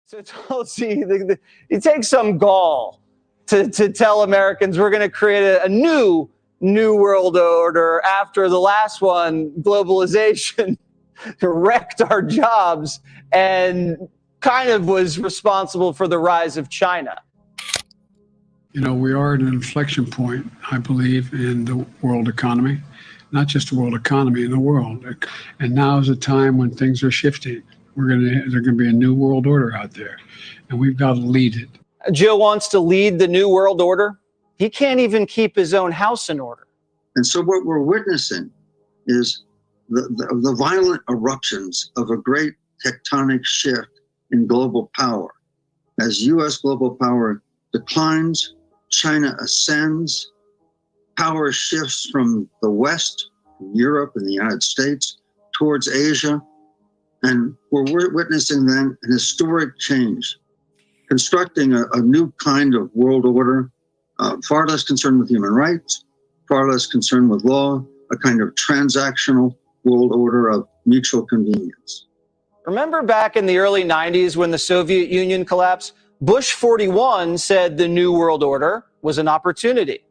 So Tulsi, it takes some gall to tell Americans we're going to create a new world order after the last one, globalization, wrecked our jobs and kind of was responsible for the rise of China. You know, we are at an inflection point, I believe, in the world economy, not just the world economy, in the world. And now is a time when things are shifting. There's going to be a new world order out there, and we've got to lead it. Joe wants to lead the new world order. He can't even keep his own house in order. And so what we're witnessing is the violent eruptions of a great tectonic shift in global power. As U.S. global power declines, China ascends, power shifts from the West, Europe and the United States, towards Asia. And we're witnessing then an historic change, constructing a new kind of world order, far less concerned with human rights, far less concerned with law, a kind of transactional world order of mutual convenience. Remember back in the early 90s when the Soviet Union collapsed? Bush 41 said the new world order was an opportunity.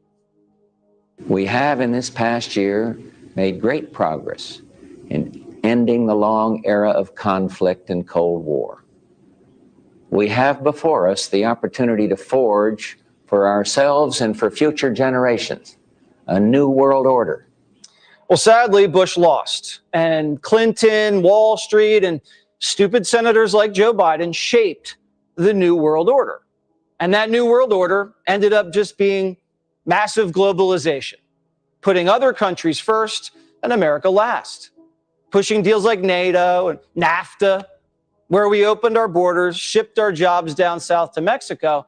We have in this past year made great progress in ending the long era of conflict and Cold War. We have before us the opportunity to forge for ourselves and for future generations a new world order. Well, sadly, Bush lost, and Clinton, Wall Street, and stupid senators like Joe Biden shaped the new world order. And that new world order ended up just being massive globalization, putting other countries first and America last, pushing deals like NATO and NAFTA, where we opened our borders, shipped our jobs down south to Mexico,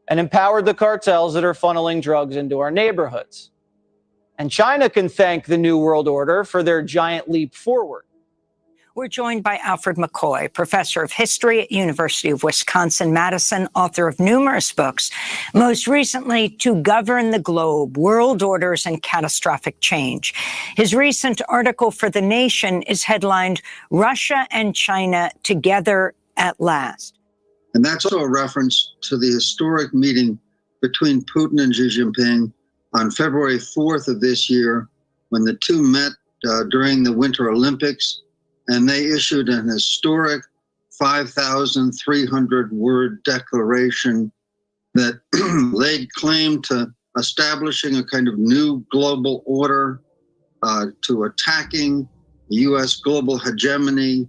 and empowered the cartels that are funneling drugs into our neighborhoods. And China can thank the New World Order for their giant leap forward. We're joined by Alfred McCoy, professor of history at University of Wisconsin-Madison, author of numerous books, most recently To Govern the Globe, World Orders and Catastrophic Change. His recent article for The Nation is headlined, Russia and China Together at Last. And that's also a reference to the historic meeting between Putin and Xi Jinping on February 4th of this year, when the two met during the Winter Olympics. And they issued an historic 5,300-word declaration that laid claim to establishing a kind of new global order, to attacking U.S. global hegemony,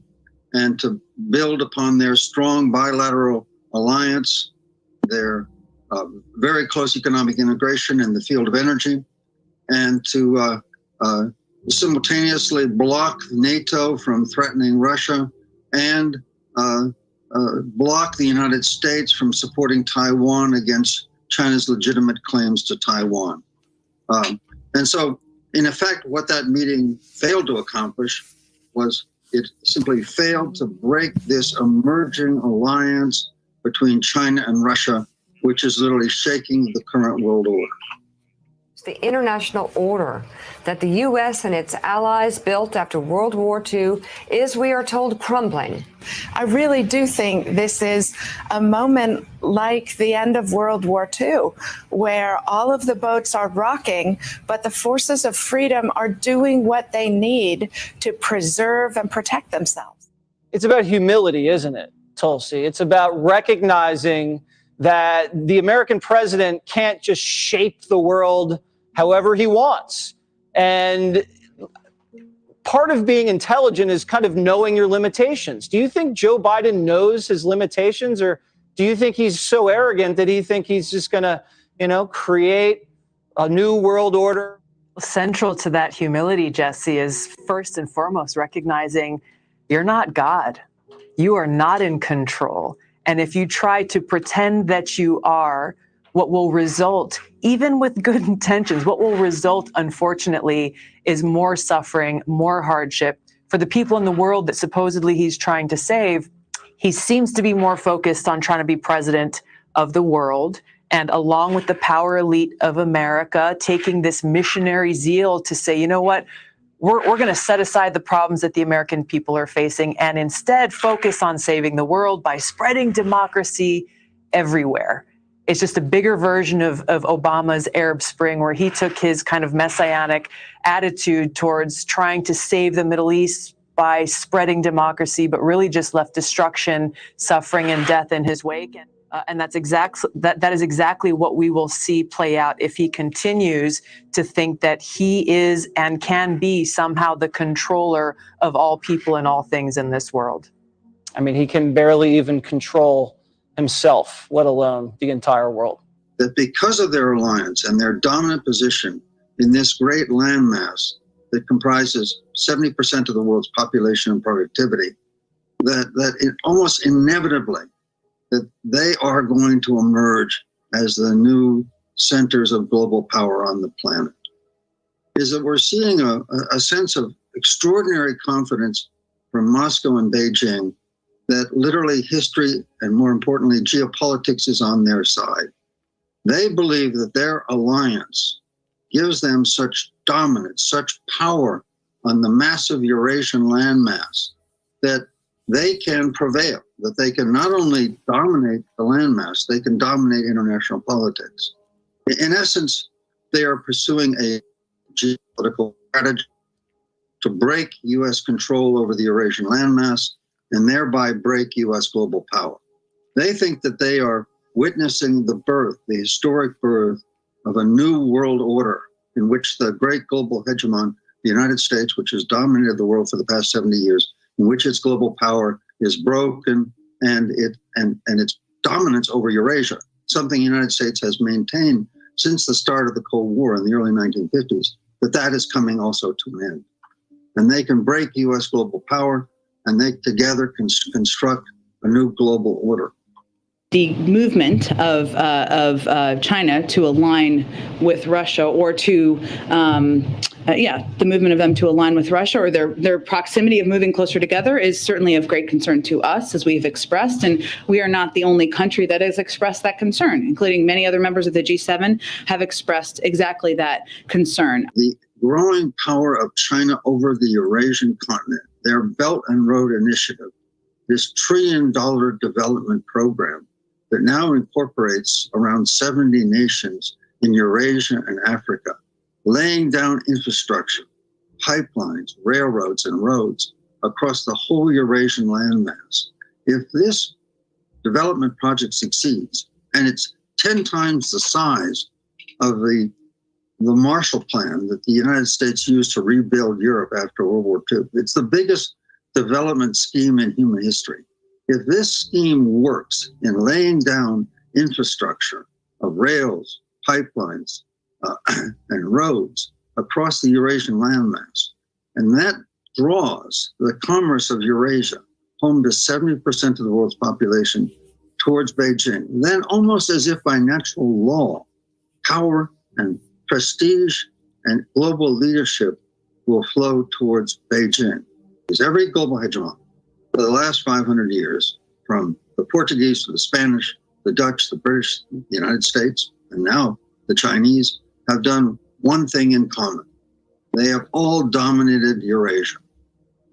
and to build upon their strong bilateral alliance, their very close economic integration in the field of energy, and to simultaneously block NATO from threatening Russia and block the United States from supporting Taiwan against China's legitimate claims to Taiwan. And so, in effect, what that meeting failed to accomplish was it simply failed to break this emerging alliance between China and Russia, which is literally shaking the current world order. The international order that the U.S. and its allies built after World War II is, we are told, crumbling. I really do think this is a moment like the end of World War II, where all of the boats are rocking, but the forces of freedom are doing what they need to preserve and protect themselves. It's about humility, isn't it, Tulsi? It's about recognizing that the American president can't just shape the world however he wants. And part of being intelligent is kind of knowing your limitations. Do you think Joe Biden knows his limitations, or do you think he's so arrogant that he thinks he's just going to, create a new world order? Central to that humility, Jesse, is first and foremost recognizing you're not God. You are not in control. And if you try to pretend that you are, what will result, even with good intentions, what will result, unfortunately, is more suffering, more hardship. For the people in the world that supposedly he's trying to save, he seems to be more focused on trying to be president of the world. And along with the power elite of America, taking this missionary zeal to say, you know what, we're going to set aside the problems that the American people are facing and instead focus on saving the world by spreading democracy everywhere. It's just a bigger version of Obama's Arab Spring, where he took his kind of messianic attitude towards trying to save the Middle East by spreading democracy, but really just left destruction, suffering, and death in his wake. And that is exactly what we will see play out if he continues to think that he is and can be somehow the controller of all people and all things in this world. I mean, he can barely even control himself, let alone the entire world. That because of their alliance and their dominant position in this great landmass that comprises 70% of the world's population and productivity, that it almost inevitably that they are going to emerge as the new centers of global power on the planet, is that we're seeing a sense of extraordinary confidence from Moscow and Beijing that literally history and, more importantly, geopolitics is on their side. They believe that their alliance gives them such dominance, such power on the massive Eurasian landmass that they can prevail, that they can not only dominate the landmass, they can dominate international politics. In essence, they are pursuing a geopolitical strategy to break U.S. control over the Eurasian landmass and thereby break U.S. global power. They think that they are witnessing the birth, the historic birth of a new world order in which the great global hegemon, the United States, which has dominated the world for the past 70 years, in which its global power is broken and its dominance over Eurasia, something the United States has maintained since the start of the Cold War in the early 1950s, that is coming also to an end. And they can break U.S. global power, and they together can construct a new global order. The movement of China to align with Russia, or to, the movement of them to align with Russia, or their proximity of moving closer together, is certainly of great concern to us, as we've expressed. And we are not the only country that has expressed that concern, including many other members of the G7 have expressed exactly that concern. The growing power of China over the Eurasian continent, their Belt and Road Initiative, this $1 trillion development program, that now incorporates around 70 nations in Eurasia and Africa, laying down infrastructure, pipelines, railroads, and roads across the whole Eurasian landmass. If this development project succeeds, and it's 10 times the size of the Marshall Plan that the United States used to rebuild Europe after World War II, it's the biggest development scheme in human history. If this scheme works in laying down infrastructure of rails, pipelines, and roads across the Eurasian landmass, and that draws the commerce of Eurasia, home to 70% of the world's population, towards Beijing, then almost as if by natural law, power and prestige and global leadership will flow towards Beijing. Because every global hegemon for the last 500 years, from the Portuguese to the Spanish, the Dutch, the British, the United States, and now the Chinese, have done one thing in common. They have all dominated Eurasia.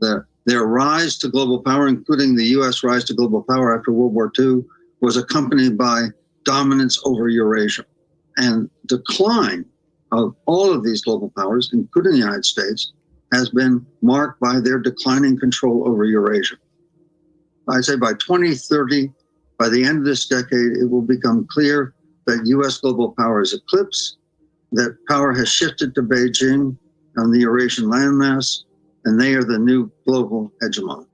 Their rise to global power, including the U.S. rise to global power after World War II, was accompanied by dominance over Eurasia. And decline of all of these global powers, including the United States, has been marked by their declining control over Eurasia. I'd say by 2030, by the end of this decade, it will become clear that U.S. global power is eclipsed, that power has shifted to Beijing on the Eurasian landmass, and they are the new global hegemon.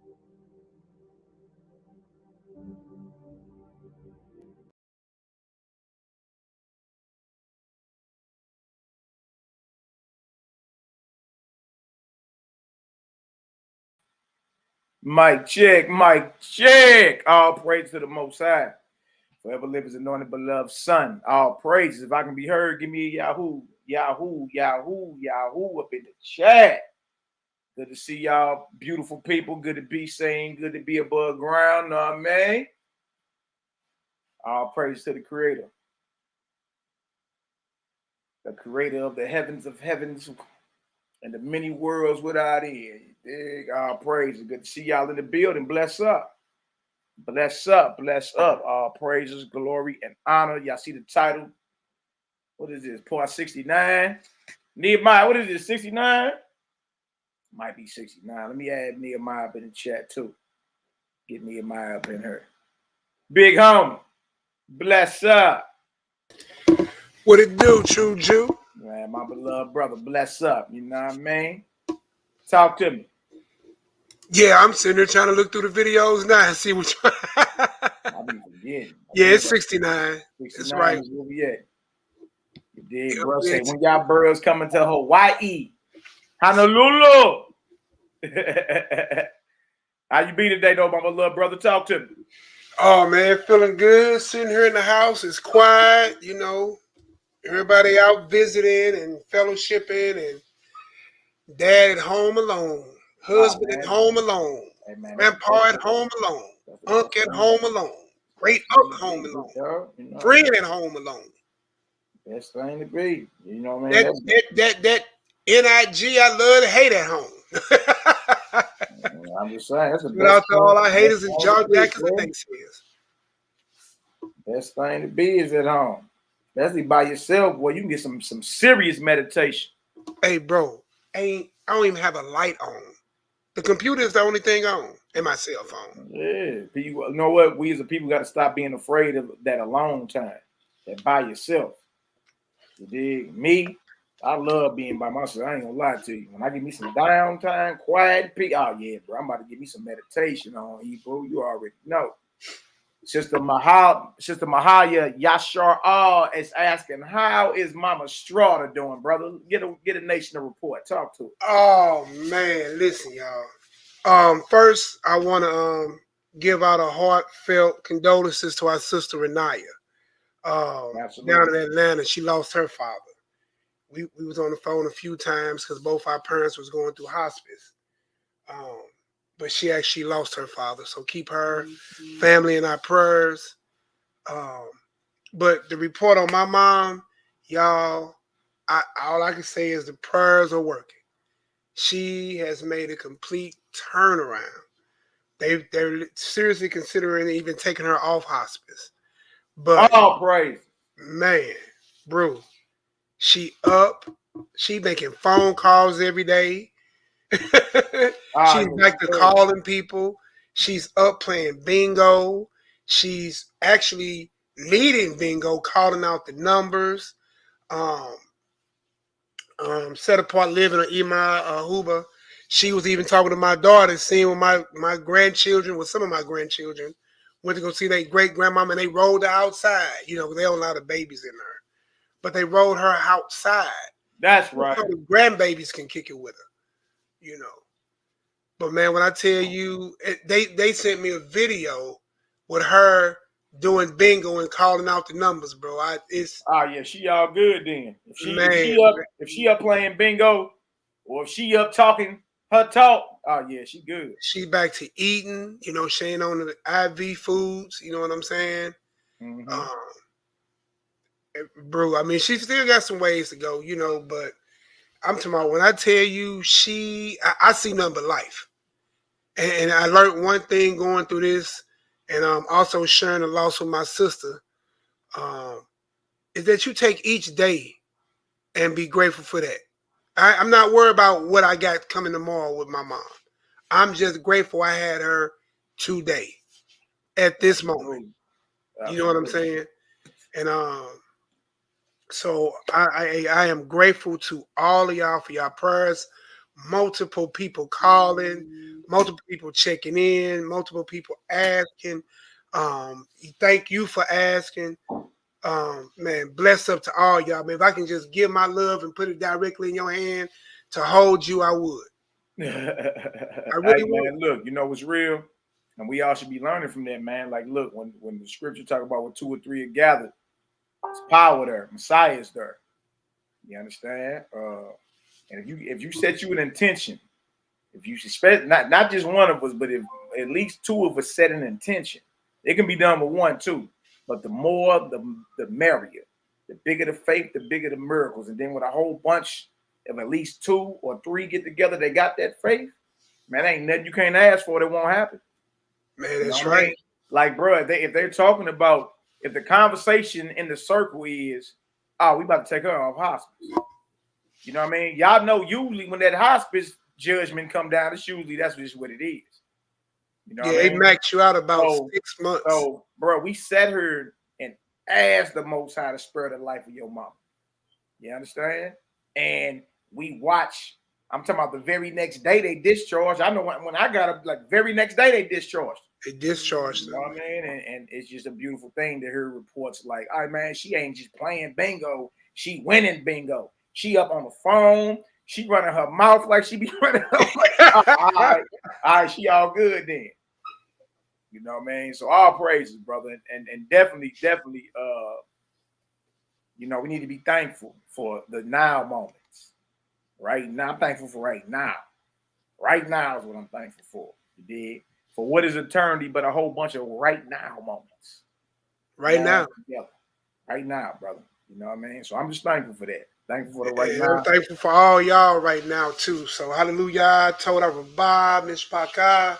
Mic check, mic check. All praise to the Most High. Forever live his anointed, beloved Son. All praises. If I can be heard, give me a Yahoo, Yahoo, Yahoo, Yahoo up in the chat. Good to see y'all, beautiful people. Good to be seen. Good to be above ground. Know what I mean? All praise to the Creator. The Creator of the heavens and the many worlds without end. Dig, all praise. Good to see y'all in the building. Bless up. Bless up. Bless up. All praises, glory, and honor. Y'all see the title. What is this? Part 69. Nehemiah, what is this? 69? Might be 69. Let me add Nehemiah up in the chat too. Get Nehemiah up in here. Big homie. Bless up. What it do, True Jew? Man, my beloved brother, bless up. You know what I mean? Talk to me. Yeah, I'm sitting there trying to look through the videos now and see which one. I be forgetting. Yeah, it's 69. 69 That's right. is where we at. You dig, Yeah, bro? we Say, at- when y'all birds coming to Hawaii, Honolulu. How you be today, though, my beloved brother? Talk to me. Oh, man, feeling good. Sitting here in the house. It's quiet, you know. Everybody out visiting and fellowshipping, and dad at home alone. Husband at home alone. Hey, man, Grandpa at home alone. Uncle at home alone. Great uncle home alone. Friend at home alone. Best thing to be. You know what I mean? That NIG, I love to hate at home. I'm just saying, that's the best. Without all our haters and jaw jackers and naysayers. Best thing to be is at home. Especially by yourself, boy. You can get some serious meditation. Hey, bro, I don't even have a light on. The computer is the only thing on, and my cell phone. Yeah, people, you know what? We as a people got to stop being afraid of that alone time, that by yourself. You dig? Me, I love being by myself. I ain't gonna lie to you. When I give me some downtime, quiet, oh yeah, bro, I'm about to give me some meditation on you, bro. You already know. Sister Mahaya Yashar is asking, how is Mama Strata doing, brother? Get a nation to report. Talk to her. Oh man, listen, y'all. First I want to give out a heartfelt condolences to our sister Renaya. Down in Atlanta, she lost her father. We was on the phone a few times because both our parents was going through hospice. But she actually lost her father. So keep her family in our prayers. But the report on my mom, y'all, all I can say is the prayers are working. She has made a complete turnaround. They're seriously considering even taking her off hospice. But all praise. Man, bro, she making phone calls every day. She's back to calling people. She's up playing bingo. She's actually leading bingo, calling out the numbers. Set apart living on YHWH'S. She was even talking to my daughter, seeing with my grandchildren, with some of my grandchildren, went to go see their great grandmama, and they rolled her outside. You know, they don't allow the babies in her, but they rolled her outside. That's right. So the grandbabies can kick it with her, you know. But man, when I tell you, they sent me a video with her doing bingo and calling out the numbers, bro. Yeah, she all good then. If she up playing bingo, or if she up talking her talk, oh yeah, she good. She back to eating, you know. She ain't on the IV foods, you know what I'm saying? Mm-hmm. Bro, I mean, she still got some ways to go, you know. But I'm talking about, when I tell you, I see nothing but life. And I learned one thing going through this, and also sharing the loss with my sister, is that you take each day and be grateful for that. I'm not worried about what I got coming tomorrow with my mom. I'm just grateful I had her today, at this moment. You know what I'm saying? And so I am grateful to all of y'all for y'all prayers. Multiple people calling, multiple people checking in, multiple people asking. Thank you for asking. Man, bless up to all y'all. Man, if I can just give my love and put it directly in your hand to hold you, I would. I really would. Man, look, you know what's real? And we all should be learning from that, man. Like, look, when the scripture talk about when 2 or 3 are gathered, it's power there. Messiah is there. You understand? And if you set you an intention, if you suspect not just one of us, but if at least 2 of us set an intention, it can be done with 1 too. But the more, the merrier. The bigger the faith, the bigger the miracles. And then with a whole bunch if at least 2 or 3 get together, they got that faith, man, ain't nothing you can't ask for that won't happen. Man, that's right. I mean? Like, bro, if they're talking about, if the conversation in the circle is, oh, we about to take her off hospice. You know what I mean? Y'all know usually when that hospice judgment come down, it's usually that's just what it is. You know yeah, they maxed you out about 6 months. So, bro, we sat here and asked the Most High to spare the life of your mama. You understand? And we watch. I'm talking about the very next day they discharged. I know when I got up, like very next day they discharged. They discharged them. You know what I mean? And it's just a beautiful thing to hear reports like, all right, man, she ain't just playing bingo. She winning bingo. She up on the phone. She running her mouth like she be running her mouth. All right, she all good then. You know what I mean? So all praises, brother. And definitely, you know, we need to be thankful for the now moments. Right now, I'm thankful for right now. Right now is what I'm thankful for. You dig? For what is eternity but a whole bunch of right now moments. Right now. Together. Right now, brother. You know what I mean? So I'm just thankful for that. Thankful for the right now. I'm thankful for all y'all right now, too. So hallelujah. Torah Rabah, Mishpachah.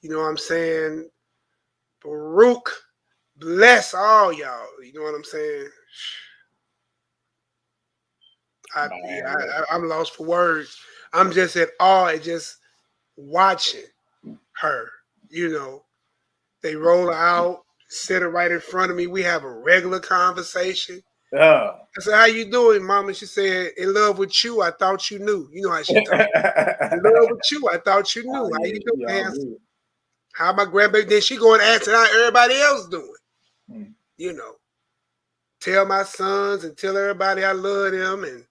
You know what I'm saying? Baruch. Bless all y'all. You know what I'm saying? I'm lost for words. I'm just at awe at just watching her. You know, they roll her out, sit her right in front of me. We have a regular conversation. I said, how you doing, Mama? She said, in love with you, I thought you knew. You know how she talks. In love with you, I thought you knew. How you doing, handsome? How my grandbaby? Then she go and ask how everybody else doing. You know, tell my sons and tell everybody I love them and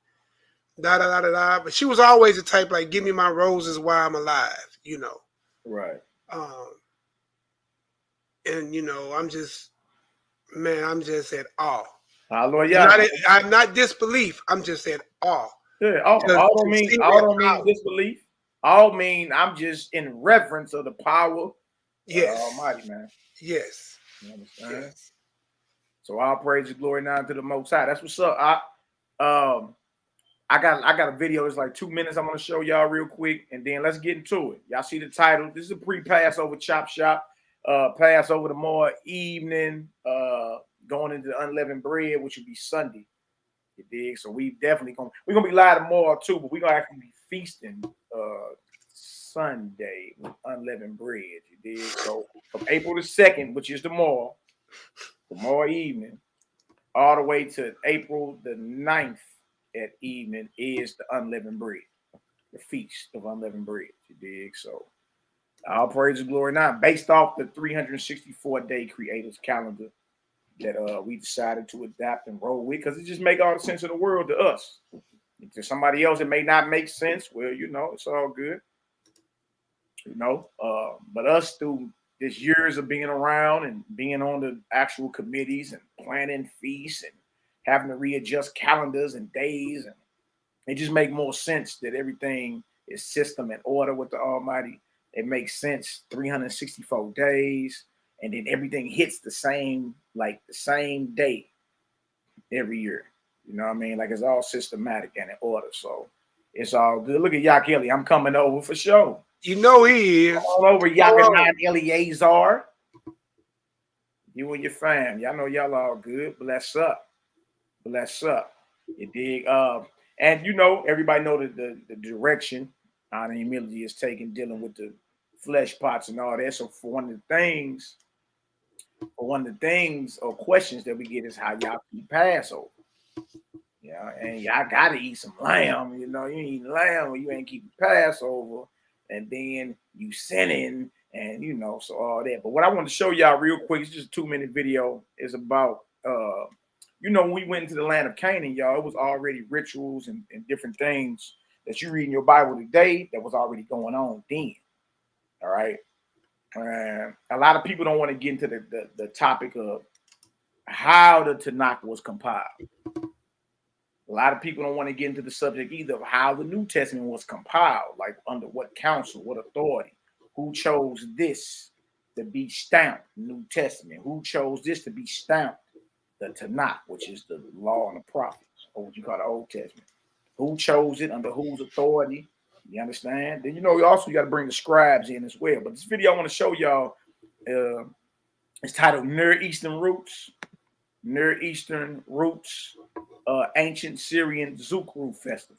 da-da-da-da-da. But she was always the type like, give me my roses while I'm alive, you know. Right. And, you know, I'm just at awe. Hallelujah. I'm not disbelief. I'm just at awe. Yeah, all don't mean disbelief. All mean I'm just in reverence of the power of the Almighty, man. Yes. You understand? Yes. So all praise and glory now to the Most High. That's what's up. I got a video. It's like 2 minutes. I'm gonna show y'all real quick, and then let's get into it. Y'all see the title? This is a pre-Passover chop shop. Passover tomorrow evening. Going into the unleavened bread, which will be Sunday. You dig? So we're gonna be live tomorrow too, but we're gonna actually be feasting Sunday with unleavened bread. You dig? So from April the 2nd, which is tomorrow evening, all the way to April the 9th at evening is the unleavened bread, the feast of unleavened bread. You dig? So all praise and glory now, based off the 364-day creator's calendar that we decided to adapt and roll with, because it just make all the sense in the world to us. To somebody else, it may not make sense. Well, you know, it's all good. You know, but us through this years of being around and being on the actual committees and planning feasts and having to readjust calendars and days, and it just make more sense that everything is system and order with the Almighty. It makes sense. 364 days. And then everything hits the same day every year. You know what I mean? Like it's all systematic and in order. So it's all good. Look at YAHKI. I'm coming over for sure. You know he is. All over YAHKI. You and your fam. Y'all know y'all all good. Bless up. Bless up. You dig? And you know, everybody know the direction HONORANDHUMILITY is taking dealing with the flesh pots and all that. So for one of the things or questions that we get is how y'all keep Passover. Yeah, and y'all gotta eat some lamb. You know, you eat lamb or you ain't keeping Passover, and then you sinning, and you know, so all that. But what I want to show y'all real quick, it's just a 2-minute video, is about you know, when we went into the land of Canaan, y'all, it was already rituals and different things that you read in your Bible today that was already going on then. All right. A lot of people don't want to get into the topic of how the Tanakh was compiled. A lot of people don't want to get into the subject either of how the New Testament was compiled, like under what council, what authority, who chose this to be stamped New Testament, who chose this to be stamped the Tanakh, which is the law and the prophets, or what you call the Old Testament. who chose it, under whose authority. You understand? Then, you know, you also got to bring the scribes in as well. But this video I want to show y'all is titled Near Eastern Roots. Near Eastern Roots, Ancient Syrian Zukru Festival.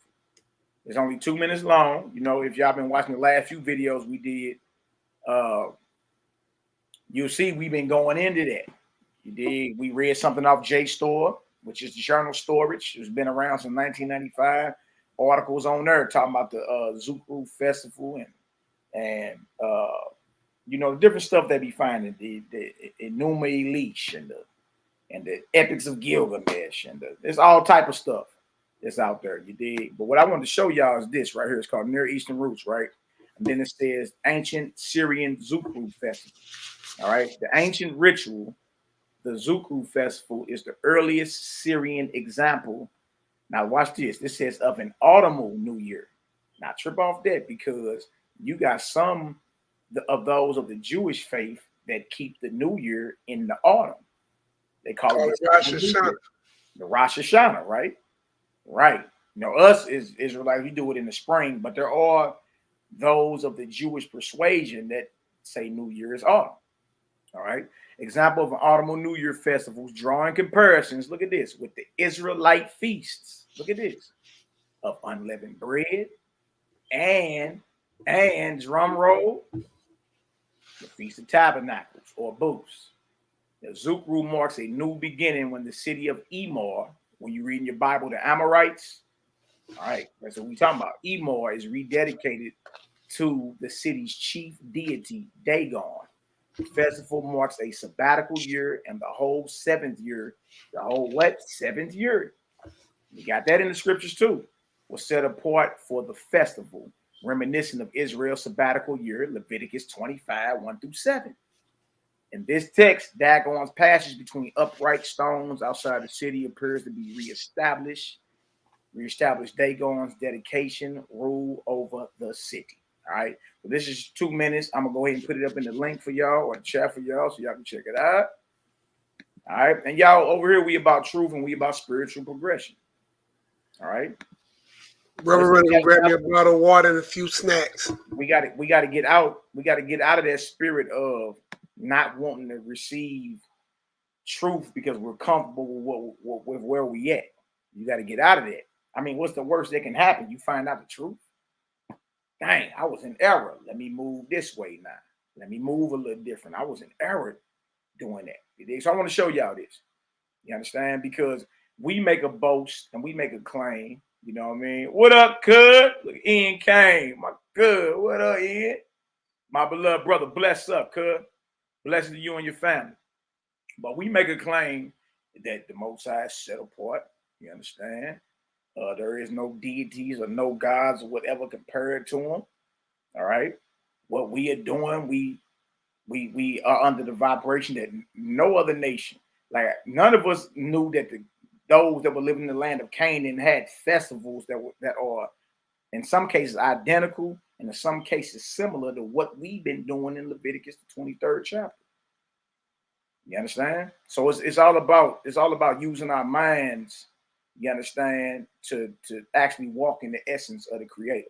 It's only 2 minutes long. You know, if y'all been watching the last few videos we did, you'll see we've been going into that. You did. We read something off JSTOR, which is the journal storage. It's been around since 1995. Articles on there talking about the Zukru Festival and you know, the different stuff they be finding, the NehemiYAH and the Epics of Gilgamesh, and there's all type of stuff that's out there. You dig? But what I wanted to show y'all is this right here. It's called Near Eastern Roots, right? And then it says Ancient Syrian Zukru Festival. All right, the ancient ritual, the Zukru Festival, is the earliest Syrian example. Now watch this. This says of an autumnal New Year. Now trip off that, because you got some of those of the Jewish faith that keep the New Year in the autumn. They call it Rosh Hashanah. The Rosh Hashanah, right? Right. You know, us is Israelites, we do it in the spring, but there are those of the Jewish persuasion that say New Year is autumn. All right. Example of an autumnal New Year festivals, drawing comparisons. Look at this with the Israelite feasts. Look at this of unleavened bread and drum roll, the Feast of Tabernacles or Booths. The Zukru marks a new beginning when the city of Emor, when you read in your Bible, the Amorites, all right, that's what we're talking about. Emor is rededicated to the city's chief deity, Dagon. The festival marks a sabbatical year, and the whole seventh year, the whole what? Seventh year. You got that in the scriptures too. Was set apart for the festival, reminiscent of Israel's sabbatical year, Leviticus 25, 1-7. In this text, Dagon's passage between upright stones outside the city appears to be reestablished Dagon's dedication, rule over the city. All right. So this is 2 minutes. I'm gonna go ahead and put it up in the link for y'all or the chat for y'all so y'all can check it out. All right. And y'all over here, we about truth and we about spiritual progression. All right. Brother, running, grab me a bottle of water and a few snacks. We got to get out. We got to get out of that spirit of not wanting to receive truth because we're comfortable with where we at. You got to get out of that. I mean, what's the worst that can happen? You find out the truth. Dang, I was in error. Let me move this way now. Let me move a little different. I was in error doing that. So I want to show y'all this. You understand? Because we make a boast and we make a claim. You know what I mean? What up, cuz? Look, Ian came. My cuz. What up, Ian? My beloved brother, bless up, cuz. Blessing to you and your family. But we make a claim that the Most High is set apart. You understand? There is no deities or no gods or whatever compared to him. All right. What we are doing, we are under the vibration that no other nation, like none of us knew that those that were living in the land of Canaan had festivals that are in some cases identical and in some cases similar to what we've been doing in Leviticus, the 23rd chapter. You understand? So it's all about using our minds, you understand, to actually walk in the essence of the Creator.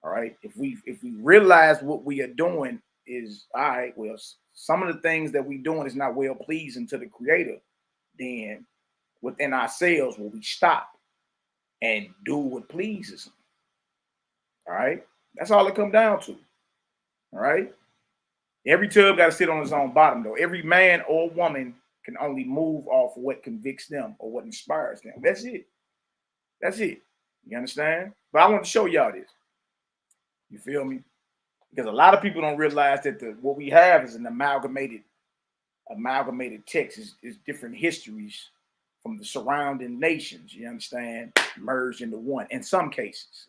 All right. If we realize what we are doing is all right, well, some of the things that we're doing is not well pleasing to the Creator, then within ourselves will we stop and do what pleases him. All right. That's all it comes down to. All right. Every tub got to sit on its own bottom, though. Every man or woman can only move off what convicts them or what inspires them. That's it. That's it. You understand? But I want to show y'all this. You feel me? Because a lot of people don't realize that what we have is an amalgamated text, is different histories from the surrounding nations, you understand, merged into one in some cases.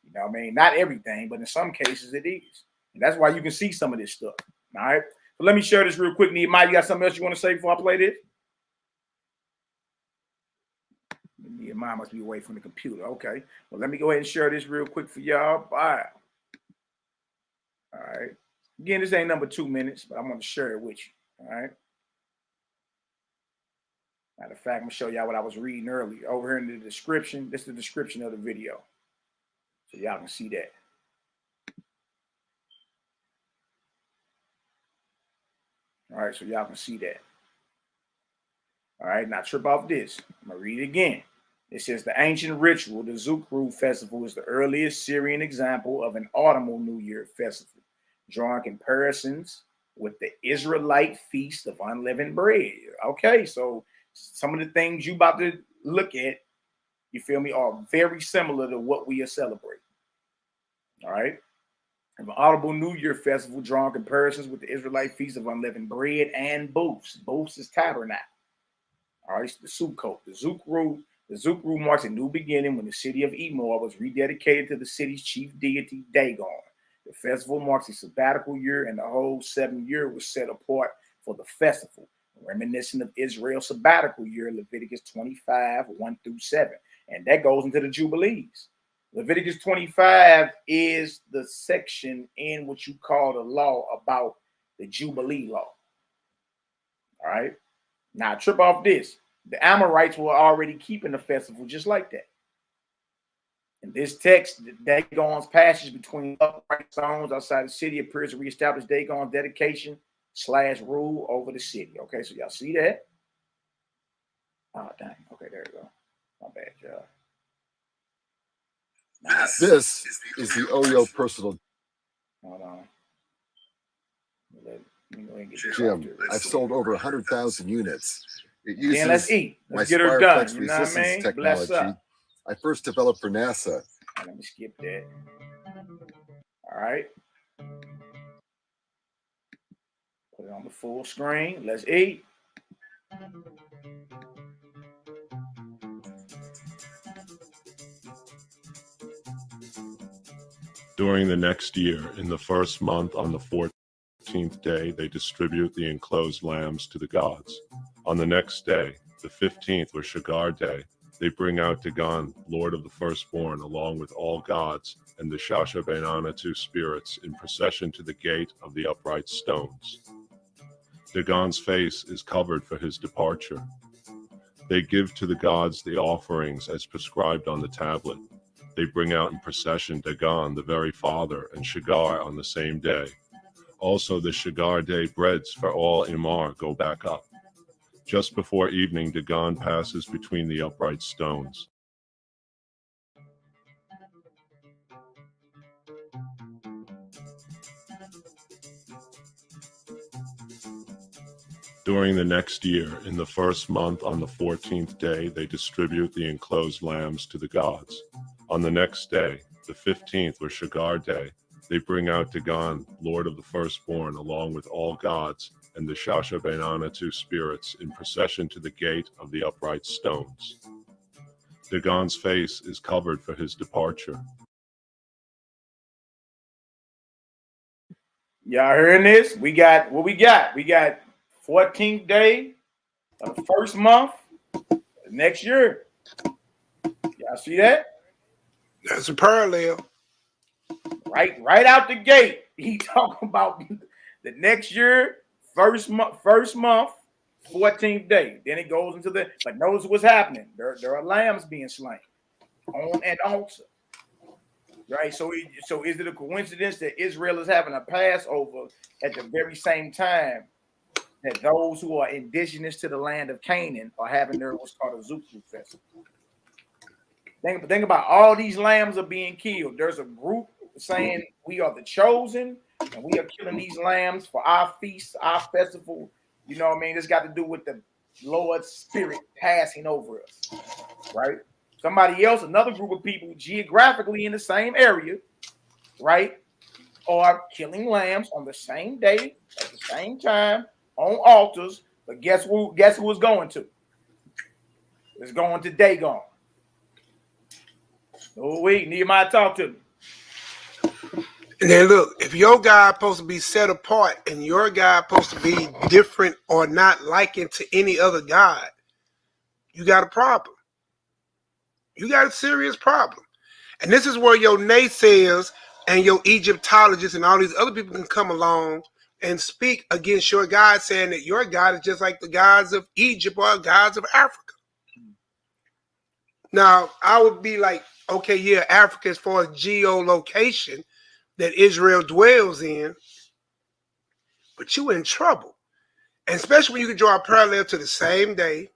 You know what I mean? Not everything, but in some cases it is. And that's why you can see some of this stuff. All right. So let me share this real quick. Nehemiah, you got something else you want to say before I play this? Nehemiah must be away from the computer. Okay. Well, let me go ahead and share this real quick for y'all. Bye. All right. Again, this ain't number 2 minutes, but I'm going to share it with you. All right. Matter of fact, I'm going to show y'all what I was reading earlier. Over here in the description, this is the description of the video. So y'all can see that. All right, so y'all can see that. All right, now trip off this. I'm going to read it again. It says the ancient ritual, the Zukru festival, is the earliest Syrian example of an autumnal New Year festival, drawing comparisons with the Israelite feast of unleavened bread. Okay, so some of the things you about to look at, you feel me, are very similar to what we are celebrating. All right. An audible New Year festival drawing comparisons with the Israelite feast of unleavened bread and booths. Booths is tabernacle. All right, the Sukkot, the Zukru marks a new beginning when the city of Emor was rededicated to the city's chief deity, Dagon. The festival marks a sabbatical year, and the whole 7th year was set apart for the festival, reminiscent of Israel's sabbatical year, Leviticus 25, 1-7. And that goes into the Jubilees. Leviticus 25 is the section in what you call the law about the Jubilee law. All right. Now, trip off this. The Amorites were already keeping the festival just like that. In this text, Dagon's passage between upright stones outside the city appears to reestablish Dagon's dedication / rule over the city. Okay, so y'all see that? Oh, dang. Okay, there you go. My bad, y'all. This is the Oyo personal. Hold on. Jim, I've sold over 100,000 units. It uses then let's eat. Let's my get her done. Spireflex You know what I resistance mean? technology. Bless up. I first developed for NASA. Let me skip that. All right. Put it on the full screen. Let's eat. During the next year, in the first month on the 14th day, they distribute the enclosed lambs to the gods. On the next day, the 15th or Shagar day, they bring out Dagon, Lord of the Firstborn, along with all gods and the Shashabenana 2 spirits in procession to the gate of the upright stones. Dagon's face is covered for his departure. They give to the gods the offerings as prescribed on the tablet. They bring out in procession Dagon, the very father, and Shagar on the same day. Also, the Shagar day breads for all Imar go back up. Just before evening, Dagon passes between the upright stones. During the next year, in the first month on the 14th day, they distribute the enclosed lambs to the gods. On the next day, the 15th or Shagar day, they bring out Dagon, Lord of the Firstborn, along with all gods and the Shashabenana 2 spirits in procession to the gate of the upright stones. Dagon's face is covered for his departure. Y'all hearing this? We got what we got. We got 14th day of the first month next year. Y'all see that? That's a parallel. Right out the gate. He talking about the next year, first month, 14th day. Then it goes into the, but notice what's happening. There are lambs being slain on an altar. Right? So is it a coincidence that Israel is having a Passover at the very same time that those who are indigenous to the land of Canaan are having their what's called a Zukru festival? Think about all these lambs are being killed. There's a group saying we are the chosen and we are killing these lambs for our feast, our festival. You know what I mean? It's got to do with the Lord's spirit passing over us, right? Somebody else, another group of people geographically in the same area, right, are killing lambs on the same day at the same time on altars. But guess who it's going to? It's going to Dagon. Oh, wait, NehemiYAH, talk to me. And then look, if your God supposed to be set apart and your God supposed to be different or not likened to any other God, you got a problem. You got a serious problem. And this is where your naysayers and your Egyptologists and all these other people can come along and speak against your God, saying that your God is just like the gods of Egypt or gods of Africa. Now, I would be like, okay, yeah, Africa as far as geolocation that Israel dwells in, but you in trouble. And especially when you can draw a parallel to the same day,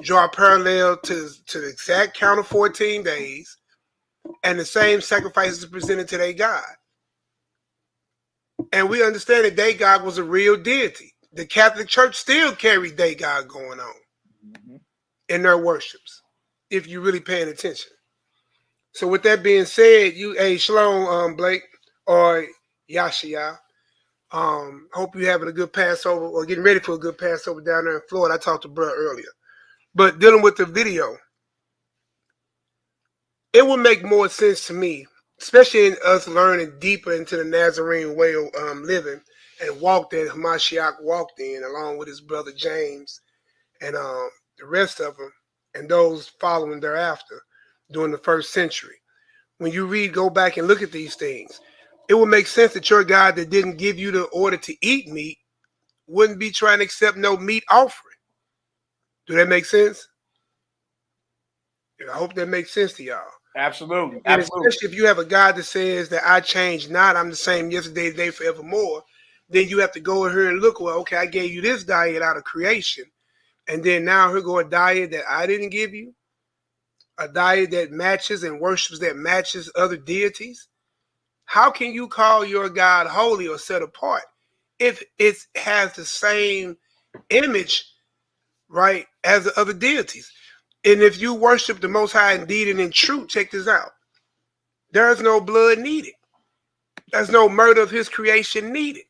draw a parallel to the exact count of 14 days, and the same sacrifices presented to their God. And we understand that their God was a real deity. The Catholic Church still carried their God going on in their worships, if you're really paying attention. So with that being said, Shalom, Blake, or YAH'S. Hope you're having a good Passover or getting ready for a good Passover down there in Florida. I talked to Bro earlier. But dealing with the video, it would make more sense to me, especially in us learning deeper into the Nazarene way of living and walk that HaMashiach walked in along with his brother James and the rest of them and those following thereafter during the first century. When you read, go back and look at these things, it would make sense that your God that didn't give you the order to eat meat wouldn't be trying to accept no meat offering. Do that make sense? I hope that makes sense to y'all. Absolutely. And Absolutely. especially if you have a God that says that I change not, I'm the same yesterday, today, forevermore, then you have to go in here and look, well, okay, I gave you this diet out of creation. And then now here go a diet that I didn't give you, a diet that matches and worships that matches other deities. How can you call your God holy or set apart if it has the same image, right, as the other deities? And if you worship the Most High indeed and in truth, check this out. There is no blood needed. There's no murder of his creation needed.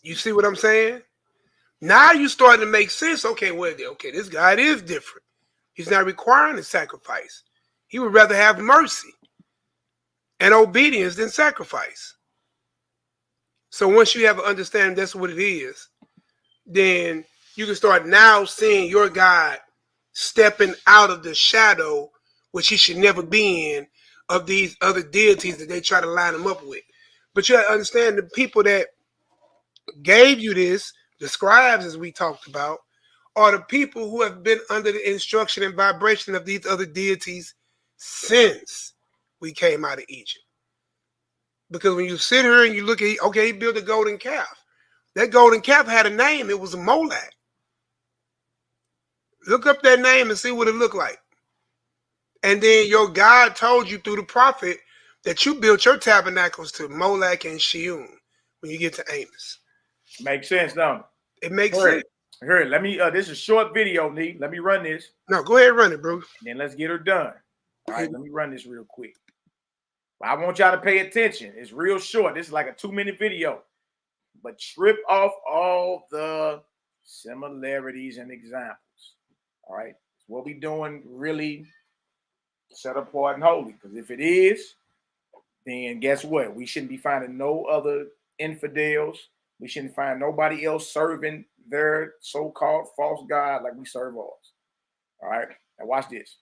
You see what I'm saying? Now you're starting to make sense. Okay, well, okay, this God is different. He's not requiring a sacrifice. He would rather have mercy and obedience than sacrifice. So once you have an understanding that's what it is, then you can start now seeing your God stepping out of the shadow, which he should never be in, of these other deities that they try to line him up with. But you have to understand the people that gave you this, the scribes as we talked about, are the people who have been under the instruction and vibration of these other deities since we came out of Egypt. Because when you sit here and you look at, okay, he built a golden calf. That golden calf had a name. It was a Molech. Look up that name and see what it looked like. And then your God told you through the prophet that you built your tabernacles to Molech and Sheun when you get to Amos. Makes sense, don't it? It makes sense. Here, let me, this is a short video, Nee. Let me run this. No, go ahead and run it, bro. Then let's get her done. All right, let me run this real quick. I want y'all to pay attention. It's real short. This is like a 2-minute video. But strip off all the similarities and examples. All right. What we doing really set apart and holy. Because if it is, then guess what? We shouldn't be finding no other infidels. We shouldn't find nobody else serving their so-called false God like we serve ours. All right. Now watch this.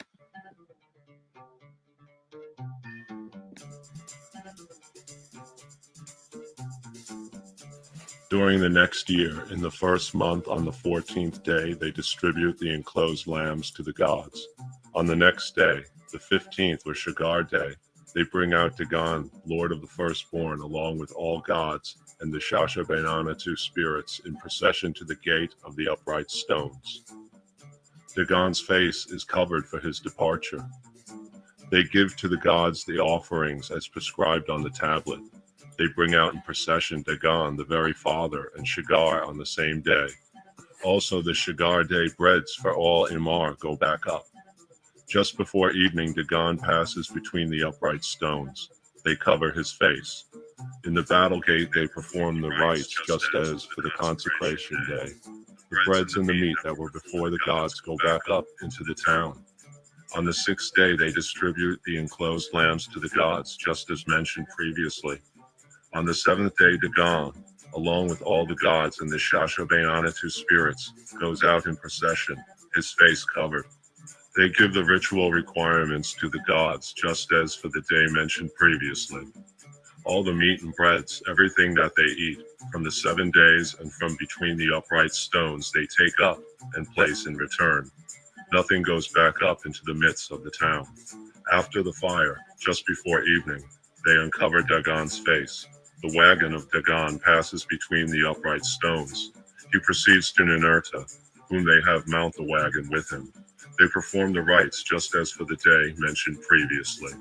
During the next year, in the first month on the 14th day, they distribute the enclosed lambs to the gods. On the next day, the 15th or Shagar day, they bring out Dagon, Lord of the Firstborn, along with all gods and the Shashabenanatu spirits in procession to the gate of the upright stones. Dagon's face is covered for his departure. They give to the gods the offerings as prescribed on the tablet. They bring out in procession Dagon, the very father, and Shagar on the same day. Also the Shagar day breads for all Imar go back up. Just before evening, Dagon passes between the upright stones. They cover his face. In the battle gate, they perform the rites just as for the consecration day. The breads and the meat that were before the gods go back up into the town. On the 6th day, they distribute the enclosed lambs to the gods, just as mentioned previously. On the 7th day, Dagon, along with all the gods and the Shashabenanatu spirits, goes out in procession, his face covered. They give the ritual requirements to the gods, just as for the day mentioned previously. all the meat and breads, everything that they eat, from the 7 days and from between the upright stones they take up and place in return. Nothing goes back up into the midst of the town. After the fire, just before evening, they uncover Dagon's face. The wagon of Dagon passes between the upright stones. He proceeds to Ninurta, whom they have mount the wagon with him. They perform the rites just as for the day mentioned previously.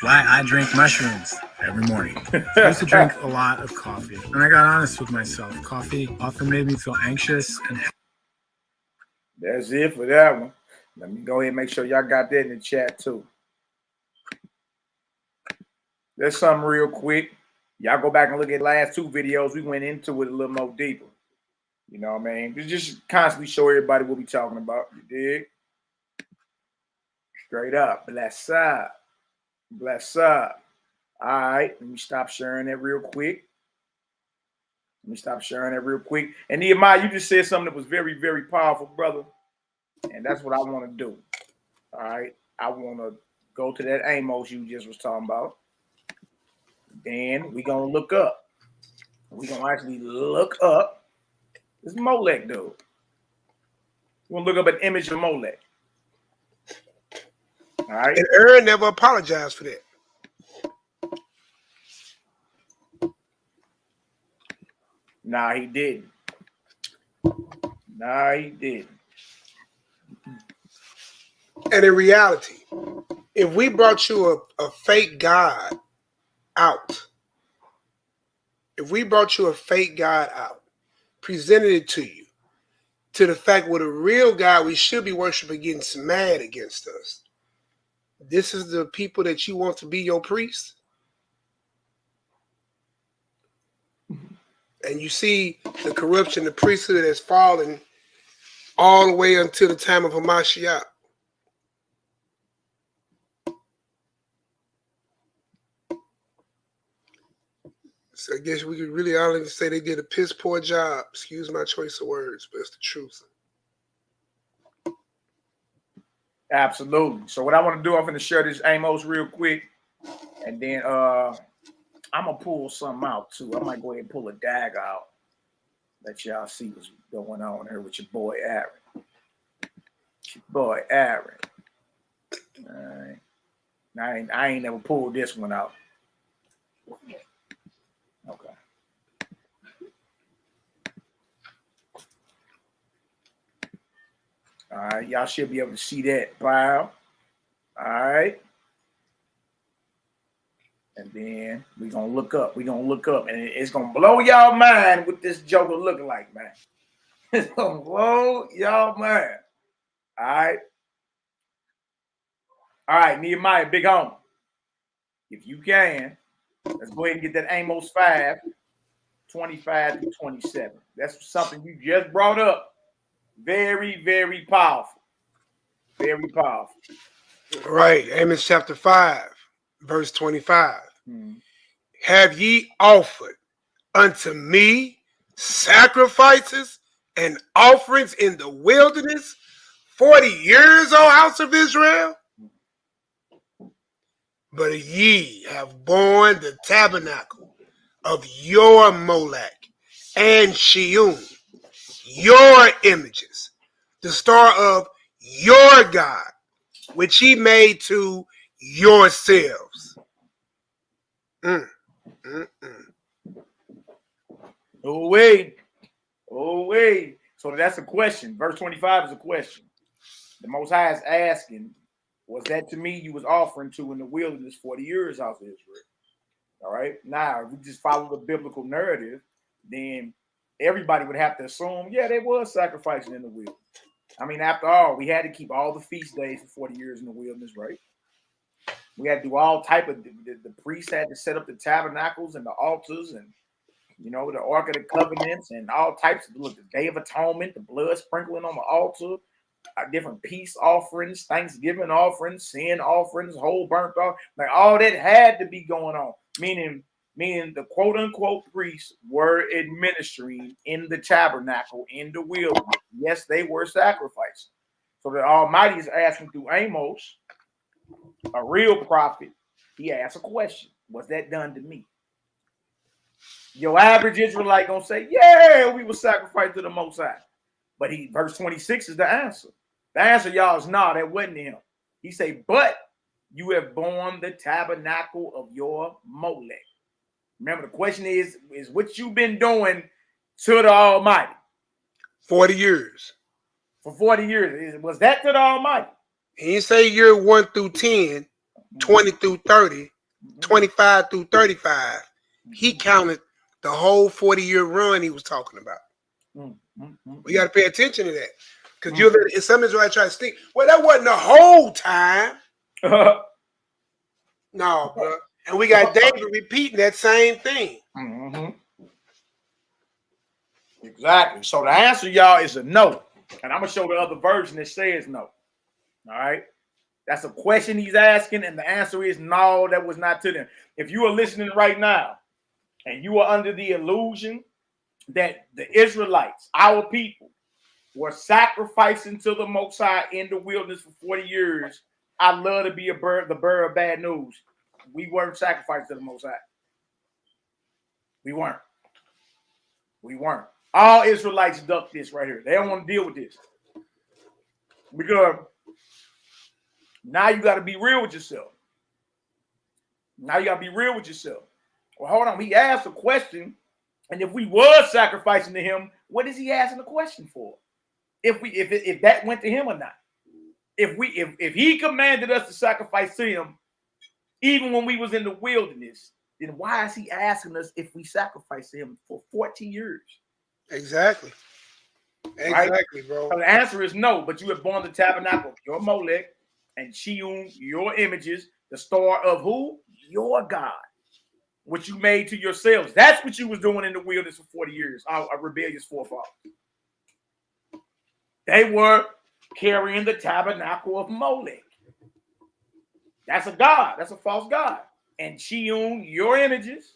Why I drink mushrooms every morning. I used to drink a lot of coffee. And I got honest with myself. Coffee often made me feel anxious and That's it for that one. Let me go ahead and make sure y'all got that in the chat too. There's something real quick. Y'all go back and look at the last 2 videos. We went into it a little more deeper. You know what I mean? Just constantly show everybody what we talking about. You dig? Straight up. Bless up. Bless up. All right. Let me stop sharing that real quick. And Nehemiah, you just said something that was very, very powerful, brother. And that's what I want to do. All right. I want to go to that Amos you just was talking about. Then we're going to look up. We're going to actually look up this Molech dude. We're going to look up an image of Molech. All right. And Aaron never apologized for that. Nah, he didn't. And in reality, if we brought you a fake God out, presented it to you, to the fact with a real God we should be worshiping gets mad against us, this is the people that you want to be your priest? And you see the corruption, the priesthood has fallen all the way until the time of HaMashiach. So I guess we could really honestly say they did a piss poor job. Excuse my choice of words, but it's the truth. Absolutely. So what I want to do, I'm going to share this Amos real quick. And then I'm going to pull something out too. I might go ahead and pull a dagger out. Let y'all see what's going on here with your boy Aaron. All right. I ain't never pulled this one out. Okay. All right, y'all should be able to see that file. All right. And then we're going to look up. And it's going to blow y'all mind what this Joker looking like, man. It's going to blow y'all mind. All right. All right, Nehemiah, big homie. If you can, let's go ahead and get that Amos 5, 25 to 27. That's something you just brought up. Very, very powerful. Very powerful. All right, Amos chapter 5, verse 25. Have ye offered unto me sacrifices and offerings in the wilderness 40 years, O house of Israel? But ye have borne the tabernacle of your Molech and Sheun, your images, the star of your God, which ye made to yourselves. Oh, wait. So that's a question. Verse 25 is a question. The Most High is asking, was that to me you was offering to in the wilderness 40 years, house of Israel? All right. Now, if we just follow the biblical narrative, then everybody would have to assume, yeah, there was sacrificing in the wilderness. I mean, after all, we had to keep all the feast days for 40 years in the wilderness, right? We had to do all type of, the priests had to set up the tabernacles and the altars and, you know, the Ark of the Covenants and all types of, look, the Day of Atonement, the blood sprinkling on the altar, different peace offerings, Thanksgiving offerings, sin offerings, whole burnt off. Like all that had to be going on. Meaning meaning the quote unquote priests were administering in the tabernacle in the wilderness. Yes, they were sacrificing. So the Almighty is asking through Amos, a real prophet, he asked a question. Was that done to me? Your average Israelite gonna say, yeah, we were sacrificed to the Most High. But verse 26 is the answer. The answer, y'all, is no, that wasn't him. He say, but you have borne the tabernacle of your Molech. Remember, the question is what you've been doing to the Almighty? 40 years. For 40 years. Was that to the Almighty? He didn't say year 1 through 10, 20 through 30, 25 through 35. He counted the whole 40-year run he was talking about. We got to pay attention to that. Because if some Israelites try to stick, well, that wasn't the whole time. No, bro. And we got David repeating that same thing. Exactly. So the answer, y'all, is a no. And I'm going to show the other version that says no. All right. That's a question he's asking. And the answer is no, that was not to them. If you are listening right now and you are under the illusion that the Israelites, our people, were sacrificing to the Most High in the wilderness for 40 years, I'd love to be the bearer of bad news. We weren't sacrificed to the Most High. We weren't. We weren't. All Israelites duck this right here. They don't want to deal with this. Because now you got to be real with yourself. Now you got to be real with yourself. Well, hold on. He asked a question, and if we was sacrificing to him, what is he asking the question for? If that went to him or not? If he commanded us to sacrifice to him, even when we was in the wilderness, then why is he asking us if we sacrifice to him for 14 years? Exactly. Exactly, right? Bro. So the answer is no, but you have borne the tabernacle of your Molech and Sheung, your images, the star of who? Your God, which you made to yourselves. That's what you was doing in the wilderness for 40 years, our rebellious forefathers. They were carrying the tabernacle of Molech. That's a god. That's a false god. And Sheung, your images.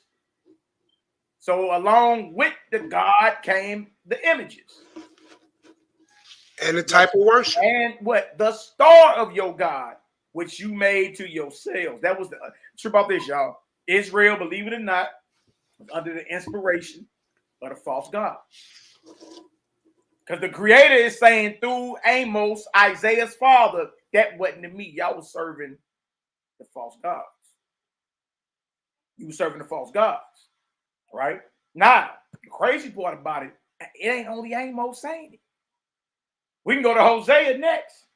So along with the god came the images. And the type of worship. And what? The star of your God, which you made to yourselves. That was the trip about this, y'all. Israel, believe it or not, was under the inspiration of the false god. Because the creator is saying through Amos, Isaiah's father, that wasn't to me. Y'all was serving the false gods. You were serving the false gods. Right? Now, the crazy part about it, it ain't only Amos saying it. We can go to Hosea next.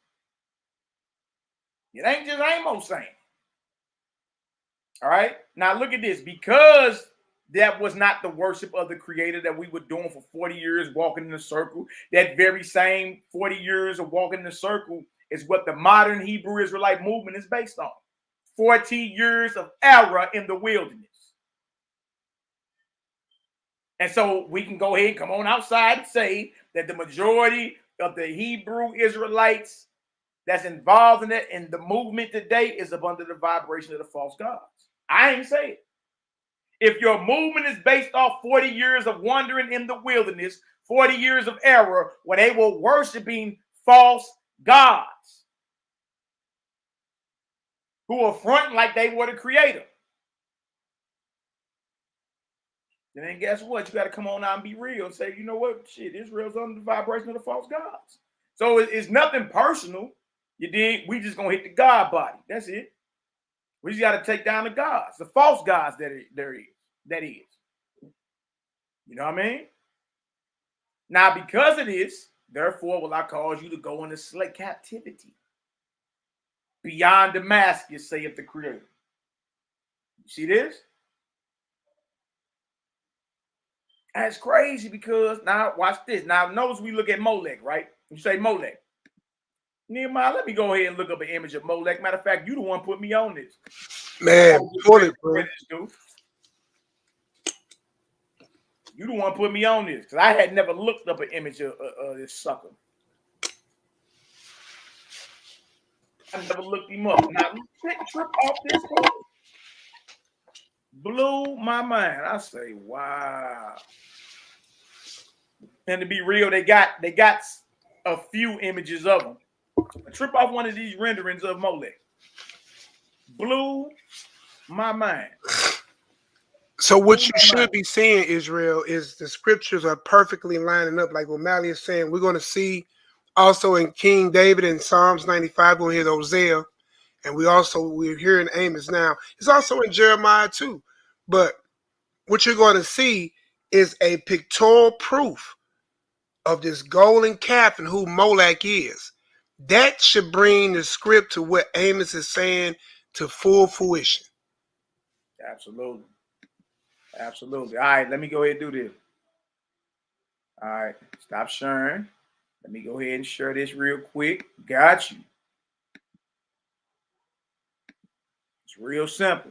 It ain't just Amos saying it. All right? Now, look at this. Because that was not the worship of the creator that we were doing for 40 years, walking in a circle. That very same 40 years of walking in a circle is what the modern Hebrew Israelite movement is based on. 40 years of error in the wilderness. And so we can go ahead and come on outside and say that the majority of the Hebrew Israelites that's involved in it and the movement today is up under the vibration of the false gods. I ain't saying it. If your movement is based off 40 years of wandering in the wilderness, 40 years of error, where they were worshiping false gods who are fronting like they were the creator, then guess what? You got to come on out and be real and say, you know what? Shit, Israel's under the vibration of the false gods. So it's nothing personal. You dig? We just going to hit the God body. That's it. We just got to take down the gods, the false gods that is. You know what I mean? Now, because of this, therefore will I cause you to go into slave captivity beyond Damascus, saith the Creator. You see this? That's crazy because now watch this. Now notice we look at Molech, right? You say Molech. Nehemiah, let me go ahead and look up an image of Molech. Matter of fact, you the one put me on this. Man, bro. You the one put me on this because I had never looked up an image of this sucker. I never looked him up. Now trip off this point. Blew my mind. I say, wow. And to be real, they got a few images of them. Trip off one of these renderings of Molech. Blew my mind. So what you should be seeing, Israel, is the scriptures are perfectly lining up. Like what Mally is saying, we're going to see also in King David in Psalms 95, we're going to hear Hosea. And we're hearing Amos now. It's also in Jeremiah too. But what you're going to see is a pictorial proof of this golden calf and who Molech is. That should bring the script to what Amos is saying to full fruition. Absolutely. Absolutely. All right, let me go ahead and do this. All right, stop sharing. Let me go ahead and share this real quick. Got you. It's real simple.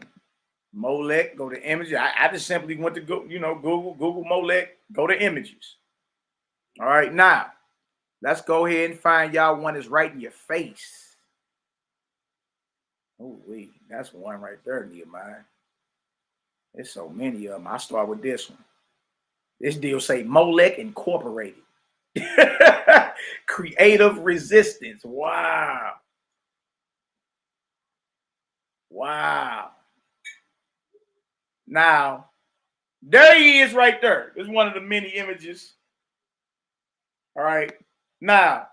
Molech, go to images. I just simply went to go, Google Molech, go to images. All right, now let's go ahead and find y'all one that's right in your face. Oh, wait, that's one right there, Nehemiah. There's so many of them. I'll start with this one. This deal say Molech Incorporated. Creative resistance. Wow. Wow. Now, there he is right there. This is one of the many images. All right. Now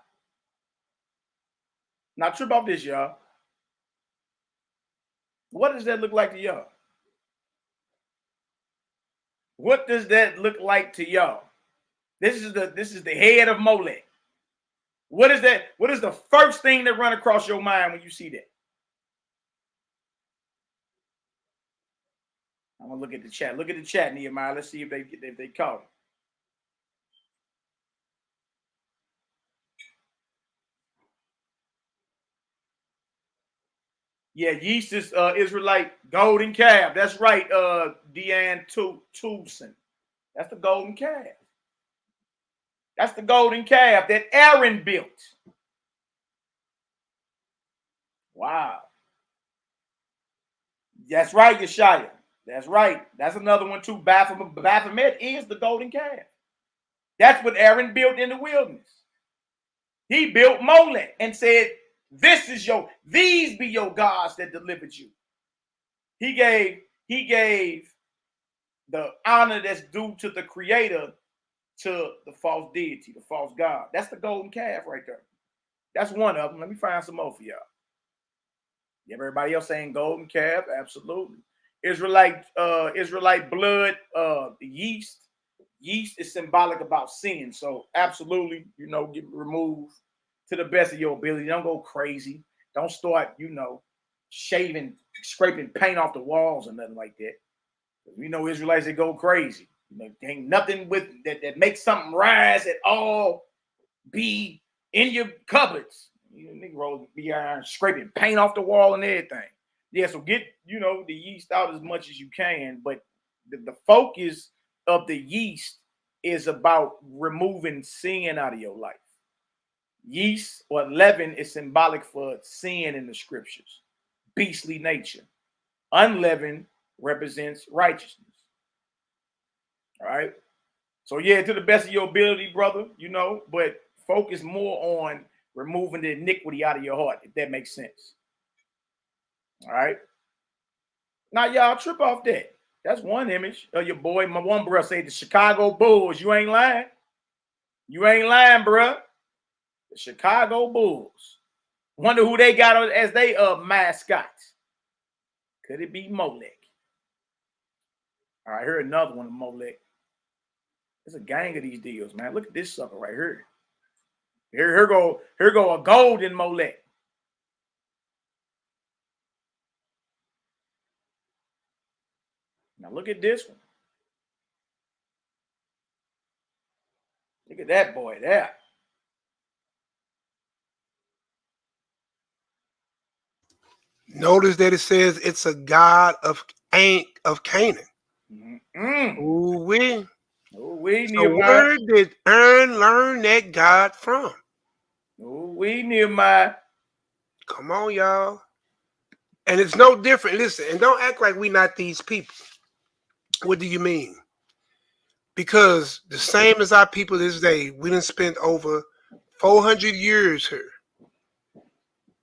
trip off this, y'all. What does that look like to y'all? What does that look like to y'all? This is the head of Molech. What is that? What is the first thing that run across your mind when you see that? I'm gonna look at the chat. Look at the chat, Nehemiah. Let's see if they caught it. Yeah, yeast is Israelite golden calf. That's right, Deanne Toulson. That's the golden calf. That's the golden calf that Aaron built. Wow. That's right, Yeshaya. That's right. That's another one too. Baphomet is the golden calf. That's what Aaron built in the wilderness. He built Molech and said, these be your gods that delivered you. He gave the honor that's due to the creator to the false deity, the false god. That's the golden calf right there. That's one of them. Let me find some more for y'all. Yeah, everybody else saying golden calf? Absolutely. Israelite blood, the yeast. Yeast is symbolic about sin. So absolutely, get removed to the best of your ability. Don't go crazy. Don't start, shaving, scraping paint off the walls or nothing like that. We know Israelites, they go crazy. Ain't nothing with that makes something rise at all be in your cupboards. Nigga be scraping paint off the wall and everything. Yeah, so get, the yeast out as much as you can. But the focus of the yeast is about removing sin out of your life. Yeast or leaven is symbolic for sin in the scriptures, beastly nature. Unleavened represents righteousness. All right. So yeah, to the best of your ability, brother, but focus more on removing the iniquity out of your heart, if that makes sense. All right. Now, y'all trip off that. That's one image of your boy. My one bro say the Chicago Bulls. You ain't lying. You ain't lying, bro. The Chicago Bulls. Wonder who they got as they mascots. Could it be Molech? All right, here's another one of Molech. There's a gang of these deals, man. Look at this sucker right here. Here go a golden Molech. Now look at this one. Look at that boy there. Notice that it says it's a god of Canaan. Mm-hmm. Ooh-wee. Ooh-wee, So where did Aaron learn that God from? Ooh-wee, Nehemiah. Come on, y'all. And it's no different. Listen, and don't act like we not these people. What do you mean? Because the same as our people this day, we done spent over 400 years here.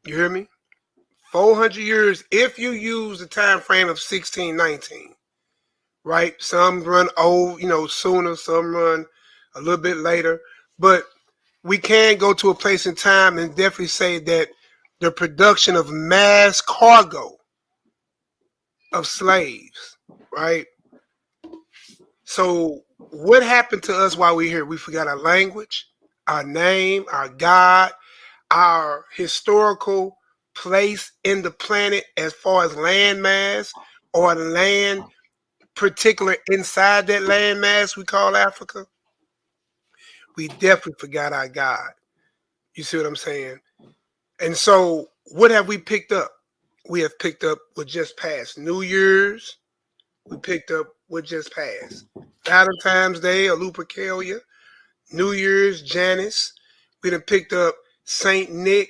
You hear me? 400 years if you use the time frame of 1619, right? Some run old, sooner, some run a little bit later. But we can go to a place in time and definitely say that the production of mass cargo of slaves, right? So what happened to us while we're here? We forgot our language, our name, our God, our historical place in the planet as far as landmass or land particular inside that landmass we call Africa. We definitely forgot our God. You see what I'm saying? And so what have we picked up? We have picked up what just passed. New Year's, we picked up what just passed. Valentine's Day, Lupercalia. New Year's, Janus. We done picked up Saint Nick.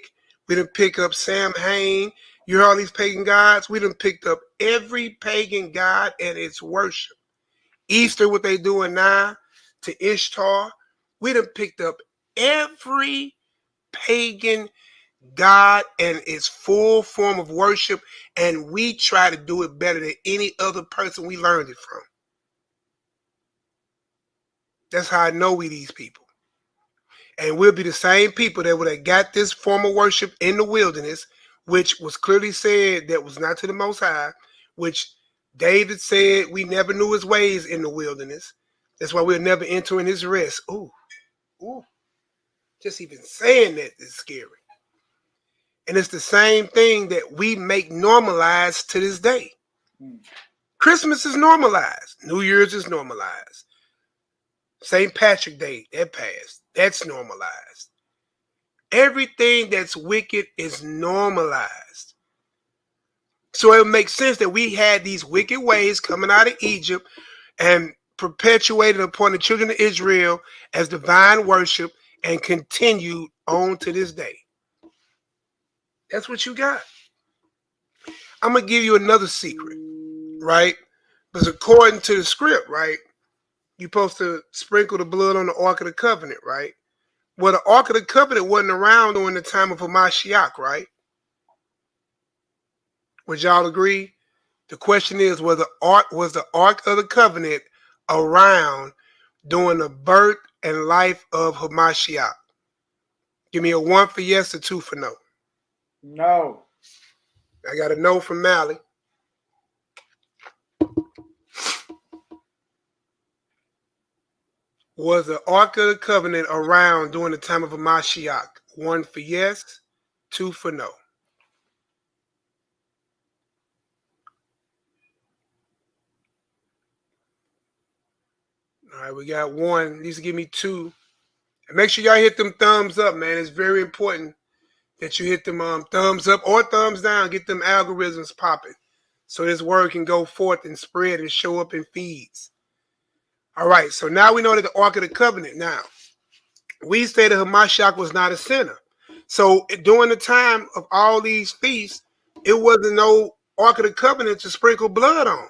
We done picked up Sam Hain. You heard all these pagan gods? We done picked up every pagan god and its worship. Easter, what they doing now, to Ishtar. We done picked up every pagan God and its full form of worship, and we try to do it better than any other person we learned it from. That's how I know we these people. And we'll be the same people that would have got this form of worship in the wilderness, which was clearly said that was not to the Most High, which David said we never knew his ways in the wilderness. That's why we'll never enter in his rest. Ooh. Just even saying that is scary. And it's the same thing that we make normalized to this day. Christmas is normalized. New Year's is normalized. St. Patrick's Day, that passed. That's normalized. Everything that's wicked is normalized. So it makes sense that we had these wicked ways coming out of Egypt and perpetuated upon the children of Israel as divine worship and continued on to this day. That's what you got. I'm going to give you another secret, right? Because according to the script, right, you're supposed to sprinkle the blood on the Ark of the Covenant, right? Well, the Ark of the Covenant wasn't around during the time of HaMashiach, right? Would y'all agree? The question is, was the Ark of the Covenant around during the birth and life of HaMashiach? Give me a 1 for yes, a 2 for no. No. I got a no from Mally. Was the Ark of the Covenant around during the time of HaMashiach? 1 for yes, 2 for no. All right, we got 1. At least give me 2. And make sure y'all hit them thumbs up, man. It's very important that you hit them thumbs up or thumbs down. Get them algorithms popping so this word can go forth and spread and show up in feeds. All right, so now we know that the Ark of the Covenant. Now, we say that HaMashiach was not a sinner. So during the time of all these feasts, it wasn't no Ark of the Covenant to sprinkle blood on.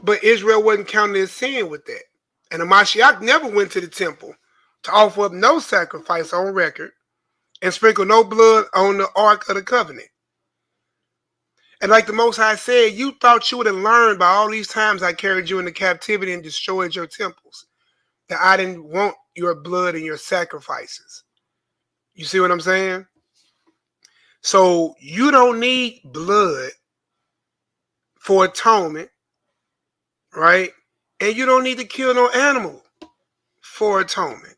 But Israel wasn't counting as sin with that. And HaMashiach never went to the temple to offer up no sacrifice on record and sprinkle no blood on the Ark of the Covenant. And like the Most High said, you thought you would have learned by all these times I carried you into captivity and destroyed your temples, that I didn't want your blood and your sacrifices. You see what I'm saying? So you don't need blood for atonement, right? And you don't need to kill no animal for atonement.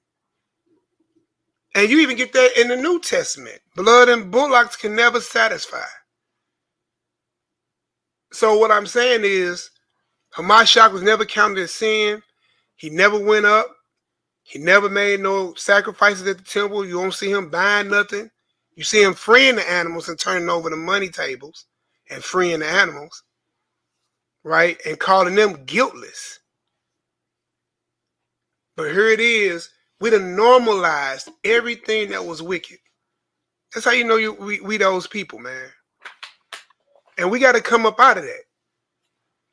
And you even get that in the New Testament. Blood and bullocks can never satisfy. So what I'm saying is, HaMashiach was never counted as sin. He never went up. He never made no sacrifices at the temple. You don't see him buying nothing. You see him freeing the animals and turning over the money tables and freeing the animals, right? And calling them guiltless. But here it is. We done normalized everything that was wicked. That's how you know we those people, man. And we got to come up out of that.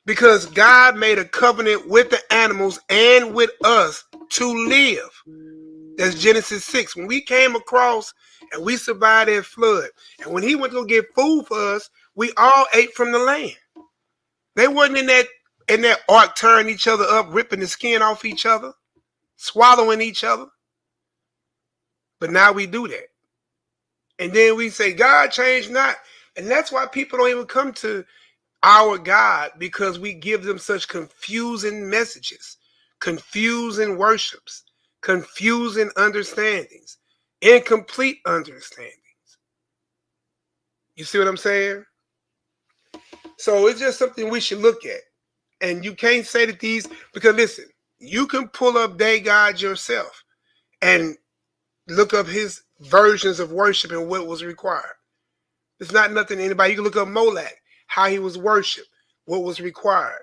Because God made a covenant with the animals and with us to live. That's Genesis 6. When we came across and we survived that flood, and when he went to go get food for us, we all ate from the land. They wasn't in that ark tearing each other up, ripping the skin off each other, swallowing each other. But now we do that. And then we say, God changed not. And that's why people don't even come to our God, because we give them such confusing messages, confusing worships, confusing understandings, incomplete understandings. You see what I'm saying? So it's just something we should look at. And you can't say that these, because listen, you can pull up day God yourself and look up his versions of worship and what was required. It's not nothing to anybody. You can look up Molech, how he was worshipped, what was required.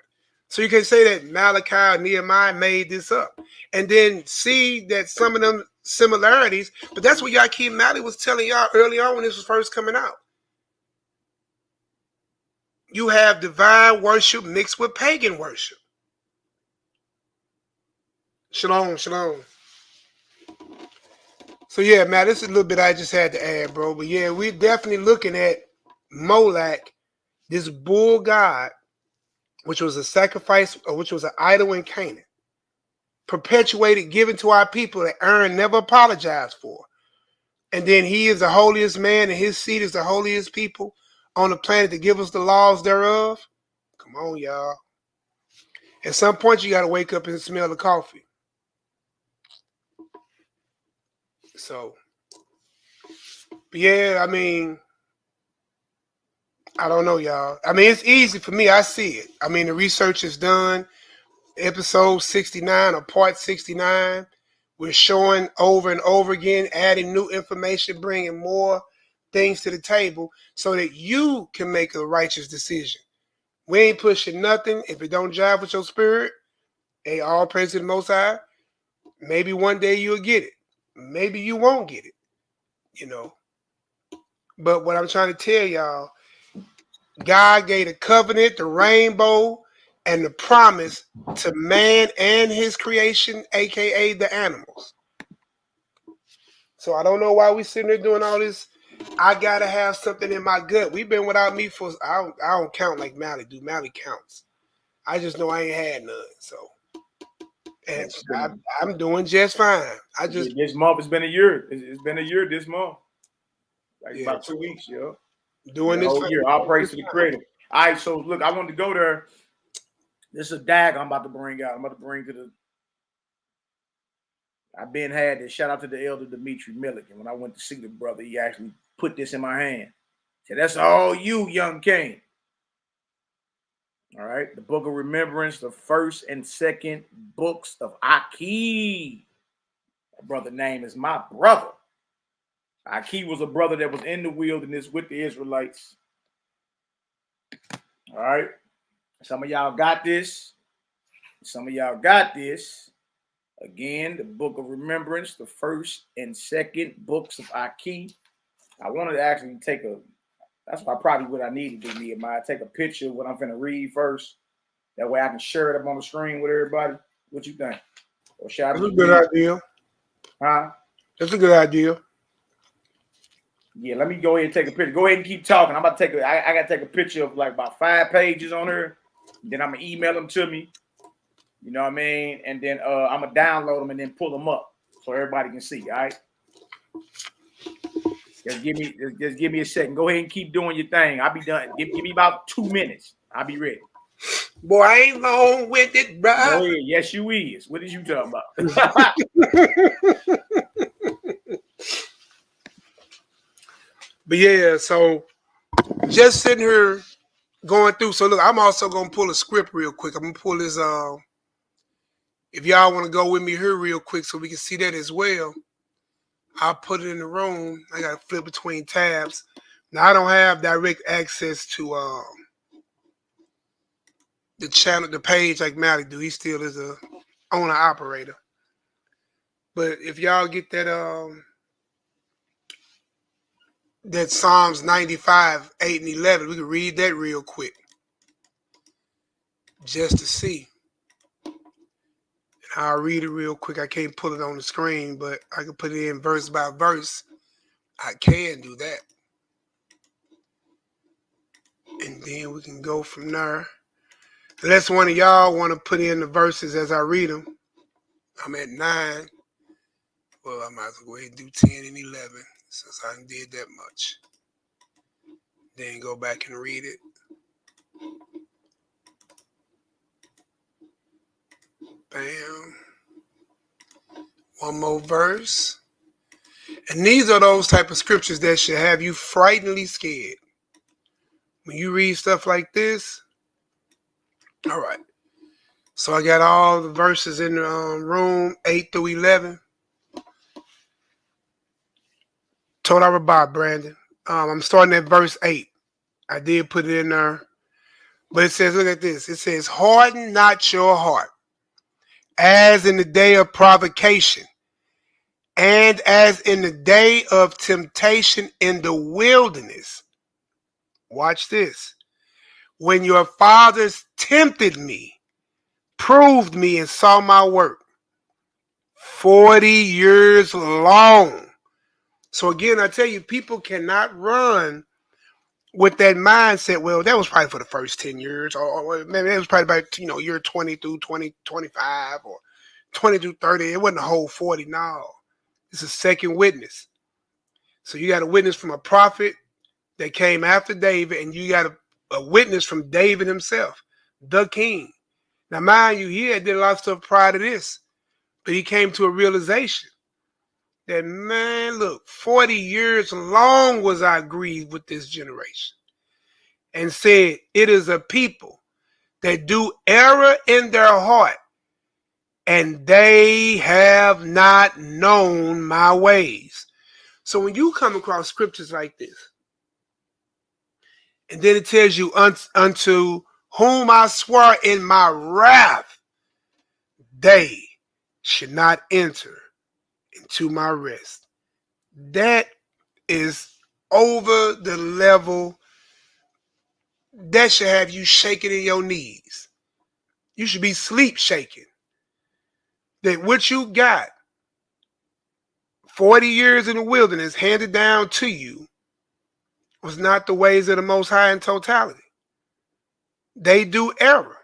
So you can say that Malachi or Nehemiah made this up. And then see that some of them similarities, but that's what YAHKI was telling y'all early on when this was first coming out. You have divine worship mixed with pagan worship. Shalom, shalom. So yeah, man, this is a little bit I just had to add, bro. But yeah, we're definitely looking at Molech, this bull god, which was a sacrifice, or which was an idol in Canaan, perpetuated, given to our people that Aaron never apologized for. And then he is the holiest man, and his seed is the holiest people on the planet to give us the laws thereof. Come on, y'all. At some point, you got to wake up and smell the coffee. So, yeah, I mean, I don't know, y'all. I mean, it's easy for me. I see it. I mean, the research is done. Episode 69 or part 69. We're showing over and over again, adding new information, bringing more things to the table so that you can make a righteous decision. We ain't pushing nothing. If it don't jive with your spirit, hey, all praise to the Most High. Maybe one day you'll get it. Maybe you won't get it, you know. But what I'm trying to tell y'all, God gave the covenant, the rainbow, and the promise to man and his creation, aka the animals. So I don't know why we sitting there doing all this. I gotta have something in my gut. We've been without meat for I don't count like Mally do. Mally counts. I just know I ain't had none. So and I'm doing just fine. I just this month has been a year. It's been a year this month. Like about 2 weeks, yo. Doing the this whole year. All praise to the Creator. All right, so look, I wanted to go there. This is a dag I'm about to bring out. I'm about to bring to the. I've been had this. Shout out to the elder Dimitri Milliken. When I went to see the brother, he actually put this in my hand. Said, "That's all you, young king." All right, the Book of Remembrance, the first and second books of HERBAL. That brother name is my brother. HERBAL was a brother that was in the wilderness with the Israelites. All right, some of y'all got this. Some of y'all got this. Again, the Book of Remembrance, the first and second books of HERBAL. I wanted to actually take a. That's probably what I need to do, Nehemiah. Take a picture of what I'm finna read first. That way I can share it up on the screen with everybody. What you think? Or should I That's a good idea. Huh? That's a good idea. Yeah, let me go ahead and take a picture. Go ahead and keep talking. I'm about to take I gotta take a picture of like about 5 pages on her. Then I'm gonna email them to me. You know what I mean? And then I'm gonna download them and then pull them up so everybody can see. All right. Just give me a second. Go ahead and keep doing your thing. I'll be done. Give me about 2 minutes. I'll be ready. Boy, I ain't long with it, bro. Go ahead. Yes, you is. What is you talking about? But yeah, so just sitting here going through. So look, I'm also gonna pull a script real quick. I'm gonna pull this. If y'all want to go with me here real quick, so we can see that as well. I'll put it in the room. I gotta flip between tabs. Now I don't have direct access to the channel, the page like Mally do. He still is a owner operator. But if y'all get that that Psalms 95, 8 and 11, we can read that real quick. just to see. I'll read it real quick. I can't pull it on the screen, but I can put it in verse by verse. I can do that. And then we can go from there. Unless one of y'all want to put in the verses as I read them. I'm at 9. Well, I might as well go ahead and do 10 and 11 since I did that much. Then go back and read it. Bam. One more verse. And these are those type of scriptures that should have you frighteningly scared. When you read stuff like this, all right. So I got all the verses in the room, 8 through 11. Torah Rabbah, Brandon. I'm starting at verse 8. I did put it in there. But it says, look at this. It says, harden not your heart, as in the day of provocation, and as in the day of temptation in the wilderness. Watch this. When your fathers tempted me, proved me, and saw my work 40 years long. So again, I tell you, people cannot run with that mindset. Well, that was probably for the first 10 years, or maybe that was probably about, year 20 through 25, or 20 through 30. It wasn't a whole 40. No, it's a second witness. So you got a witness from a prophet that came after David, and you got a witness from David himself, the king. Now, mind you, he had did a lot of stuff prior to this, but he came to a realization that, man, look, 40 years long was I grieved with this generation, and said, it is a people that do error in their heart, and they have not known my ways. So when you come across scriptures like this, and then it tells you, unto whom I swore in my wrath, they should not enter into my rest. That is over the level. That should have you shaking in your knees. You should be sleep shaking. That what you got 40 years in the wilderness handed down to you was not the ways of the Most High in totality. They do error.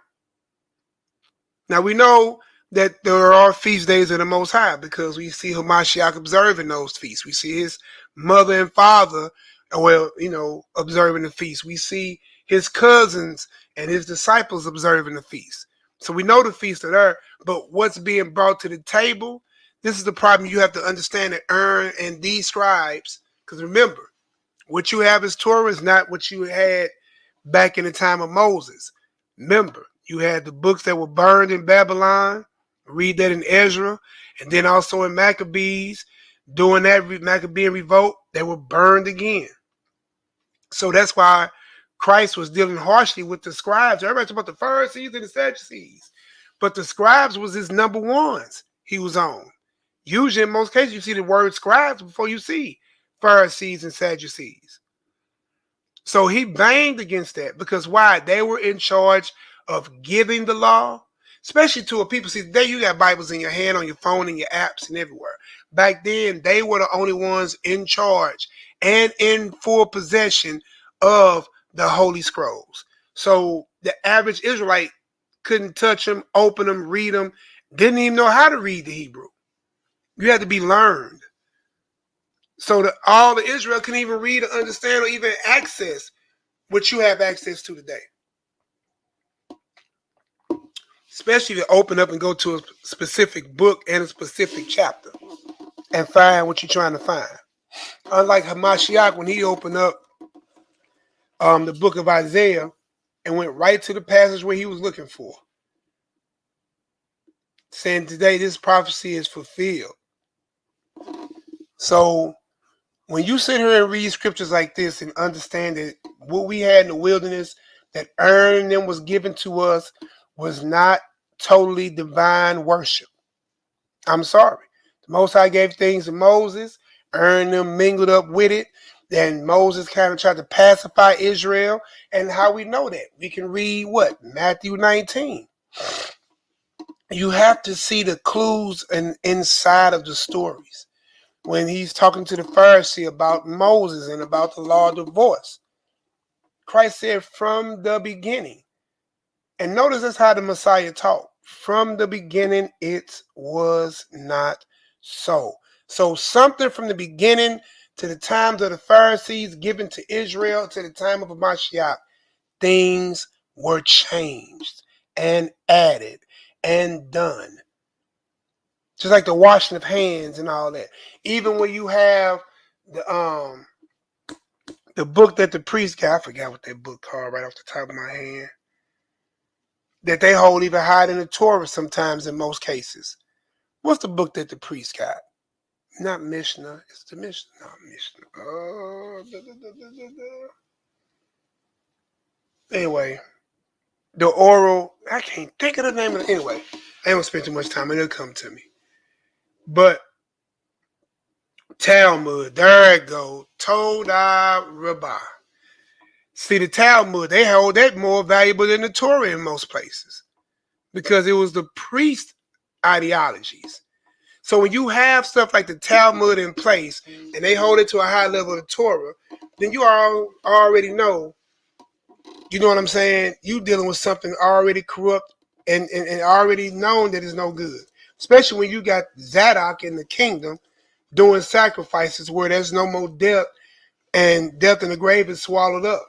Now we know that there are feast days of the Most High because we see HaMashiach observing those feasts. We see his mother and father, observing the feast. We see his cousins and his disciples observing the feast. So we know the feasts are there, but what's being brought to the table, this is the problem you have to understand, that Aaron and these scribes, because remember, what you have as Torah is not what you had back in the time of Moses. Remember, you had the books that were burned in Babylon. Read that in Ezra, and then also in Maccabees. During that Maccabean revolt, they were burned again. So that's why Christ was dealing harshly with the scribes. Everybody talking about the Pharisees and the Sadducees, but the scribes was his number ones he was on. Usually, in most cases, you see the word scribes before you see Pharisees and Sadducees. So he banged against that because why? They were in charge of giving the law, especially to a people. See, today you got Bibles in your hand, on your phone, and your apps, and everywhere. Back then, they were the only ones in charge and in full possession of the Holy Scrolls. So the average Israelite couldn't touch them, open them, read them, didn't even know how to read the Hebrew. You had to be learned. So that all the Israel couldn't even read or understand or even access what you have access to today. Especially to open up and go to a specific book and a specific chapter and find what you're trying to find. Unlike HaMashiach, when he opened up the book of Isaiah and went right to the passage where he was looking for, saying today this prophecy is fulfilled. So when you sit here and read scriptures like this and understand that what we had in the wilderness, that Aaron and them was given to us, was not totally divine worship. I'm sorry. The Most High gave things to Moses. Aaron and them mingled up with it. Then Moses kind of tried to pacify Israel. And how we know that? We can read what? Matthew 19. You have to see the clues inside of the stories. When he's talking to the Pharisee about Moses and about the law of divorce, Christ said from the beginning. And notice that's how the Messiah taught. From the beginning, it was not so. So something from the beginning to the times of the Pharisees given to Israel to the time of Mashiach, things were changed and added and done. Just like the washing of hands and all that. Even when you have the book that the priest got, I forgot what that book called right off the top of my hand, that they hold even higher than the Torah sometimes in most cases. What's the book that the priest got? Not Mishnah. It's the Mishnah. Not Mishnah. Anyway, the oral, I can't think of the name of it. Anyway, I ain't gonna spend too much time. It'll come to me. But Talmud, there it go. Todah Rabbah. See, the Talmud, they hold that more valuable than the Torah in most places because it was the priest ideologies. So when you have stuff like the Talmud in place and they hold it to a high level of the Torah, then you already know, you know what I'm saying? You dealing with something already corrupt and already known that is no good. Especially when you got Zadok in the kingdom doing sacrifices where there's no more death and death in the grave is swallowed up.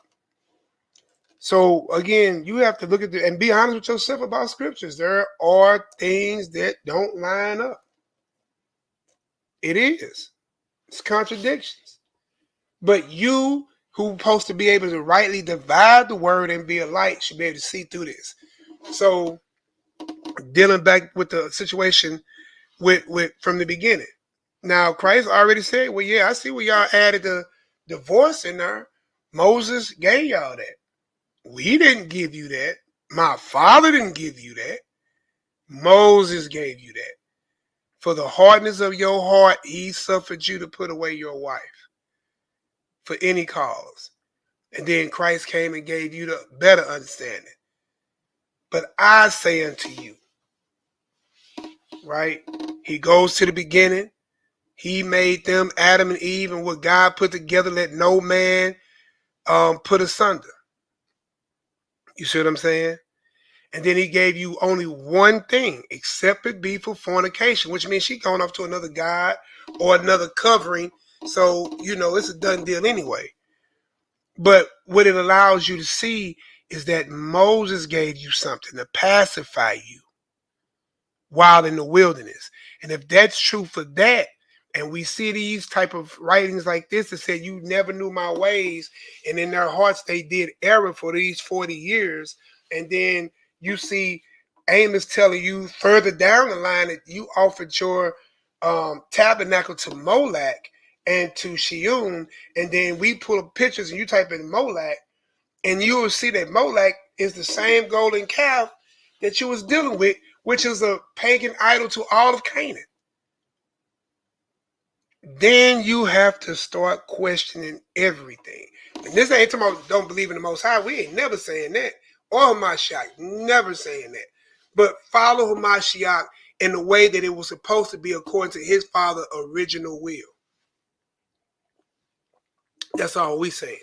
So again, you have to look at and be honest with yourself about scriptures. There are things that don't line up. It is. It's contradictions. But you who's supposed to be able to rightly divide the word and be a light should be able to see through this. So dealing back with the situation with from the beginning. Now, Christ already said, well, yeah, I see where y'all added the divorce in there. Moses gave y'all that. We didn't give you that. My father didn't give you that. Moses gave you that. For the hardness of your heart, he suffered you to put away your wife for any cause. And then Christ came and gave you the better understanding. But I say unto you, right? He goes to the beginning. He made them, Adam and Eve, and what God put together, let no man put asunder. You see what I'm saying? And then he gave you only one thing, except it be for fornication, which means she going off to another god or another covering. So, you know, it's a done deal anyway. But what it allows you to see is that Moses gave you something to pacify you while in the wilderness. And if that's true for that, and we see these type of writings like this that say you never knew my ways, and in their hearts they did error for these 40 years, and then you see Amos telling you further down the line that you offered your tabernacle to Molech and to Sheun, and then we pull up pictures and you type in Molech, and you will see that Molech is the same golden calf that you was dealing with, which is a pagan idol to all of Canaan. Then you have to start questioning everything. And this ain't talking about don't believe in the Most High. We ain't never saying that. Or Hamashiach, never saying that. But follow Hamashiach in the way that it was supposed to be according to his Father's original will. That's all we saying.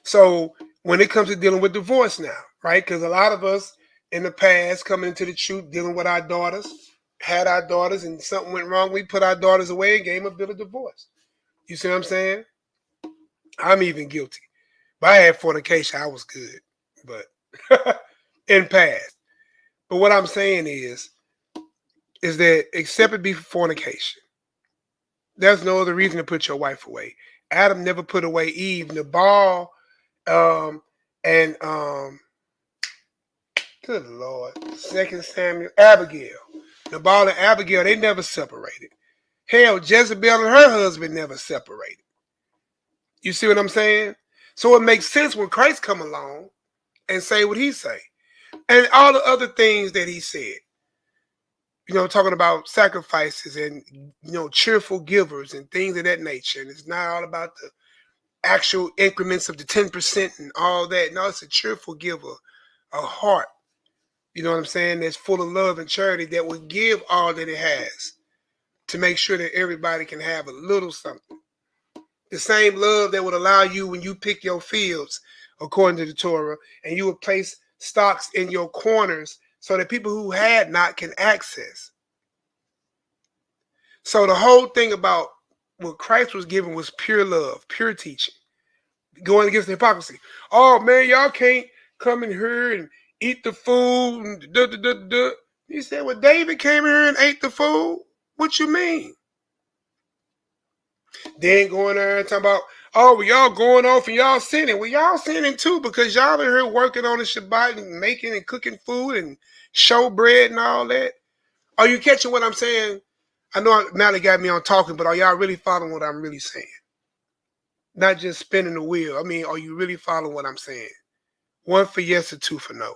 So when it comes to dealing with divorce now, right? Because a lot of us in the past coming into the truth, dealing with our daughters, had our daughters and something went wrong, we put our daughters away and gave them a bill of divorce. You see what I'm saying? I'm even guilty. But I had fornication, I was good. But in past. But what I'm saying is that except it be for fornication, there's no other reason to put your wife away. Adam never put away Eve. Nabal and good Lord, 2 Samuel, Abigail. Nabal and Abigail, they never separated. Hell, Jezebel and her husband never separated. You see what I'm saying? So it makes sense when Christ come along and say what he say. And all the other things that he said. You know, talking about sacrifices and, you know, cheerful givers and things of that nature. And it's not all about actual increments of the 10% and all that. No, it's a cheerful giver, a heart. You know what I'm saying? That's full of love and charity that will give all that it has to make sure that everybody can have a little something. The same love that would allow you when you pick your fields, according to the Torah, and you would place stocks in your corners so that people who had not can access. So the whole thing about what Christ was giving was pure love, pure teaching, going against the hypocrisy. Oh man, y'all can't come in here and eat the food. And duh, duh, duh, duh. He said, well, David came here and ate the food. What you mean? Then going there and talking about, oh, well, y'all going off and y'all sinning. Well, y'all sinning too, because y'all in here working on the Shabbat and making and cooking food and showbread and all that. Are you catching what I'm saying? I know Malak got me on talking, but are y'all really following what I'm really saying? Not just spinning the wheel. I mean, are you really following what I'm saying? 1 for yes or 2 for no.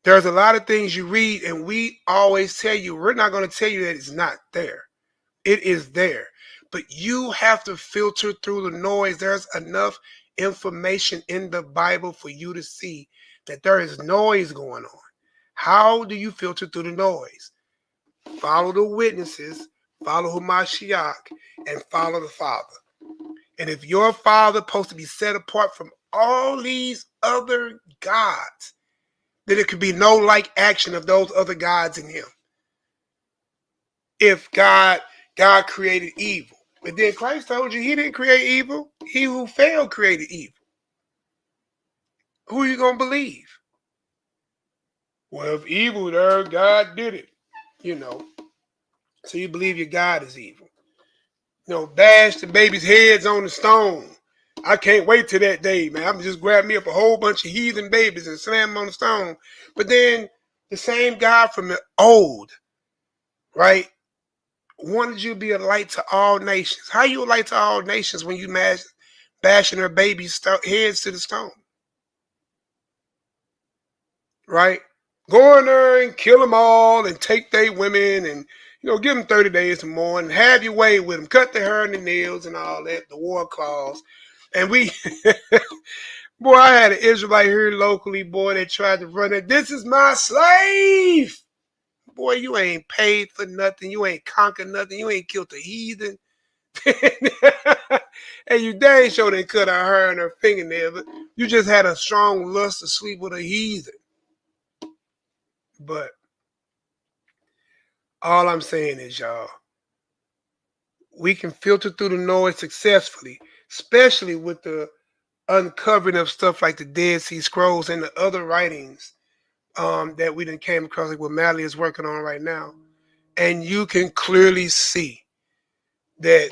There's a lot of things you read, and we always tell you, we're not going to tell you that it's not there. It is there. But you have to filter through the noise. There's enough information in the Bible for you to see that there is noise going on. How do you filter through the noise? Follow the witnesses, follow HaMashiach, and follow the Father. And if your Father is supposed to be set apart from all these other gods, then there could be no like action of those other gods in him. If God created evil. But then Christ told you he didn't create evil. He who failed created evil. Who are you going to believe? Well, if evil there, God did it. You know. So you believe your God is evil. You know, bash the baby's heads on the stone. I can't wait till that day, man. I'm just grab me up a whole bunch of heathen babies and slam them on the stone. But then the same God from the old, right, wanted you to be a light to all nations. How you a light to all nations when you bashing her baby's heads to the stone? Right? Go in there and kill them all and take their women and, you know, give them 30 days or more and have your way with them. Cut their hair and the nails and all that, the war clause. And we, boy, I had an Israelite here locally, boy, that tried to run it. This is my slave. Boy, you ain't paid for nothing. You ain't conquered nothing. You ain't killed a heathen. And you dang sure didn't cut her hair and her fingernail, but you just had a strong lust to sleep with a heathen. But all I'm saying is, y'all, we can filter through the noise successfully, especially with the uncovering of stuff like the Dead Sea Scrolls and the other writings that we done came across, like what Malaki is working on right now. And you can clearly see that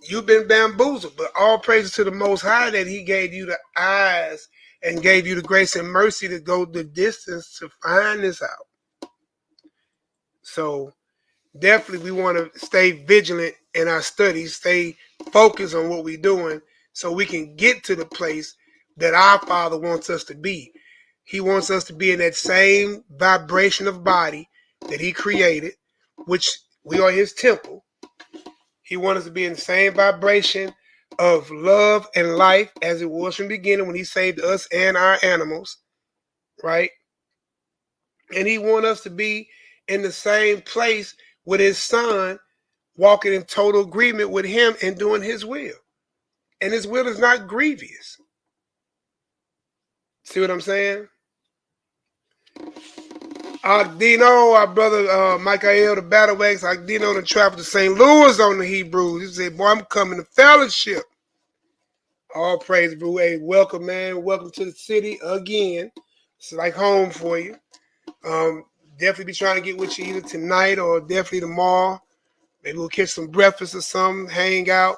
you've been bamboozled, but all praises to the Most High that he gave you the eyes and gave you the grace and mercy to go the distance to find this out. So definitely we want to stay vigilant in our studies, stay focused on what we're doing so we can get to the place that our Father wants us to be. He wants us to be in that same vibration of body that he created, which we are his temple. He wants us to be in the same vibration of love and life as it was from the beginning when he saved us and our animals, right? And he wants us to be in the same place with his son, walking in total agreement with him and doing his will. And his will is not grievous. See what I'm saying? Dino, our brother Michael, the Battle Wax, Dino done traveled to St. Louis on the Hebrews. He said, boy, I'm coming to fellowship. All praise, bro. Hey, welcome, man. Welcome to the city again. It's like home for you. Definitely be trying to get with you either tonight or definitely tomorrow. Maybe we'll catch some breakfast or something, hang out.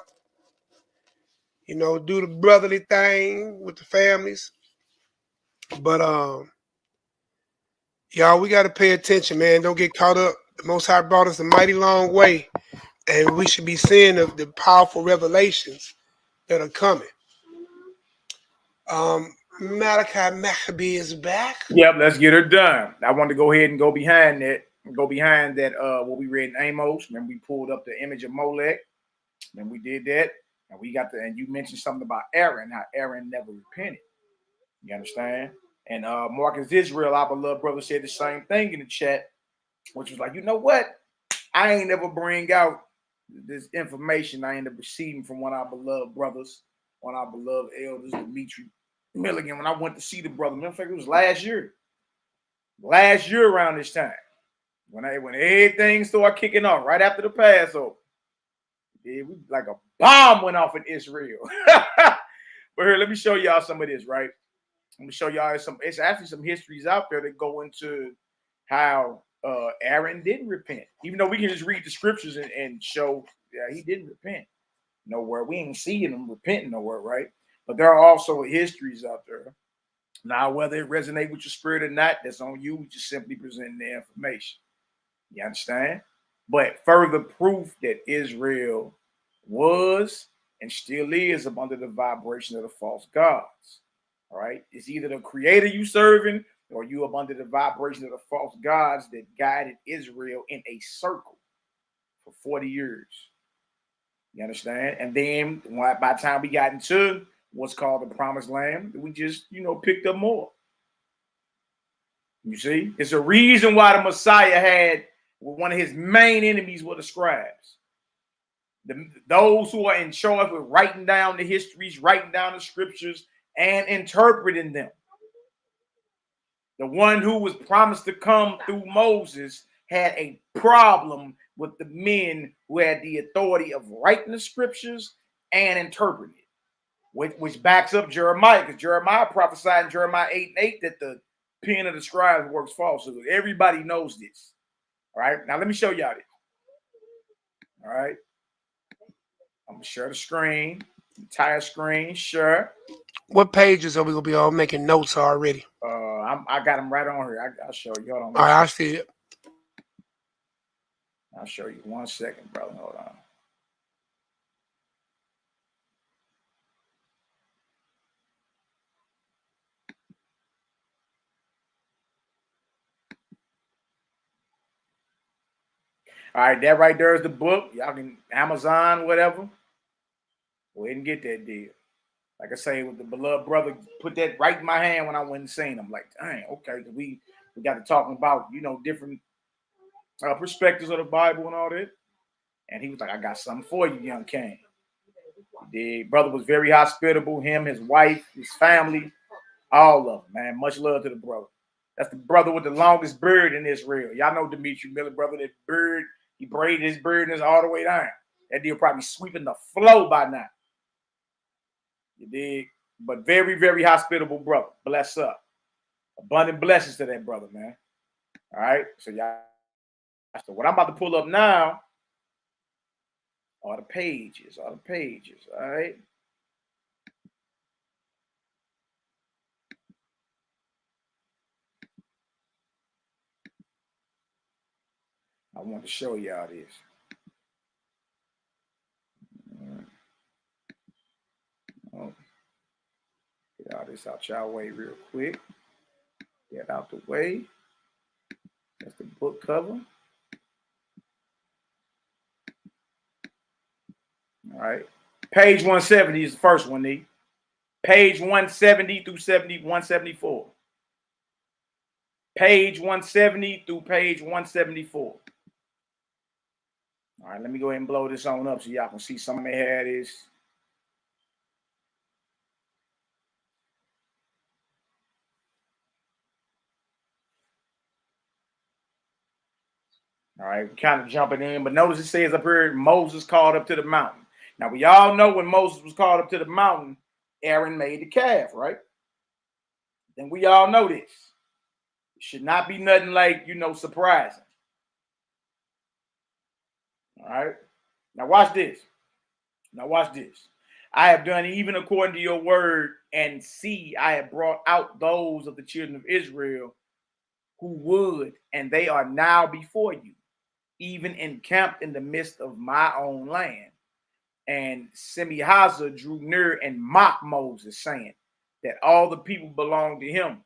You know, do the brotherly thing with the families. But y'all, we got to pay attention, man. Don't get caught up. The Most High brought us a mighty long way, and we should be seeing the powerful revelations that are coming. Malachi Maccabee is back. Yep, let's get her done. I want to go ahead and go behind that. What we read in Amos. Then we pulled up the image of Molech. Then we did that. And and you mentioned something about Aaron, how Aaron never repented. You understand? And Marcus Israel, our beloved brother, said the same thing in the chat, which was like, you know what? I ain't never bring out this information I ended up receiving from one of our beloved brothers, one of our beloved elders, Dimitri Milligan, when I went to see the brother. In fact, it was last year around this time, when everything started kicking off right after the Passover. Like a bomb went off in Israel. But here, let me show y'all some of this, right? Let me show y'all it's actually some histories out there that go into how Aaron didn't repent. Even though we can just read the scriptures and show he didn't repent nowhere. We ain't seeing him repenting nowhere, right? But there are also histories out there. Now, whether it resonates with your spirit or not, that's on you. We just simply presenting the information. You understand? But further proof that Israel was and still is up under the vibration of the false gods. All right? It's either the creator you serving or you up under the vibration of the false gods that guided Israel in a circle for 40 years. You understand? And then by the time we got into what's called the promised land, we just, picked up more. You see? It's a reason why the Messiah had one of his main enemies were the scribes. Those who are in charge with writing down the histories, writing down the scriptures, and interpreting them. The one who was promised to come through Moses had a problem with the men who had the authority of writing the scriptures and interpreting it, which backs up Jeremiah, because Jeremiah prophesied in Jeremiah 8:8 that the pen of the scribes works falsehood. Everybody knows this. All right, now let me show y'all this. All right, I'm gonna share the screen, entire screen, share. What pages are we gonna be all making notes already? I got them right on here. I'll show you. Hold on. All right, I see it. I'll show you. 1 second, brother. Hold on. All right, that right there is the book. Y'all can Amazon, whatever. Go ahead and get that deal. Like I say, with the beloved brother, put that right in my hand when I went and seen him. Like, dang, okay, we got to talking about, different perspectives of the Bible and all that. And he was like, I got something for you, young king. The brother was very hospitable. Him, his wife, his family, all of them, man. Much love to the brother. That's the brother with the longest beard in Israel. Y'all know Dimitri Miller, brother, that beard. He braided his beard and all the way down. That deal probably sweeping the flow by now. You dig? But very, very hospitable brother. Bless up. Abundant blessings to that brother, man. All right. So what I'm about to pull up now are the pages. All right. I want to show y'all this. Oh, get all this out y'all way real quick. Get out the way. That's the book cover. All right. Page 170 is the first one, Nee. Page 170 through 174. Page 170 through page 174. All right, let me go ahead and blow this on up so y'all can see some of my hair is. All right, we're kind of jumping in, but notice it says up here, Moses called up to the mountain. Now, we all know when Moses was called up to the mountain, Aaron made the calf, right? Then we all know this. It should not be nothing like, surprising. All right. Now watch this. I have done even according to your word, and see, I have brought out those of the children of Israel who would, and they are now before you, even encamped in the midst of my own land. And Semihazah drew near and mocked Moses, saying that all the people belonged to him,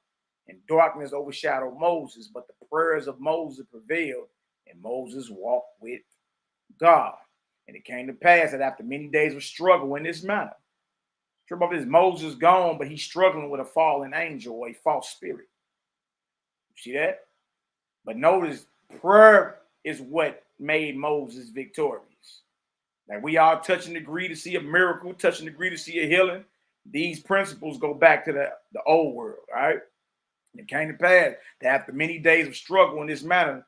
and darkness overshadowed Moses, but the prayers of Moses prevailed, and Moses walked with God. And it came to pass that after many days of struggle in this manner, about this, Moses gone, but he's struggling with a fallen angel or a false spirit. You see that? But notice, prayer is what made Moses victorious. Like we all touch and agree to see a miracle, touch and agree to see a healing. These principles go back to the old world, all right? And it came to pass that after many days of struggle in this manner,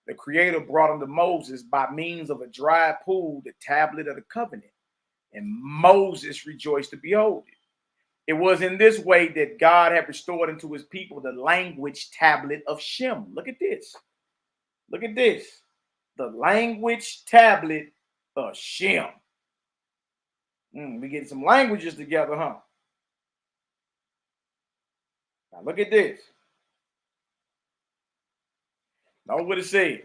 the Creator brought unto Moses by means of a dry pool the tablet of the covenant. And Moses rejoiced to behold it. It was in this way that God had restored unto his people the language tablet of Shem. Look at this. Look at this. The language tablet of Shem. We get some languages together, huh? Now look at this. Know what it says.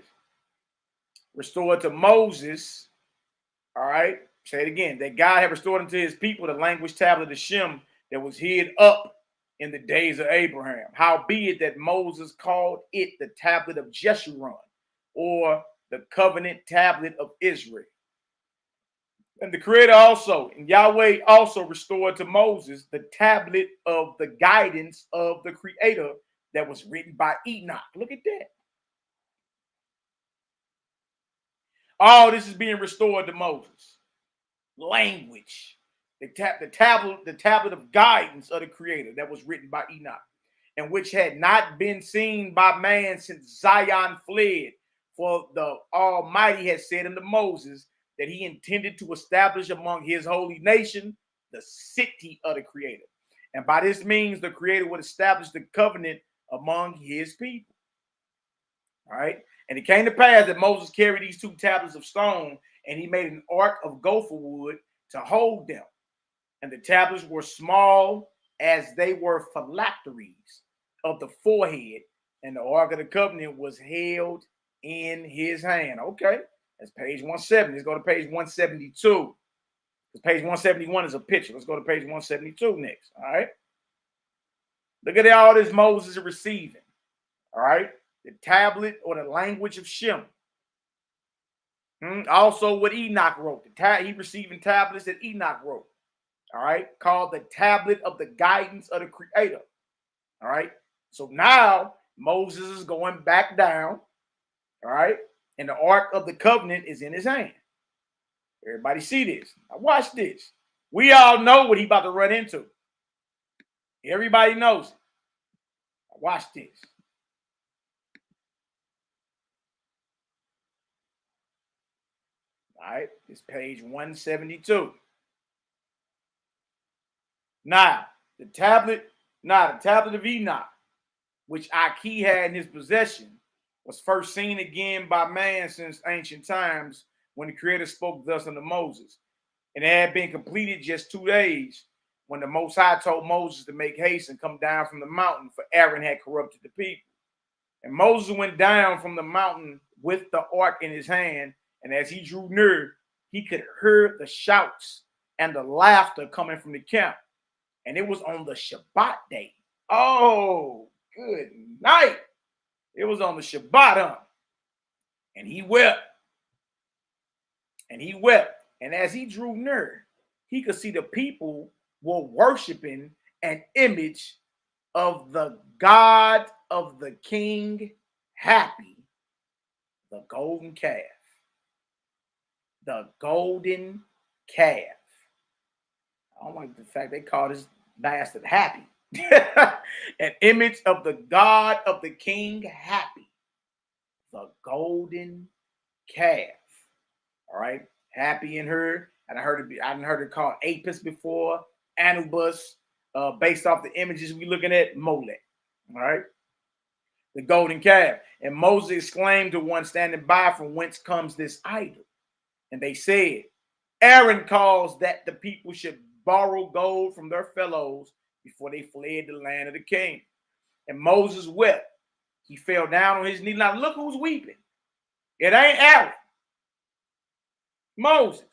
Restored to Moses, all right? Say it again, that God had restored unto his people the language tablet of Shem that was hid up in the days of Abraham. Howbeit that Moses called it the tablet of Jeshurun, or the covenant tablet of Israel. And the Creator also, and Yahweh also restored to Moses the tablet of the guidance of the Creator that was written by Enoch. Look at that. All this is being restored to Moses. Language, the tablet of guidance of the Creator that was written by Enoch, and which had not been seen by man since Zion fled. For the Almighty had said unto Moses that he intended to establish among his holy nation the city of the Creator. And by this means, the Creator would establish the covenant among his people. All right. And it came to pass that Moses carried these two tablets of stone, and he made an ark of gopher wood to hold them. And the tablets were small as they were phylacteries of the forehead, and the ark of the covenant was held in his hand. Okay, that's page 170. Let's go to page 172. Because page 171 is a picture. Let's go to page 172 next. All right. Look at all this Moses is receiving. All right. The tablet or the language of Shem. Also what Enoch wrote. He receiving tablets that Enoch wrote. All right. Called the tablet of the guidance of the Creator. All right. So now Moses is going back down. All right. And the ark of the covenant is in his hand. Everybody see this. Now watch this. We all know what he about to run into. Everybody knows it. Now watch this. All right, it's page 172. Now, the tablet of Enoch, which YAH'KI had in his possession, was first seen again by man since ancient times, when the Creator spoke thus unto Moses. And it had been completed just 2 days when the Most High told Moses to make haste and come down from the mountain, for Aaron had corrupted the people. And Moses went down from the mountain with the ark in his hand, and as he drew near, he could hear the shouts and the laughter coming from the camp. And it was on the Shabbat day. Oh, good night. It was on the Shabbat, huh? And he wept. And he wept. And as he drew near, he could see the people were worshiping an image of the God of the king, happy, the golden calf. The golden calf. I don't like the fact they call this bastard happy. An image of the God of the king, happy. The golden calf. All right. Happy in her. And I heard it called Apis before. Anubis. Based off the images we looking at, Molech. All right. The golden calf. And Moses exclaimed to one standing by, from whence comes this idol? And they said, Aaron caused that the people should borrow gold from their fellows before they fled the land of the king. And Moses wept. He fell down on his knees. Now look who's weeping. It ain't Aaron. Moses.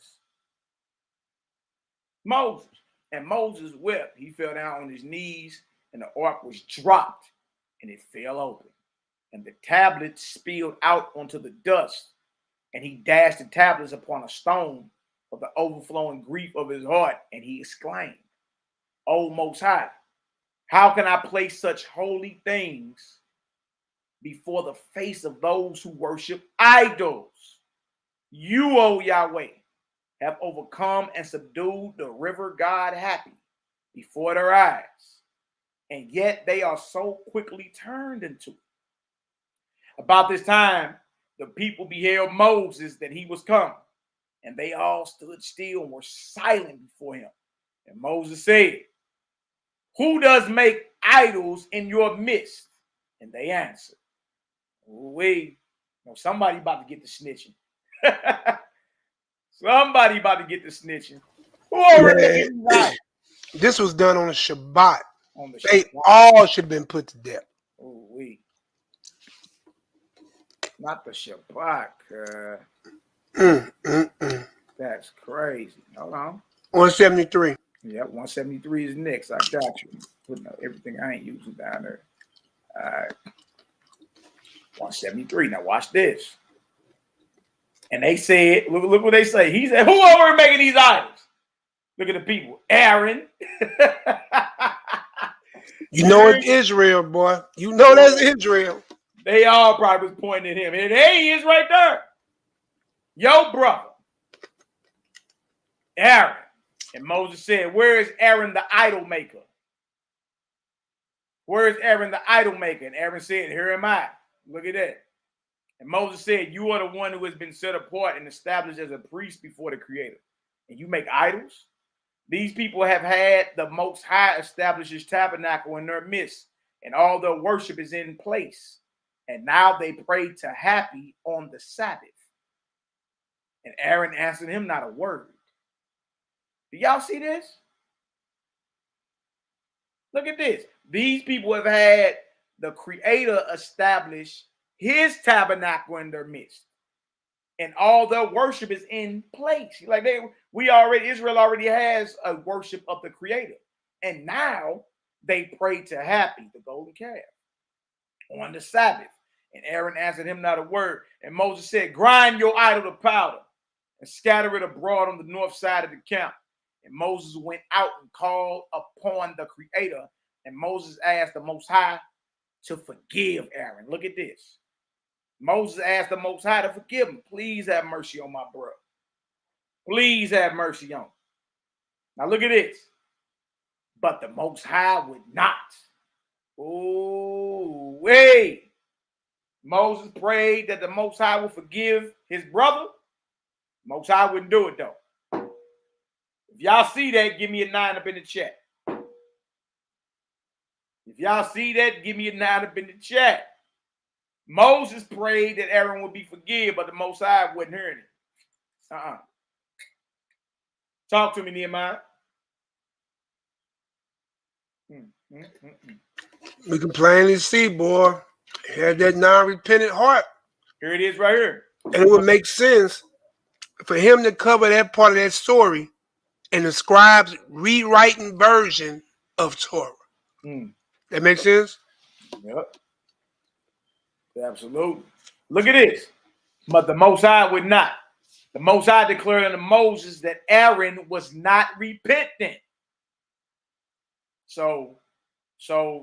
Moses. And Moses wept. He fell down on his knees, and the ark was dropped, and it fell open. And the tablet spilled out onto the dust. and he dashed the tablets upon a stone for the overflowing grief of his heart, and he exclaimed, O Most High, how can I place such holy things before the face of those who worship idols? You, O Yahweh, have overcome and subdued the river god Happy before their eyes, and yet they are so quickly turned into it. About this time, the people beheld Moses that he was come, and they all stood still and were silent before him. And Moses said, who does make idols in your midst? And they answered, somebody about to get the snitching. Somebody about to get the snitching. Who already This was done on a Shabbat. They all should have been put to death. Not the Shabbat. That's crazy. Hold on. 173. Yeah, 173 is next. I got you. Putting up everything I ain't using down there. All right. 173. Now watch this. And they said, look what they say. He said, who over here making these idols? Look at the people. Aaron. You know it's Israel, boy. You know that's Israel. They all probably was pointing at him. And there he is right there. Yo, brother. Aaron. And Moses said, where is Aaron the idol maker? Where is Aaron the idol maker? And Aaron said, here am I. Look at that. And Moses said, you are the one who has been set apart and established as a priest before the Creator. And you make idols? These people have had the Most High establish his tabernacle in their midst, and all their worship is in place. And now they pray to Happy on the Sabbath. And Aaron answered him not a word. Do y'all see this? Look at this. These people have had the Creator establish his tabernacle in their midst, and all their worship is in place. Like Israel already has a worship of the Creator, and now they pray to Happy, the golden calf, on the Sabbath. And Aaron answered him not a word. And Moses said, grind your idol to powder and scatter it abroad on the north side of the camp. And Moses went out and called upon the Creator, and Moses asked the Most High to forgive Aaron. Look at this. Moses asked the Most High to forgive him. Please have mercy on my brother. Please have mercy on him. Now look at this. But the Most High would not. Oh, wait. Moses prayed that the Most High would forgive his brother. Most High wouldn't do it though. If y'all see that, give me a 9 up in the chat. If y'all see that, give me a 9 up in the chat. Moses prayed that Aaron would be forgiven, but the Most High wasn't hearing it. Talk to me, Nehemiah. We can plainly see, boy, he had that non-repentant heart. Here it is right here. And it would make sense for him to cover that part of that story in the scribes' rewriting version of Torah. That makes sense? Yep. Absolutely. Look at this. But the Most High would not. The Most High declared unto Moses that Aaron was not repentant. So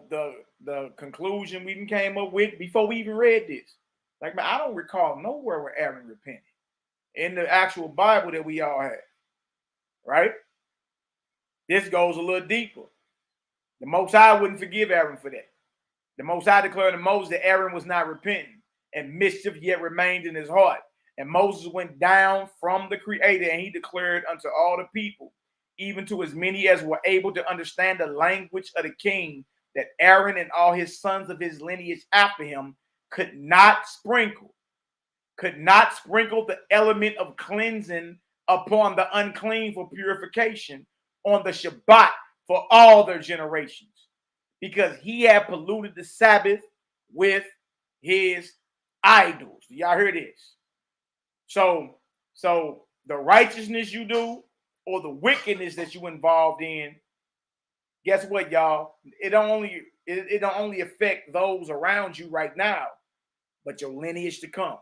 the conclusion we came up with before we even read this, like, man, I don't recall nowhere where Aaron repented in the actual Bible that we all have, right? This goes a little deeper. The Most High wouldn't forgive Aaron for that. The Most High declared to Moses that Aaron was not repenting, and mischief yet remained in his heart. And Moses went down from the Creator, and he declared unto all the people, even to as many as were able to understand the language of the king, that Aaron and all his sons of his lineage after him could not sprinkle the element of cleansing upon the unclean for purification on the Shabbat for all their generations, because he had polluted the Sabbath with his idols. Y'all hear this? So the righteousness you do or the wickedness that you involved in, guess what, y'all? It don't only affect those around you right now, but your lineage to come.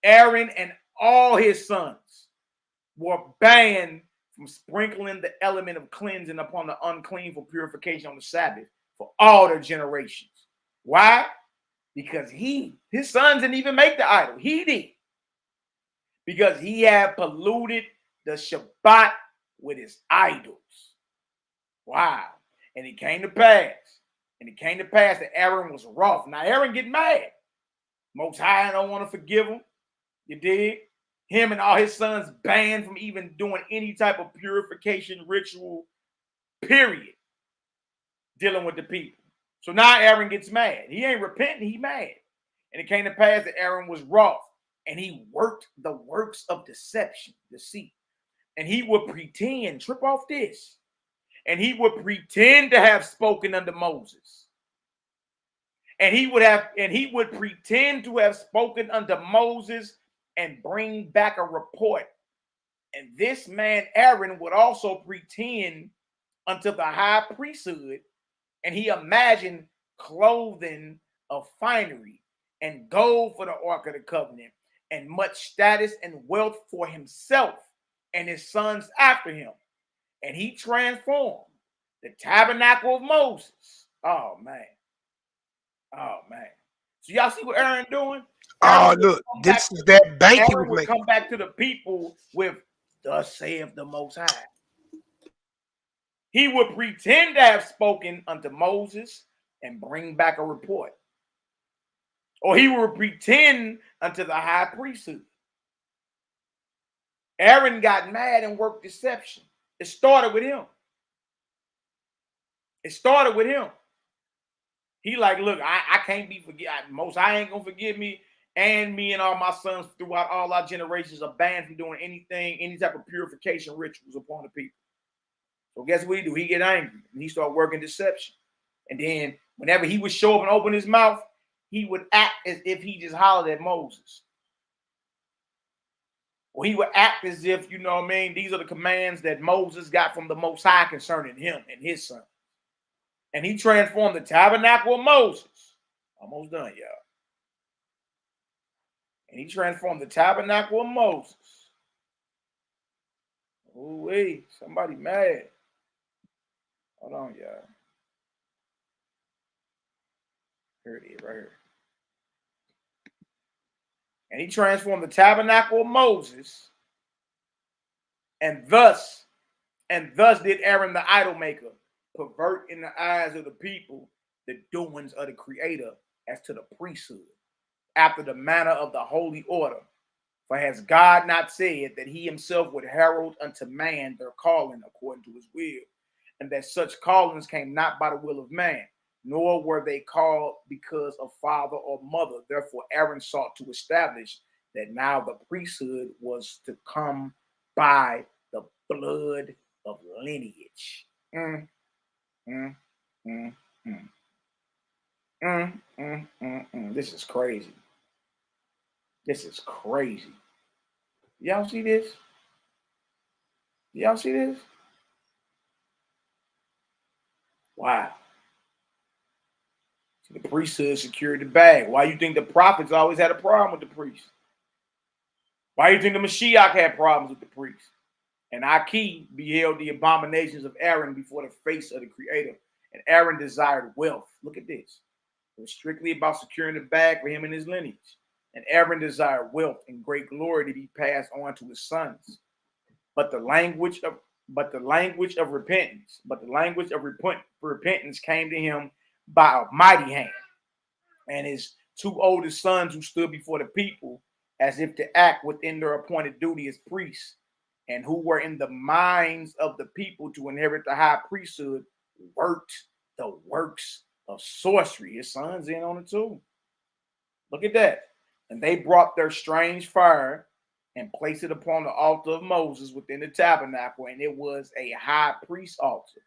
Aaron and all his sons were banned from sprinkling the element of cleansing upon the unclean for purification on the Sabbath for all their generations. Why? Because his sons didn't even make the idol. He did. Because he had polluted the Shabbat with his idols. Wow. And it came to pass. And it came to pass that Aaron was wroth. Now Aaron get mad. Most High don't want to forgive him. You dig? Him and all his sons banned from even doing any type of purification ritual, period, dealing with the people. So now Aaron gets mad. He ain't repenting, he mad. And it came to pass that Aaron was wroth, and he worked the works of deception, deceit. And he would pretend, trip off this, and he would pretend to have spoken unto Moses. And he would pretend to have spoken unto Moses and bring back a report. And this man Aaron would also pretend unto the high priesthood, and he imagined clothing of finery and gold for the Ark of the Covenant and much status and wealth for himself and his sons after him. And he transformed the tabernacle of Moses. Oh, man. Oh, man. So y'all see what Aaron doing? Oh, look, this is that bank he was Aaron would making. come back to the people with, thus saith the Most High. He would pretend to have spoken unto Moses and bring back a report. Or he would pretend unto the high priesthood. Aaron got mad and worked deception. It started with him. It started with him. He like, look, I can't be forgiven. Most High ain't gonna forgive me, and me and all my sons throughout all our generations are banned from doing anything, any type of purification rituals upon the people. So guess what he do? He get angry and he start working deception. And then whenever he would show up and open his mouth, he would act as if he just hollered at Moses. Or he would act as if, you know what I mean, these are the commands that Moses got from the Most High concerning him and his son. And he transformed the tabernacle of Moses. Almost done, y'all. And he transformed the tabernacle of Moses. Oh, wait, somebody mad. Hold on, y'all. Here it is, right here. And he transformed the tabernacle of Moses, and thus did Aaron the idol maker pervert in the eyes of the people the doings of the Creator as to the priesthood, after the manner of the holy order. For has God not said that he himself would herald unto man their calling according to his will, and that such callings came not by the will of man, nor were they called because of father or mother. Therefore Aaron sought to establish that now the priesthood was to come by the blood of lineage. This is crazy. This is crazy. Y'all see this? Y'all see this? Wow. The priesthood secured the bag. Why you think the prophets always had a problem with the priests? Why you think the Mashiach had problems with the priests? And YAH'KI beheld the abominations of Aaron before the face of the Creator. And Aaron desired wealth. Look at this. It was strictly about securing the bag for him and his lineage. And Aaron desired wealth and great glory to be passed on to his sons. But the language of repentance came to him by a mighty hand. And his two oldest sons who stood before the people as if to act within their appointed duty as priests, and who were in the minds of the people to inherit the high priesthood, worked the works of sorcery. His sons in on it too. Look at that. And they brought their strange fire and placed it upon the altar of Moses within the tabernacle, and it was a high priest altar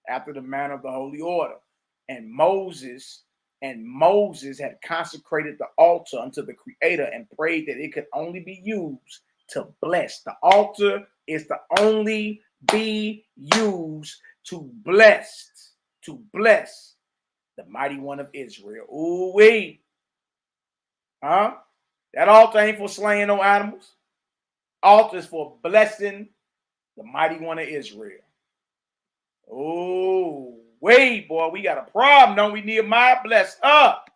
after the manner of the holy order. And Moses had consecrated the altar unto the Creator and prayed that it could only be used to bless. The altar is to only be used to bless the mighty one of Israel. Ooh-wee. Huh? That altar ain't for slaying no animals. altars for blessing the mighty one of Israel. Oh, wait, boy, we got a problem, don't we? NehemiYAH, bless up.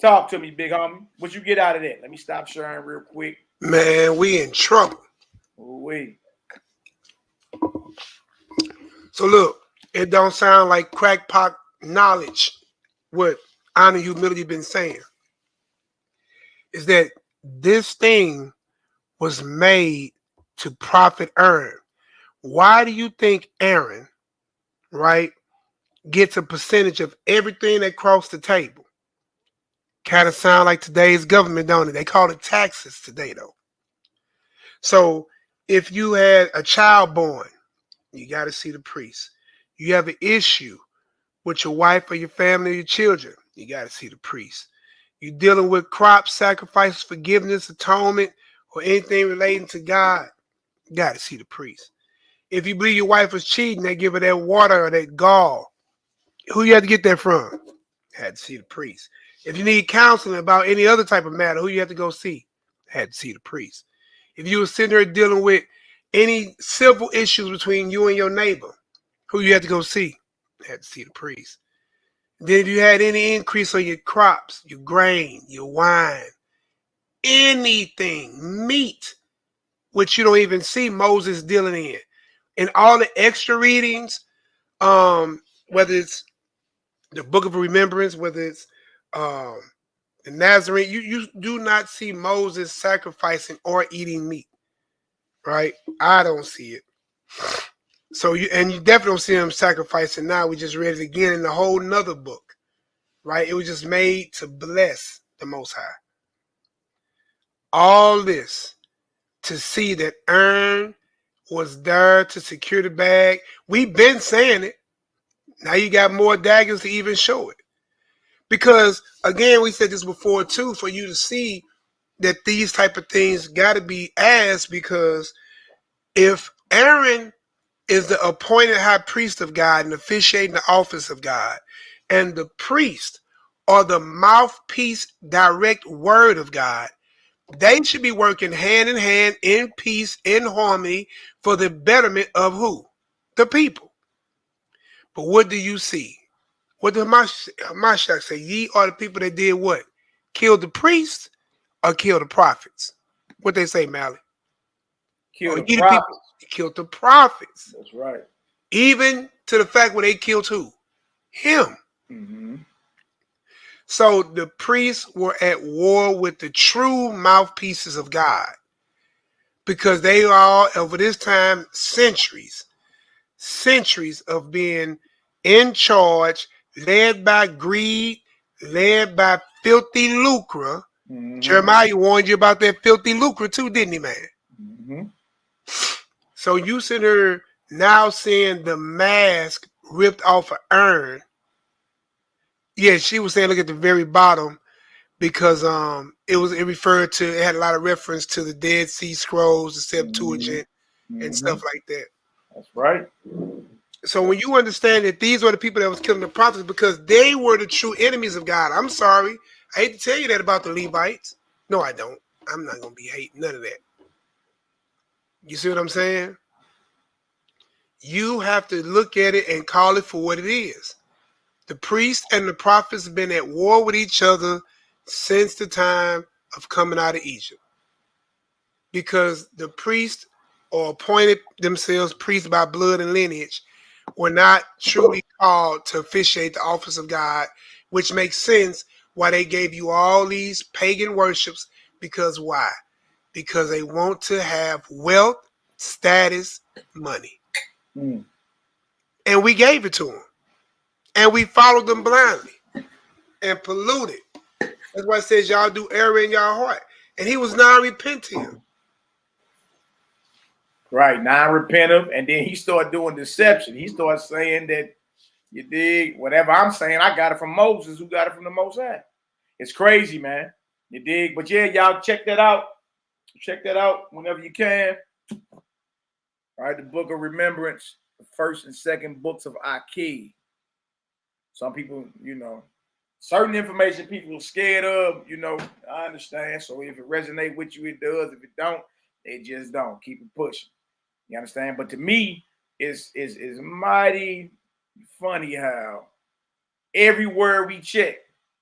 Talk to me, big homie. What you get out of that? Let me stop sharing real quick. Man, we in trouble. Oh, wait. So look, it don't sound like crackpot knowledge what honor humility been saying. Is that this thing was made to profit Aaron. Why do you think Aaron, right, gets a percentage of everything that crossed the table? Kind of sound like today's government, don't it? They call it taxes today, though. So if you had a child born, you got to see the priest. You have an issue with your wife or your family or your children, you got to see the priest. You're dealing with crops, sacrifices, forgiveness, atonement, or anything relating to God, you got to see the priest. If you believe your wife was cheating, they give her that water or that gall. Who you had to get that from? Had to see the priest. If you need counseling about any other type of matter, who you have to go see? Had to see the priest. If you were sitting there dealing with any civil issues between you and your neighbor, who you had to go see? Had to see the priest. Then if you had any increase on your crops, your grain, your wine, anything, meat, which you don't even see Moses dealing in. And all the extra readings, whether it's the Book of Remembrance, whether it's the Nazarene, you do not see Moses sacrificing or eating meat, right? I don't see it. So you definitely don't see him sacrificing now. We just read it again in a whole nother book, right? It was just made to bless the Most High. All this to see that Aaron was there to secure the bag. We've been saying it. Now you got more daggers to even show it. Because, again, we said this before, too, for you to see that these type of things got to be asked, because if Aaron is the appointed high priest of God and officiating the office of God, and the priest are the mouthpiece, direct word of God, they should be working hand in hand, in peace, in harmony, for the betterment of who? The people. But what do you see? What did Mashiach say? Ye are the people that did what? Killed the priests or killed the prophets? What they say, Malak? Killed the prophets. Killed the prophets. That's right. Even to the fact where they killed who? Him. Mm-hmm. So the priests were at war with the true mouthpieces of God, because they are, over this time, centuries of being in charge, led by greed, led by filthy lucre. Mm-hmm. Jeremiah warned you about that filthy lucre too, didn't he, man? Mm-hmm. So you sit here now seeing the mask ripped off of Aaron. Yeah, she was saying, look at the very bottom, because it referred to, it had a lot of reference to the Dead Sea Scrolls, the Septuagint, and stuff like that. That's right. So when you understand that these were the people that was killing the prophets because they were the true enemies of God. I'm sorry. I hate to tell you that about the Levites. No, I don't. I'm not going to be hating none of that. You see what I'm saying? You have to look at it and call it for what it is. The priests and the prophets have been at war with each other since the time of coming out of Egypt. Because the priests, or appointed themselves priests by blood and lineage, were not truly called to officiate the office of God, which makes sense why they gave you all these pagan worships. Because why? Because they want to have wealth, status, money. Mm. And we gave it to them. And we followed them blindly and polluted. That's why it says y'all do error in y'all heart. And he was non-repentant. Right, non-repentant, and then he started doing deception. He started saying that, you dig, whatever I'm saying, I got it from Moses, who got it from the Most High. It's crazy, man. You dig? But yeah, y'all check that out. Check that out whenever you can. All right, the Book of Remembrance, the first and second books of YAH'KI. Some people, you know, certain information people are scared of, you know, I understand. So if it resonates with you, it does. If it don't, it just don't. Keep it pushing. You understand? But to me, it's mighty funny how everywhere we check,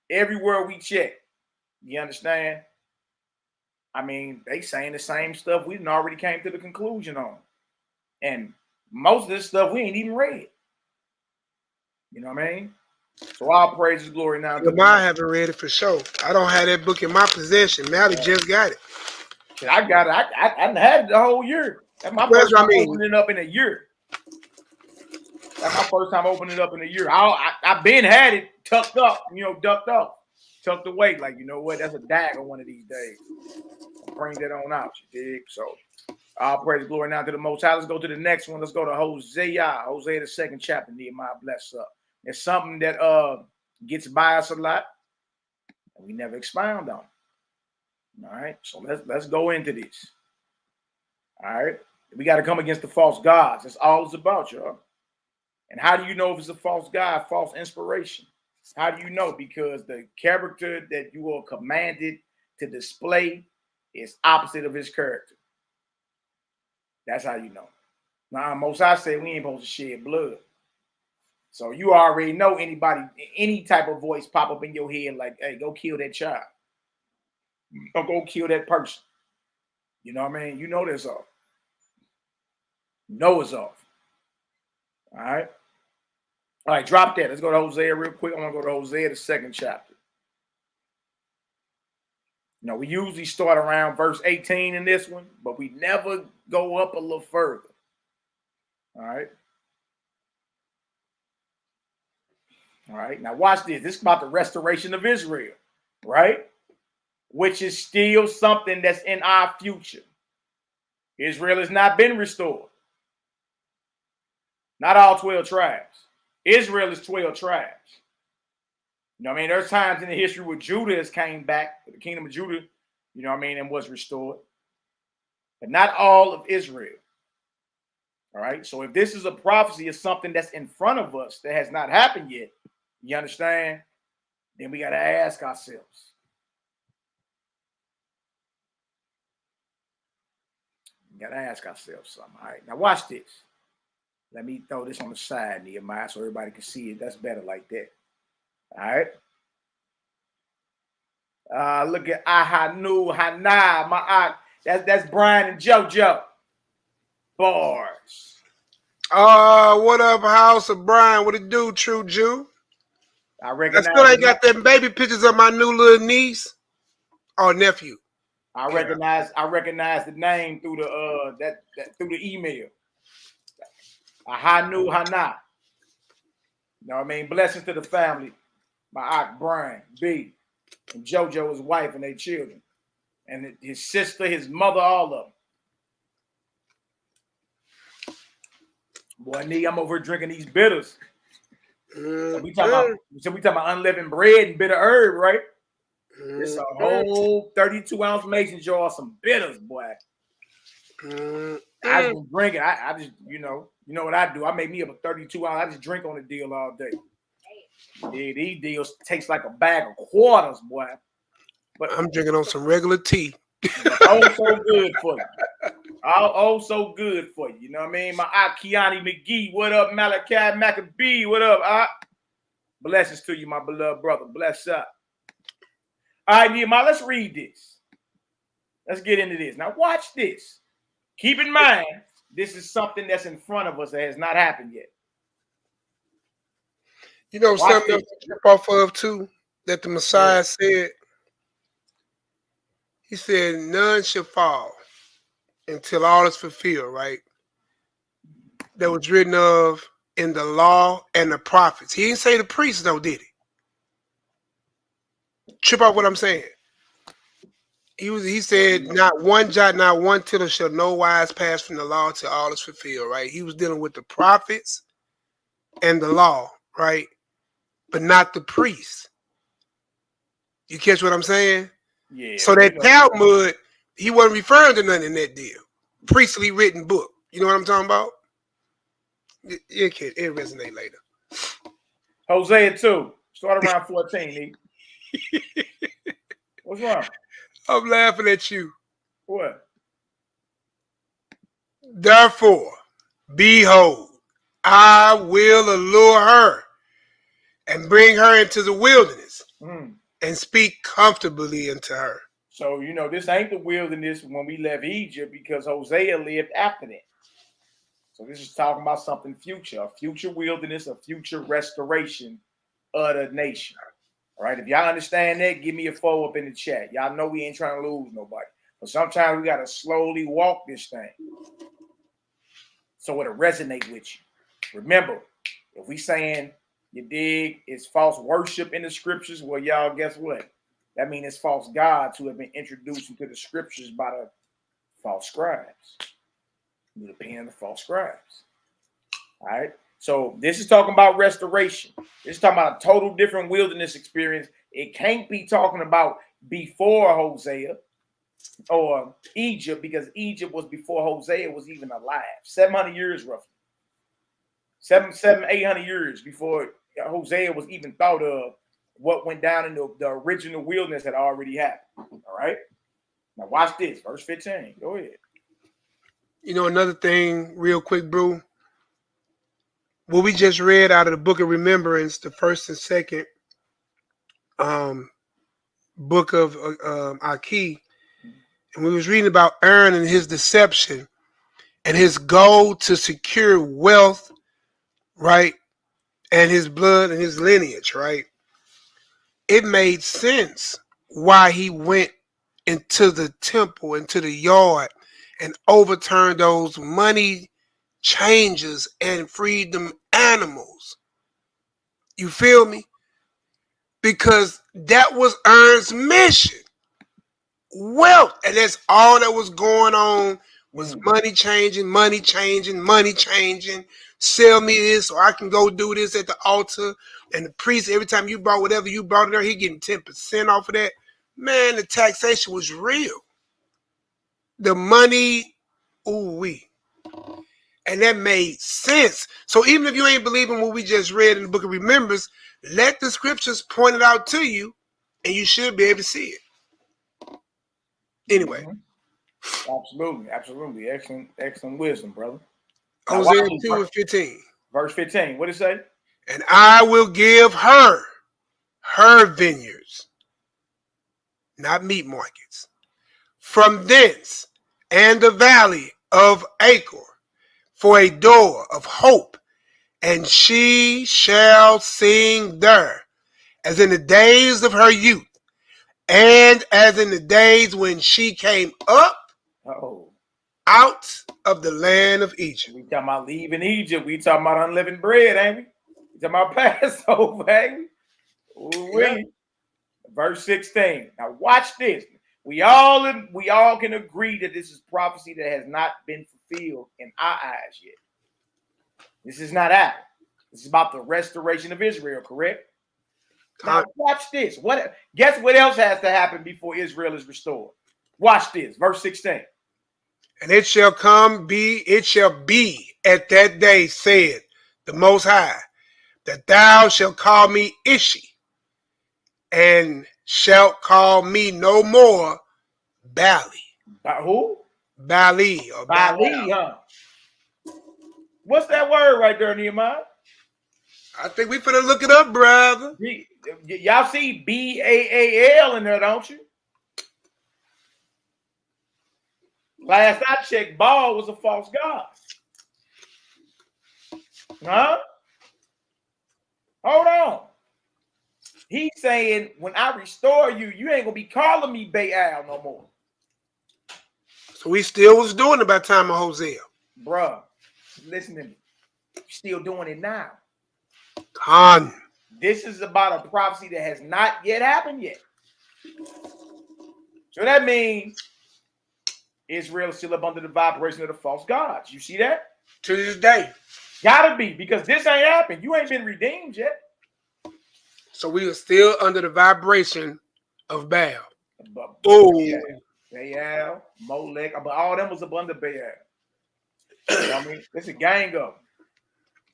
you understand? I mean, they saying the same stuff we done already came to the conclusion on. And most of this stuff we ain't even read. You know what I mean? So all praise and glory now. I haven't read it for sure. I don't have that book in my possession. Mally just got it. I got it. I done had it the whole year. That's my first time opening it up in a year. That's my first time opening it up in a year. I've been had it tucked up, you know, ducked off, tucked away. Like, you know what? That's a dagger one of these days. I'll bring that on out, you dig? So all praise and glory now to the Most High. Let's go to the next one. Let's go to Hosea. Hosea, the 2nd chapter. Nehemiah, bless up. It's something that gets by us a lot, and we never expound on. All right, so let's go into this. All right, we got to come against the false gods. That's all it's about, y'all. And how do you know if it's a false god, false inspiration? How do you know? Because the character that you are commanded to display is opposite of his character. That's how you know. Now, Most High say we ain't supposed to shed blood. So you already know anybody, any type of voice pop up in your head like, hey, go kill that child. Or go kill that person. You know what I mean? You know this off. You know it's off. All right. All right, drop that. Let's go to Hosea real quick. I want to go to Hosea, the 2nd chapter. You know, we usually start around verse 18 in this one, but we never go up a little further. All right. All right, now watch this. This is about the restoration of Israel, right? Which is still something that's in our future. Israel has not been restored. Not all 12 tribes. Israel is 12 tribes. You know what I mean? There's times in the history where Judah has came back, the kingdom of Judah, you know what I mean, and was restored. But not all of Israel. All right, so if this is a prophecy of something that's in front of us that has not happened yet, you understand? Then we got to ask ourselves. We got to ask ourselves something. All right, now watch this. Let me throw this on the side, Nehemiah, so everybody can see it. That's better like that. All right. Look at YHWH'S, that's Brian and JoJo. Bars. What up, House of Brian? What it do, True Jew? I recognize. I still ain't got them baby pictures of my new little niece or nephew. I recognize the name through the through the email. YHWH'S. You know what I mean? Blessings to the family. My aunt Brian, B, and JoJo, his wife, and their children, and his sister, his mother, all of them. Boy, I'm over here drinking these bitters. So we talking about unleavened bread and bitter herb, right? It's a whole 32-ounce mason jar of some bitters, boy. I just been drinking. I just, you know what I do. I make me up a 32-ounce. I just drink on the deal all day. Yeah, these deals taste like a bag of quarters, boy. But I'm drinking on some regular tea. Oh, so good for you. Oh, so good for you. You know what I mean? My aunt Kiani McGee. What up, Malaki Maccabee? What up, Blessings to you, my beloved brother. Bless up. All right, Nehemiah, let's read this. Let's get into this. Now, watch this. Keep in mind, this is something that's in front of us that has not happened yet. You know, watch something else to trip off of, too, that the Messiah said? He said, none shall fall until all is fulfilled, right? That was written of in the law and the prophets. He didn't say the priests, though, did he? Trip off what I'm saying. He said, not one jot, not one tittle shall no wise pass from the law till all is fulfilled, right? He was dealing with the prophets and the law, right? But not the priests. You catch what I'm saying? Yeah. So that Talmud, he wasn't referring to nothing in that deal. Priestly written book. You know what I'm talking about? It resonate later. Hosea 2, Start around 14, nigga. What's wrong? I'm laughing at you. What? Therefore, behold, I will allure her and bring her into the wilderness and speak comfortably unto her. So, you know, this ain't the wilderness when we left Egypt, because Hosea lived after that. So this is talking about something future, a future wilderness, a future restoration of the nation. All right, if y'all understand that, give me a 4 up in the chat. Y'all know we ain't trying to lose nobody. But sometimes we got to slowly walk this thing so it'll resonate with you. Remember, if we saying, you dig, it's false worship in the scriptures, well, y'all, guess what? That means it's false gods who have been introduced into the scriptures by the false scribes. The pen of the false scribes. All right. So this is talking about restoration. This is talking about a total different wilderness experience. It can't be talking about before Hosea or Egypt, because Egypt was before Hosea was even alive. 700 years roughly. 800 years before Hosea was even thought of. What went down in the original wilderness had already happened. All right. Now watch this. Verse 15. Go ahead. You know, another thing real quick, bro. What we just read out of the book of remembrance, the first and second book of YAH'KI, and we was reading about Aaron and his deception and his goal to secure wealth, right? And his blood and his lineage, right? It made sense why he went into the temple, into the yard, and overturned those money changes and freed them animals. You feel me? Because that was Aaron's mission. Wealth. And that's all that was going on was money changing, money changing, money changing. Sell me this or I can go do this at the altar. And the priest, every time you brought whatever you brought in there, he getting 10% off of that. Man, the taxation was real. The money, ooh-wee. And that made sense. So even if you ain't believing what we just read in the book of Remembrance, let the scriptures point it out to you, and you should be able to see it. Anyway. Absolutely, absolutely. Excellent wisdom, brother. Hosea 2 and 15. Verse 15. What did it say? And I will give her vineyards, not meat markets, from thence and the valley of Achor for a door of hope, and she shall sing there as in the days of her youth, and as in the days when she came up out of the land of Egypt. We talking about leaving Egypt. We talking about unleavened bread, ain't we? We talking about Passover, ain't we? Yeah. Verse 16. Now watch this. We all can agree that this is prophecy that has not been fulfilled in our eyes yet. This is not happening. This is about the restoration of Israel, correct? Now watch this. Guess what else has to happen before Israel is restored? Watch this. Verse 16. And it shall be at that day, said the Most High, that thou shalt call me Ishi, and shalt call me no more Bali. Who? Bali. Or Bali, huh? What's that word right there, Nehemiah? I think we finna look it up, brother. Y'all see B-A-A-L in there, don't you? Last I checked, Baal was a false god. Huh? Hold on. He's saying, when I restore you, you ain't gonna be calling me Baal no more. So we still was doing it by the time of Hosea. Bruh, listen to me. Still doing it now. This is about a prophecy that has not yet happened yet. So that means Israel is still up under the vibration of the false gods. You see that? To this day. Gotta be, because this ain't happened. You ain't been redeemed yet. So we are still under the vibration of Baal. Baal, Molech, but all them was up under Baal. You know what I mean? It's a gang of them.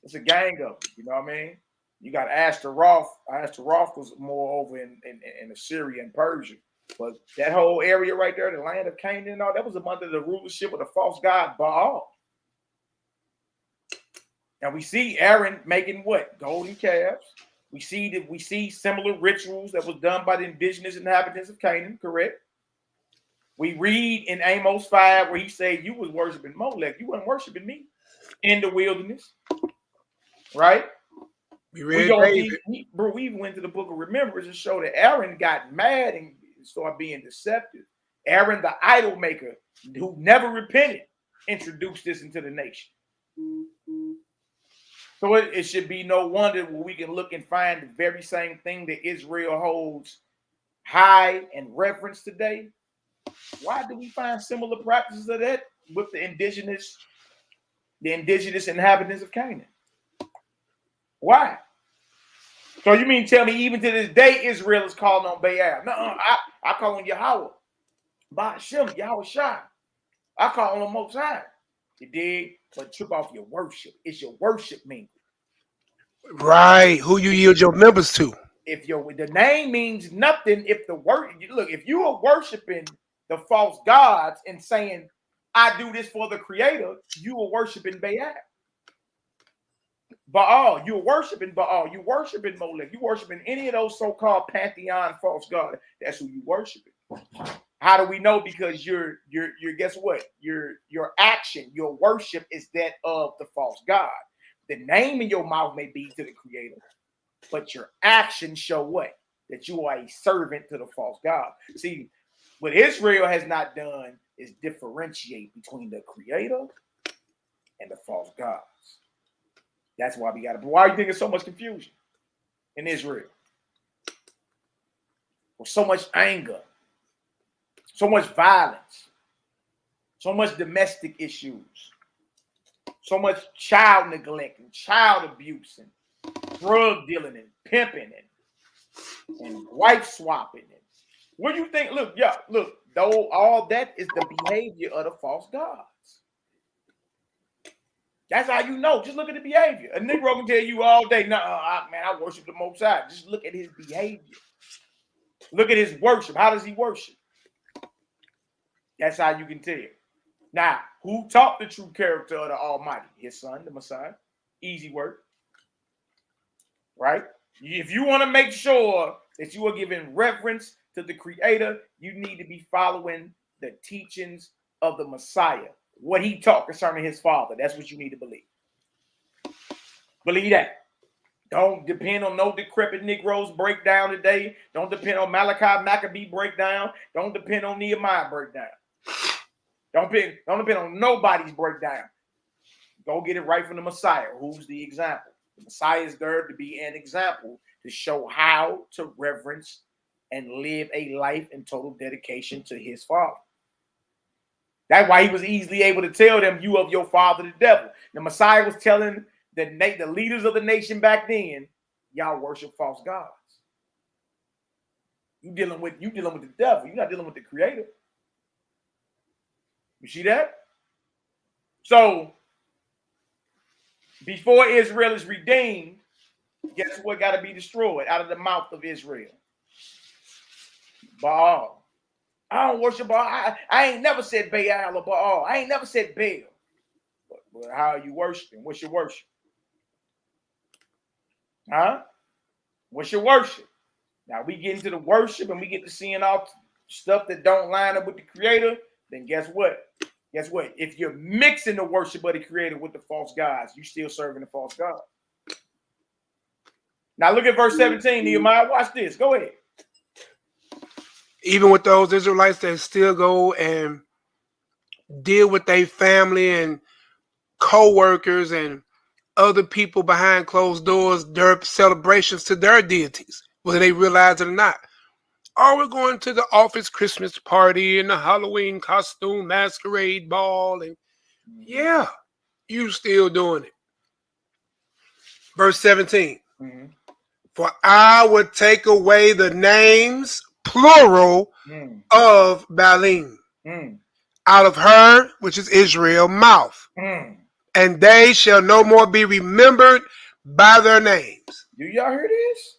It's a gang of them. You know what I mean? You got Ashtaroth. Ashtaroth was more over in Assyria and Persia. But that whole area right there, the land of Canaan and all, that was under the rulership of the false god Baal. And we see Aaron making what? Golden calves. We see similar rituals that was done by the indigenous inhabitants of Canaan, correct? We read in Amos 5 where he said, you was worshiping Molech. You weren't worshiping me in the wilderness. Right? We even went to the book of Remembrance and showed that Aaron got mad and started being deceptive. Aaron, the idol maker, who never repented, introduced this into the nation. So it should be no wonder where we can look and find the very same thing that Israel holds high and reverence today. Why do we find similar practices of that with the indigenous inhabitants of Canaan? Why? So you mean tell me even to this day Israel is calling on Baal? No, I call on Yahweh, Ba'ashem, Yahweh Shai. I call on the Most High. You dig? But trip off your worship. It's your worship mingle. Right. Who you yield your members to. If the name means nothing, if if you are worshiping the false gods and saying, I do this for the creator, you are worshiping Baal. You're worshiping Baal. You're worshiping Molech. You're worshiping any of those so-called pantheon false gods. That's who you worshiping. How do we know? Because you're guess what? Your action, your worship is that of the false god. The name in your mouth may be to the creator, but your actions show what? That you are a servant to the false god. See, what Israel has not done is differentiate between the creator and the false gods. That's why why do you think there's so much confusion in Israel? With so much anger, so much violence, so much domestic issues, so much child neglect and child abuse and drug dealing and pimping and wife swapping. And what do you think? Look, though all that is the behavior of the false gods. That's how you know. Just look at the behavior. A Negro can tell you all day, man, I worship the Most High. Just look at his behavior. Look at his worship. How does he worship? That's how you can tell. Now, who taught the true character of the Almighty? His Son, the Messiah. Easy work. Right? If you want to make sure that you are giving reverence to the Creator, you need to be following the teachings of the Messiah. What he taught concerning his Father. That's what you need to believe. Believe that. Don't depend on no decrepit Negroes breakdown today. Don't depend on Malachi Maccabee breakdown. Don't depend on Nehemiah breakdown. Don't depend on nobody's breakdown. Go get it right from the Messiah, who's the example. The Messiah is there to be an example to show how to reverence and live a life in total dedication to his Father. That's why he was easily able to tell them, you of your father, the devil. The Messiah was telling the leaders of the nation back then, y'all worship false gods. You dealing with the devil. You're not dealing with the creator. You see that? So, before Israel is redeemed, guess what got to be destroyed out of the mouth of Israel? Baal. I don't worship Baal. I ain't never said Baal or Baal. I ain't never said Baal. But how are you worshiping? What's your worship? Huh? What's your worship? Now we get into the worship and we get to seeing all stuff that don't line up with the Creator. Then guess what? Guess what? If you're mixing the worship of the Creator with the false gods, you're still serving the false God. Now look at verse 17, Nehemiah. Watch this. Go ahead. Even with those Israelites that still go and deal with their family and co-workers and other people behind closed doors, their celebrations to their deities, whether they realize it or not. Oh, we're going to the office Christmas party and the Halloween costume masquerade ball. And yeah, you still doing it. Verse 17. Mm-hmm. For I would take away the names, plural, of Baalim out of her, which is Israel, mouth. And they shall no more be remembered by their names. Do y'all hear this?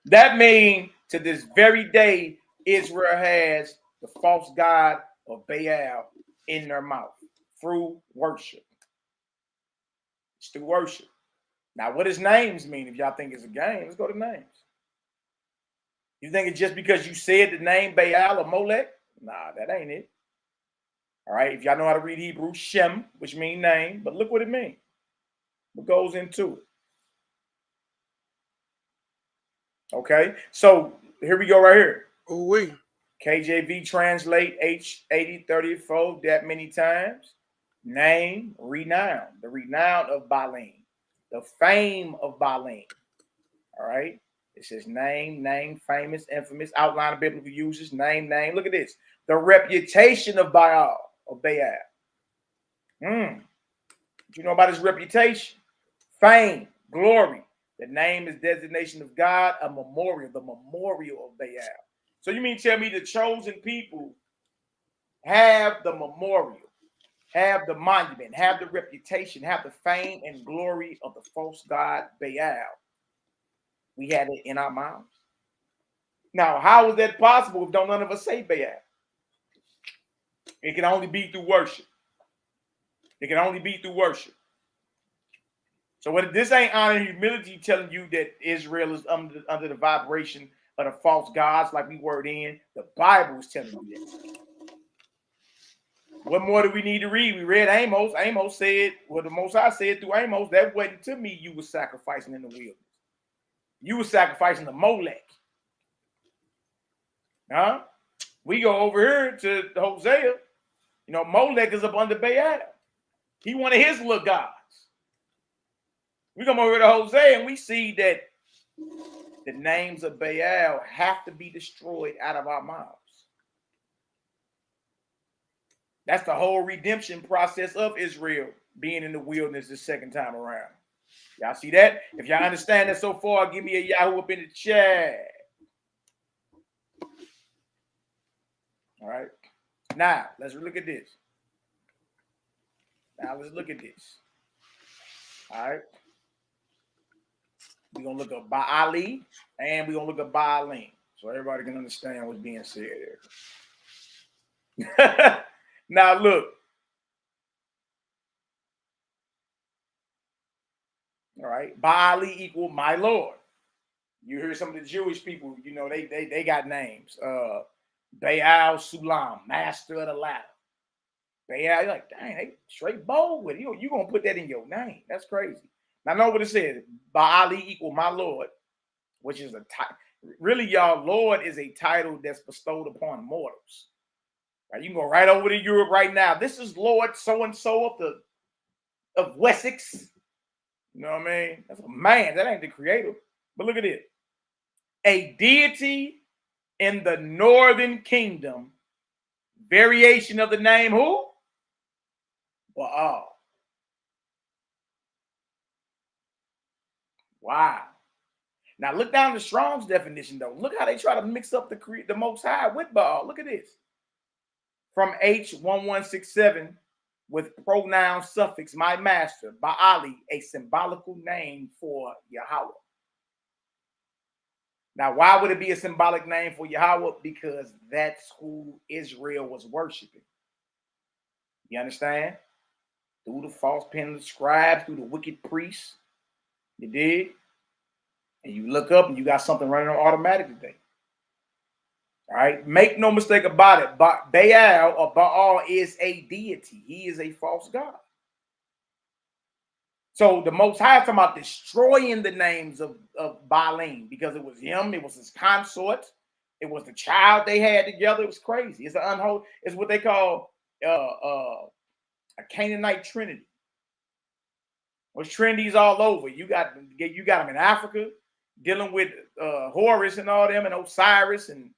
That means to this very day, Israel has the false god of Baal in their mouth through worship. It's through worship. Now, what does names mean? If y'all think it's a game, let's go to names. You think it's just because you said the name Baal or Molech? Nah, that ain't it. All right, if y'all know how to read Hebrew, Shem, which means name, but look what it means. What goes into it. Okay, so here we go right here. Ooh-wee. KJV translate H8034 that many times. Name, renown, the renown of Baalim, the fame of Baalim. All right, it says name, famous, infamous, outline of biblical uses, name. Look at this. The reputation of Baal, or Baal. You know about his reputation? Fame, glory. The name is designation of God, a memorial, the memorial of Baal. So you mean tell me the chosen people have the memorial, have the monument, have the reputation, have the fame and glory of the false god Baal? We had it in our mouths. Now, how is that possible if don't none of us say Baal? It can only be through worship. It can only be through worship. So what this ain't honor and humility telling you that Israel is under the vibration of the false gods like we were in. The Bible is telling you that. What more do we need to read? We read Amos. Amos said, well, the Most High said through Amos, that wasn't to me you were sacrificing in the wilderness. You were sacrificing the Molech. Huh? We go over here to Hosea. You know, Molech is up under Baal. He one of his little gods. We come over to Hosea and we see that the names of Baal have to be destroyed out of our mouths. That's the whole redemption process of Israel being in the wilderness the second time around. Y'all see that? If y'all understand that so far, give me a Yahoo up in the chat. All right. Now, let's look at this. All right. We're going to look up Baali and we're going to look up Baalim so everybody can understand what's being said there. Now, look. All right. Baali equal my Lord. You hear some of the Jewish people, you know, they got names. Baal Sulam, master of the ladder. Baal, you're like, dang, they straight bold with it. You're going to put that in your name. That's crazy. Now, know what it says. Baali equal my Lord, which is a title. Really, y'all, Lord is a title that's bestowed upon mortals. Right, you can go right over to Europe right now. This is Lord so-and-so of Wessex. You know what I mean? That's a man. That ain't the creator. But look at it. A deity in the northern kingdom. Variation of the name who? Baal. Wow. Now look down the Strong's definition though. Look how they try to mix up the Most High with Baal. Look at this. From H1167 with pronoun suffix my master, Baali, a symbolical name for Yahweh. Now, why would it be a symbolic name for Yahweh? Because that's who Israel was worshiping. You understand? Through the false pen of the scribes, through the wicked priests. You did? And you look up and you got something running on automatic today. All right? Make no mistake about it. Baal or Baal is a deity. He is a false god. So the Most High is talking about destroying the names of Baalim because it was him, it was his consort, it was the child they had together. It was crazy. It's an unholy. It's what they call a Canaanite trinity. There's trinities all over. You got them in Africa, dealing with Horus and all them, and Osiris, and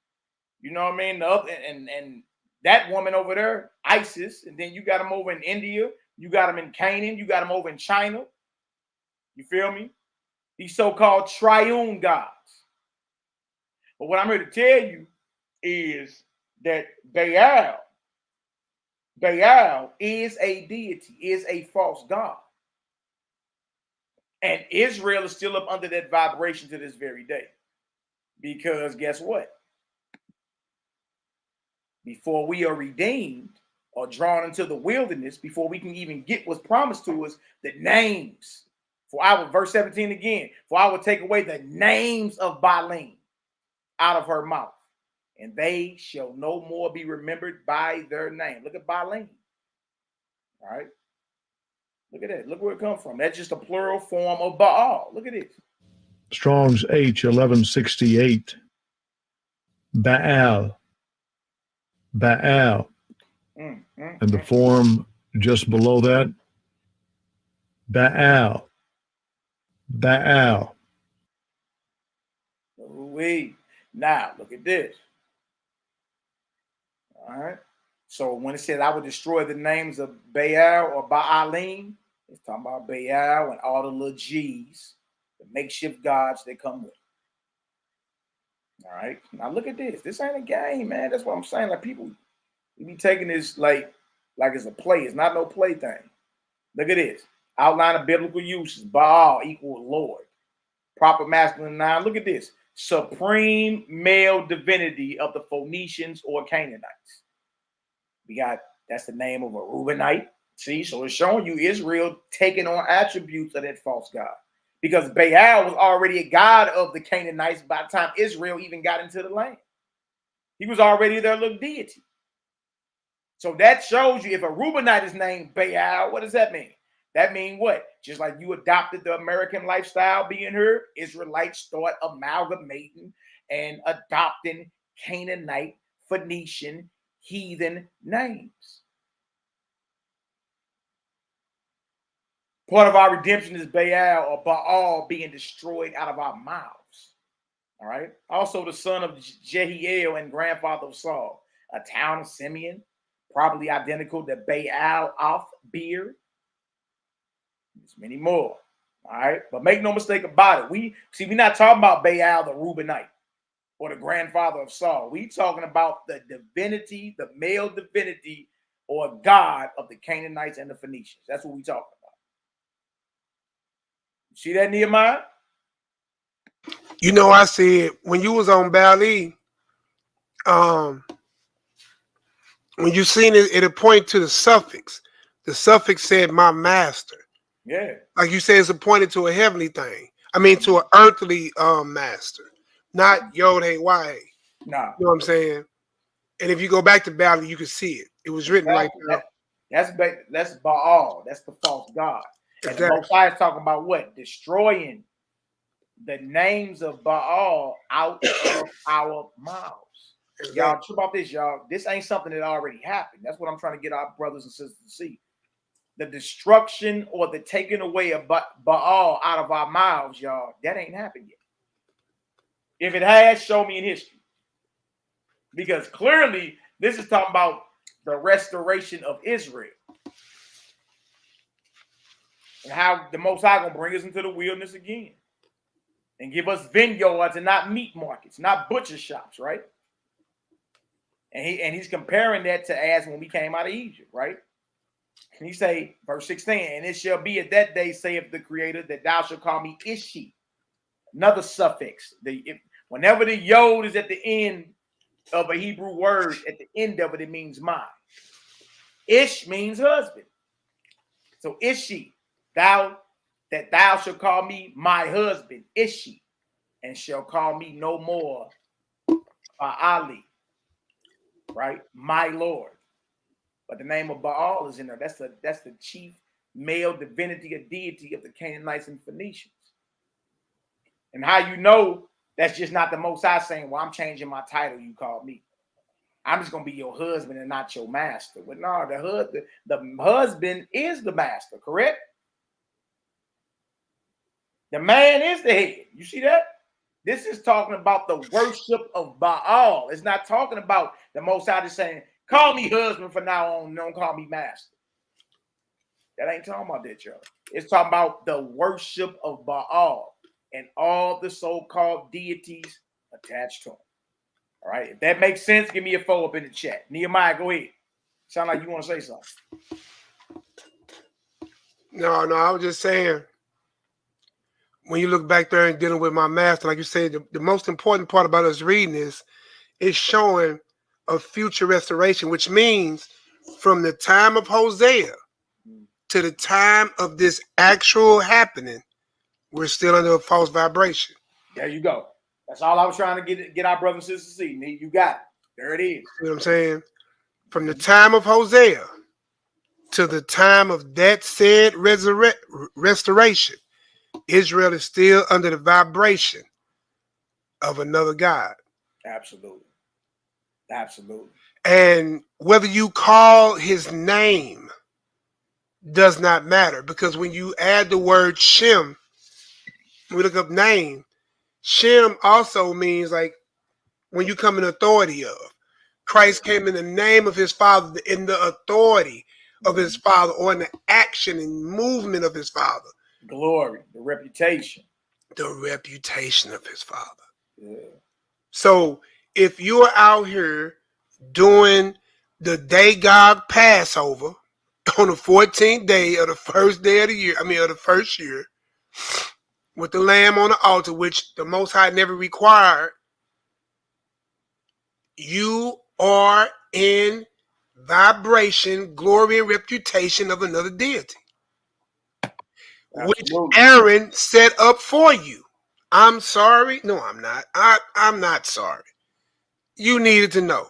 you know what I mean. And that woman over there, Isis, and then you got them over in India. You got them in Canaan. You got them over in China. You feel me? These so-called triune gods. But what I'm here to tell you is that Baal is a deity, is a false god. And Israel is still up under that vibration to this very day. Because guess what? Before we are redeemed or drawn into the wilderness, before we can even get what's promised to us, the names. Verse 17 again, for I will take away the names of Baalim out of her mouth, and they shall no more be remembered by their name. Look at Baalim. All right. Look at that. Look where it comes from. That's just a plural form of Baal. Look at this. Strong's H 1168. Baal. Baal. And the form just below that, Baal. Baal. Now, look at this. All right. So when it says, I will destroy the names of Baal or Baalim, it's talking about Baal and all the little G's, the makeshift gods that come with it. All right. Now look at this. This ain't a game, man. That's what I'm saying. Like, people, we be taking this like it's a play. It's not no play thing. Look at this. Outline of biblical uses. Baal equal Lord. Proper masculine noun. Look at this. Supreme male divinity of the Phoenicians or Canaanites. That's the name of a Reubenite. See, so it's showing you Israel taking on attributes of that false god. Because Baal was already a god of the Canaanites by the time Israel even got into the land. He was already their little deity. So that shows you if a Reubenite is named Baal, what does that mean? That means what? Just like you adopted the American lifestyle being here, Israelites start amalgamating and adopting Canaanite, Phoenician, heathen names. Part of our redemption is Baal or Baal being destroyed out of our mouths. All right. Also, the son of Jehiel and grandfather of Saul, a town of Simeon, probably identical to Baal of Beer. There's many more. All right. But make no mistake about it. We're not talking about Baal the Reubenite or the grandfather of Saul. We talking about the divinity, the male divinity or God of the Canaanites and the Phoenicians. That's what we talking about. See that, Nehemiah? You know, I said when you was on Bali, when you seen it, it pointed to the suffix. The suffix said "my master." Yeah. Like you said, it's appointed to a heavenly thing. I mean, to an earthly master, not YHWH. Nah. You know what I'm saying? And if you go back to Bali, you can see it. It was written like that. That's Baal. That's the false god. Exactly. And the Most High is talking about what? Destroying the names of Baal out of our mouths. Exactly. Y'all, true about this, y'all. This ain't something that already happened. That's what I'm trying to get our brothers and sisters to see. The destruction or the taking away of Baal out of our mouths, y'all, that ain't happened yet. If it has, show me in history. Because clearly, this is talking about the restoration of Israel. And how the Most High gonna bring us into the wilderness again. And give us vineyards and not meat markets, not butcher shops, right? And he's comparing that to as when we came out of Egypt, right? And he say, verse 16, and it shall be at that day, saith the Creator, that thou shalt call me Ishi. Another suffix. Whenever the yod is at the end of a Hebrew word, at the end of it, it means mine. Ish means husband. So Ishi, thou shalt call me my husband, Ishi, and shall call me no more Ali, right? My Lord. But the name of Baal is in there. That's the chief male divinity or deity of the Canaanites and Phoenicians. And how you know that's just not the Most High saying, well, I'm changing my title, you call me. I'm just going to be your husband and not your master. But no, the husband is the master, correct? The man is the head. You see that? This is talking about the worship of Baal. It's not talking about the Most High just saying, call me husband from now on, don't call me master. That ain't talking about that, y'all. It's talking about the worship of Baal and all the so-called deities attached to him. All right, if that makes sense, give me a follow up in the chat. Nehemiah, go ahead. Sound like you want to say something. No, I was just saying, when you look back there and dealing with my master, like you said, the most important part about us reading this is showing a future restoration, which means from the time of Hosea to the time of this actual happening, we're still under a false vibration. There you go. That's all I was trying to get our brothers and sisters to see. You got it. There it is. You know what I'm saying? From the time of Hosea to the time of that said restoration, Israel is still under the vibration of another God. Absolutely. Absolutely. And whether you call his name does not matter, because when you add the word Shem, we look up name, Shem also means like when you come in authority of. Christ came in the name of his Father, in the authority of his Father, or in the action and movement of his Father. Glory, the reputation. The reputation of his Father. Yeah. So if you're out here doing the Dagon Passover on the 14th day of the first day of the year, of the first year, with the lamb on the altar, which the Most High never required, you are in vibration, glory, and reputation of another deity, which Aaron set up for you. I'm sorry. No, I'm not. I'm not sorry. You needed to know.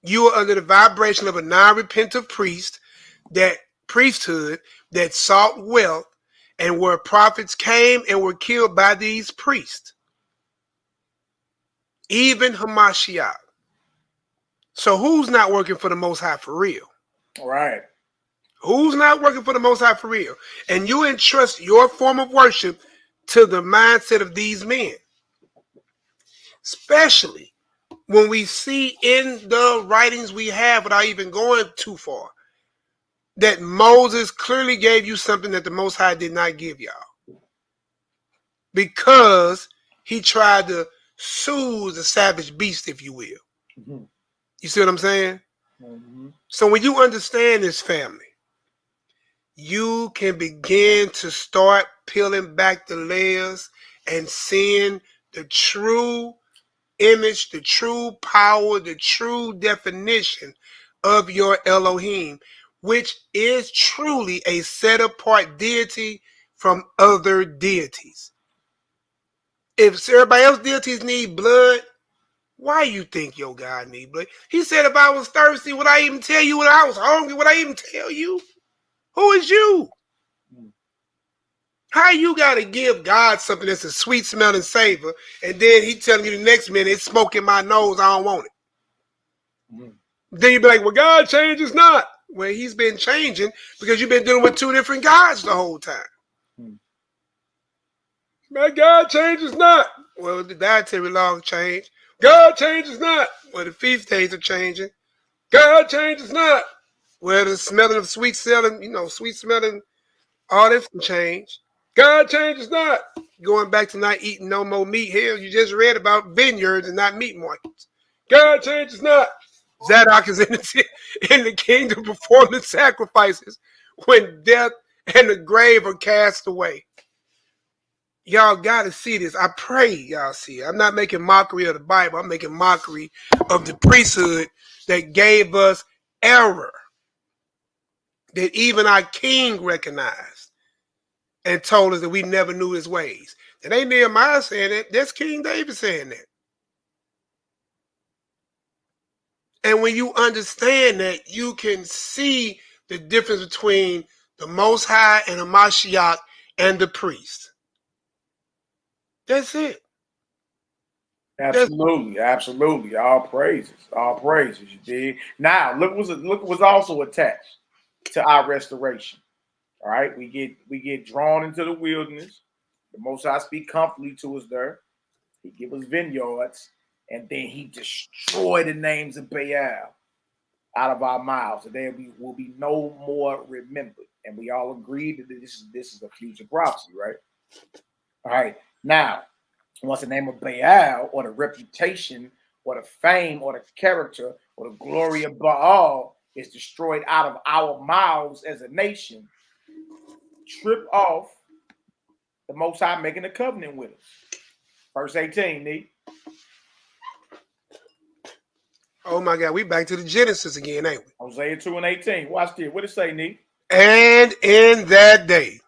You are under the vibration of a non-repentant priesthood that sought wealth, and where prophets came and were killed by these priests. Even Hamashiach. So who's not working for the Most High for real? All right. Who's not working for the Most High for real? And you entrust your form of worship to the mindset of these men. Especially when we see in the writings we have, without even going too far, that Moses clearly gave you something that the Most High did not give y'all. Because he tried to soothe the savage beast, if you will. Mm-hmm. You see what I'm saying? Mm-hmm. So when you understand this, family, you can begin to start peeling back the layers and seeing the true image, the true power, the true definition of your Elohim, which is truly a set-apart deity from other deities. If everybody else's deities need blood, why you think your God need blood? He said, if I was thirsty, would I even tell you? When I was hungry, would I even tell you? Who is you? How you got to give God something that's a sweet smelling savor, and then he telling you the next minute, it's smoking my nose, I don't want it. Mm-hmm. Then you be like, well, God changes not. Well, he's been changing because you've been dealing with two different gods the whole time. My God changes not. Well, the dietary laws change. God changes not. Well, the feast days are changing. God changes not. Well, the smelling of sweet smelling, all this can change. God changes not. Going back to not eating no more meat here. You just read about vineyards and not meat markets. God changes not. Zadok is in the kingdom performing sacrifices when death and the grave are cast away. Y'all got to see this. I pray y'all see it. I'm not making mockery of the Bible. I'm making mockery of the priesthood that gave us error, that even our king recognized and told us that we never knew his ways. That ain't Nehemiah saying that. That's King David saying that. And when you understand that, you can see the difference between the Most High and the Mashiach and the priest. That's it. Absolutely, absolutely. All praises, you dig? Now, look what's also attached to our restoration. All right, we get drawn into the wilderness. The Most High speak comfortably to us there. He give us vineyards, and then he destroy the names of Baal out of our mouths, and there will be no more remembered. And we all agreed that this is a future prophecy, right? All right, now, once the name of Baal or the reputation or the fame or the character or the glory of Baal is destroyed out of our mouths as a nation, trip off the Most High making a covenant with us. Verse 18, Nee. Oh my God, we back to the Genesis again, ain't we? Hosea 2 and 18. Watch this. What it say, Nee? And in that day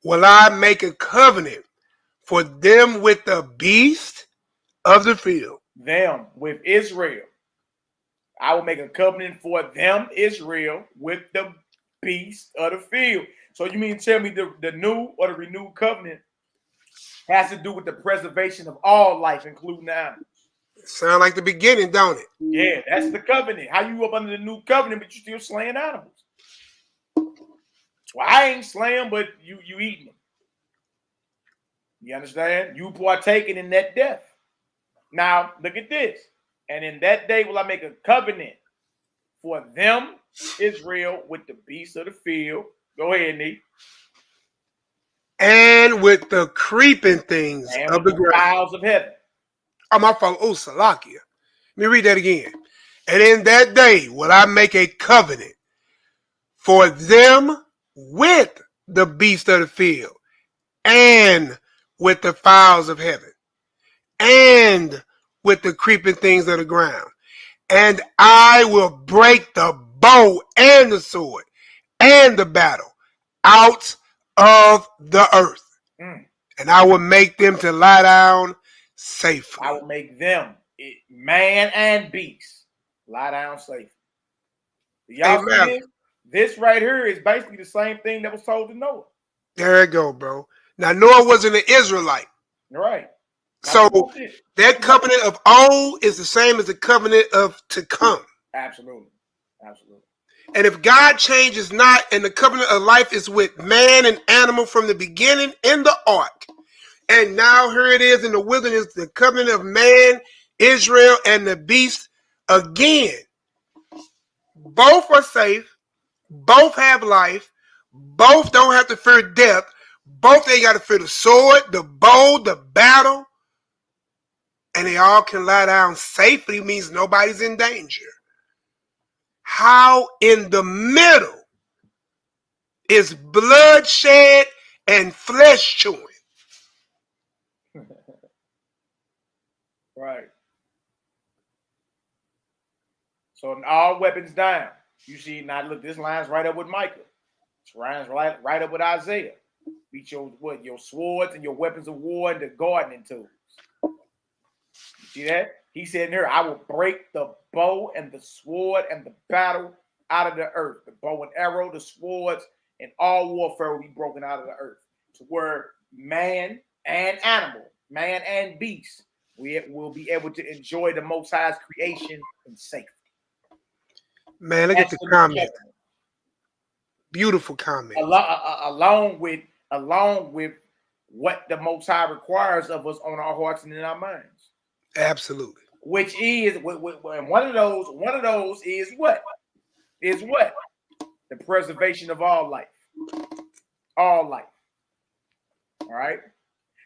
will I make a covenant for them with the beast of the field. Them with Israel. I will make a covenant for them, Israel, with the beast of the field. So you mean to tell me the new or the renewed covenant has to do with the preservation of all life, including the animals? Sound like the beginning, don't it? Yeah, that's the covenant. How you up under the new covenant, but you still slaying animals? Well, I ain't slaying, but you eating them. You understand? You partaking in that death. Now, look at this. And in that day will I make a covenant for them, Israel, with the beasts of the field. Go ahead, Nee. And with the creeping things And of with the the ground. fowls of heaven. Oh, my fault. Oh, Salakia. Let me read that again. And in that day will I make a covenant for them with the beast of the field and with the fowls of heaven and with the creeping things of the ground. And I will break the bow and the sword and the battle out of the earth. And I will make them to lie down safely. I will make them, man and beast, lie down safely. Y'all see this? This right here is basically the same thing that was told to Noah. There you go, bro. Now, Noah wasn't an Israelite. Right. So that covenant of old is the same as the covenant of to come. Absolutely. Absolutely. And if God changes not, and the covenant of life is with man and animal from the beginning in the ark, and now here it is in the wilderness, the covenant of man, Israel, and the beast again. Both are safe. Both have life. Both don't have to fear death. Both they got to fear the sword, the bow, the battle. And they all can lie down safely, means nobody's in danger. How in the middle is bloodshed and flesh chewing? Right. So all weapons down. You see, now look, this line's right up with Micah. This line's right up with Isaiah. Beat your swords and your weapons of war and the gardening tools. You see that? He said in here, I will break the bow and the sword and the battle out of the earth. The bow and arrow, the swords, and all warfare will be broken out of the earth. To where man and animal, man and beast, we will be able to enjoy the Most High's creation in safety. Man, look at the comment. Beautiful comment. Along with what the Most High requires of us on our hearts and in our minds. Absolutely. Which is one of those is what? Is what? The preservation of all life. All life. All right.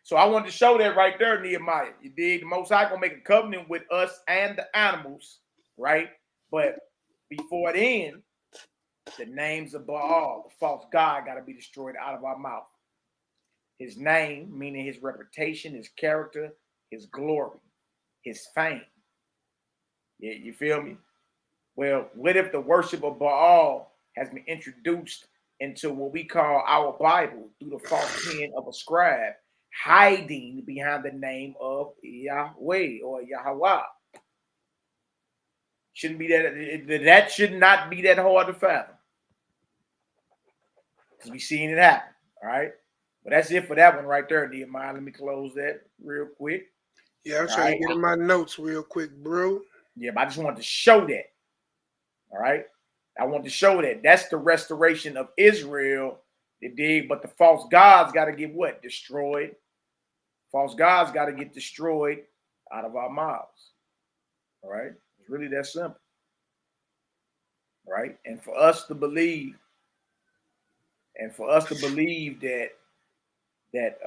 So I wanted to show that right there, Nehemiah. You dig? The Most High gonna make a covenant with us and the animals, right? But before then, the names of Baal, the false god, got to be destroyed out of our mouth. His name, meaning his reputation, his character, his glory, his fame. Yeah, you feel me? Well, what if the worship of Baal has been introduced into what we call our Bible through the false pen of a scribe, hiding behind the name of Yahweh or YHWH? Shouldn't be that should not be that hard to fathom. Because we seen it happen. All right. But that's it for that one right there, Nehemiah. Let me close that real quick. Yeah, I'm trying to get in my notes real quick, bro. Yeah, but I just wanted to show that. All right. I want to show that. That's the restoration of Israel. They did, but the false gods got to get what? Destroyed. False gods got to get destroyed out of our mouths. All right. It's really that simple. All right. And for us to believe, that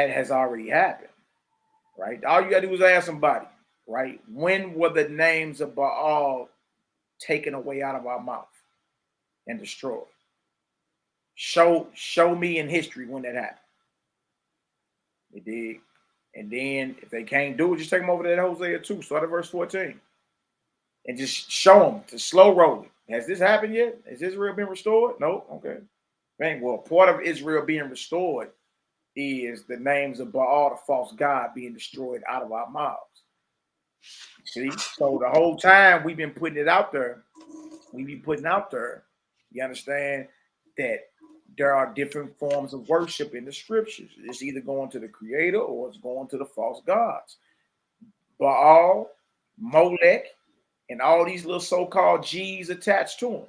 has already happened, right? All you gotta do is ask somebody, right? When were the names of Baal taken away out of our mouth and destroyed? Show me in history when that happened. They did. And then if they can't do it, just take them over to that Hosea 2, start at verse 14. And just show them to slow roll it. Has this happened yet? Has Israel been restored? No? Okay. Right. Well, part of Israel being restored is the names of Baal, the false god, being destroyed out of our mouths. See? So the whole time we've been putting it out there, you understand that there are different forms of worship in the scriptures. It's either going to the creator or it's going to the false gods. Baal, Molech, and all these little so-called G's attached to them.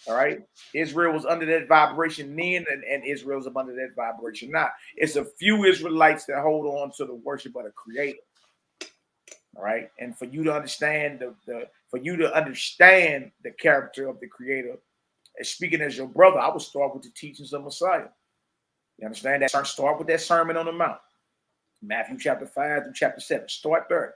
All right. Israel was under that vibration then, and Israel's up under that vibration now. It's a few Israelites that hold on to the worship of the creator. All right. And for you to understand the character of the creator, and speaking as your brother, I would start with the teachings of Messiah. You understand that? Start with that Sermon on the Mount. Matthew chapter 5 through chapter 7. Start there.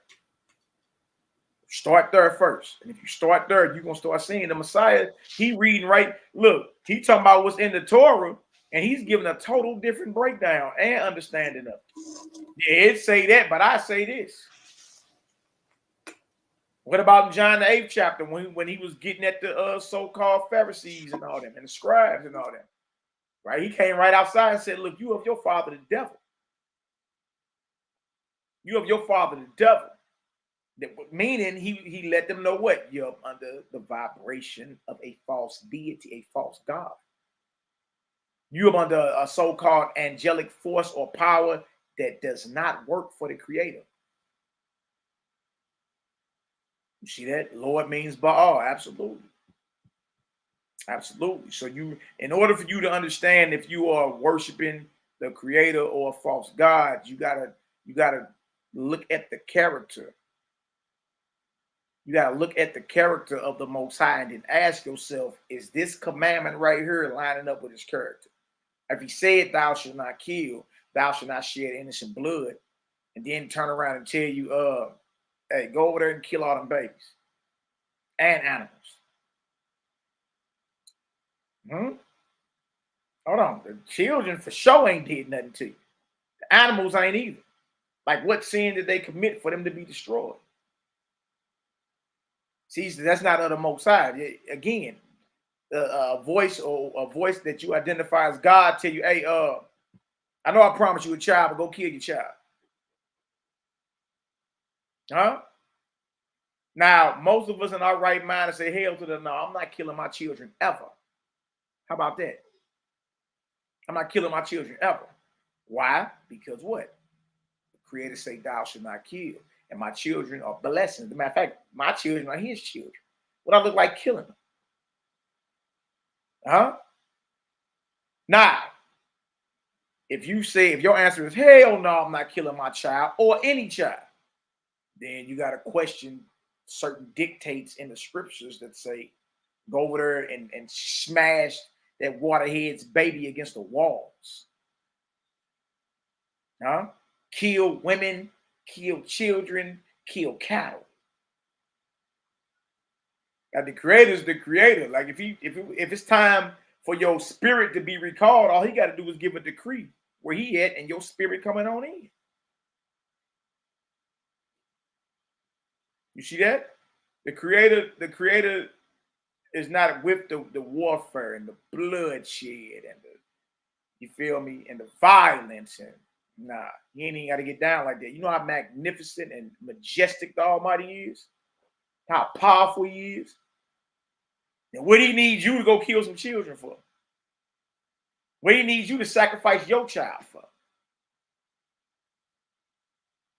Start there first. And if you start there, you're going to start seeing the Messiah. He reading right. Look, he talking about what's in the Torah, and he's giving a total different breakdown and understanding of it. Yeah, it say that, but I say this. What about John the 8th chapter when he was getting at the so-called Pharisees and all them, and the scribes and all them? Right? He came right outside and said, look, you of your father the devil. You of your father the devil. Meaning he let them know what? You're under the vibration of a false deity, a false god. You're under a so-called angelic force or power that does not work for the creator. You see that? Lord means Baal. Absolutely. Absolutely. So in order for you to understand if you are worshiping the creator or a false god, you gotta look at the character. You got to look at the character of the Most High and then ask yourself, is this commandment right here lining up with his character? If he said, thou shalt not kill, thou shalt not shed innocent blood, and then turn around and tell you, hey, go over there and kill all them babies and animals. Hold on. The children for sure ain't did nothing to you. The animals ain't either. Like, what sin did they commit for them to be destroyed? See, that's not of the Most High. Again, a voice that you identify as God tell you, hey, I know I promised you a child, but go kill your child. Huh? Now, most of us in our right mind say, hell to the no, I'm not killing my children ever. How about that? I'm not killing my children ever. Why? Because what? The Creator say, thou shalt not kill. And my children are blessings. As a matter of fact, my children are his children. What I look like killing them? Huh? Now, if your answer is hell no, I'm not killing my child or any child, then you got to question certain dictates in the scriptures that say, go over there and smash that waterhead's baby against the walls. Huh? Kill women, kill children, kill cattle. Now the creator is the creator. Like if it's time for your spirit to be recalled, all he got to do is give a decree where he at and your spirit coming on in. You see that? The creator is not with the warfare and the bloodshed and you feel me, and the violence and nah, he ain't even got to get down like that. You know how magnificent and majestic the Almighty is? How powerful he is? And what he needs you to go kill some children for? What he needs you to sacrifice your child for?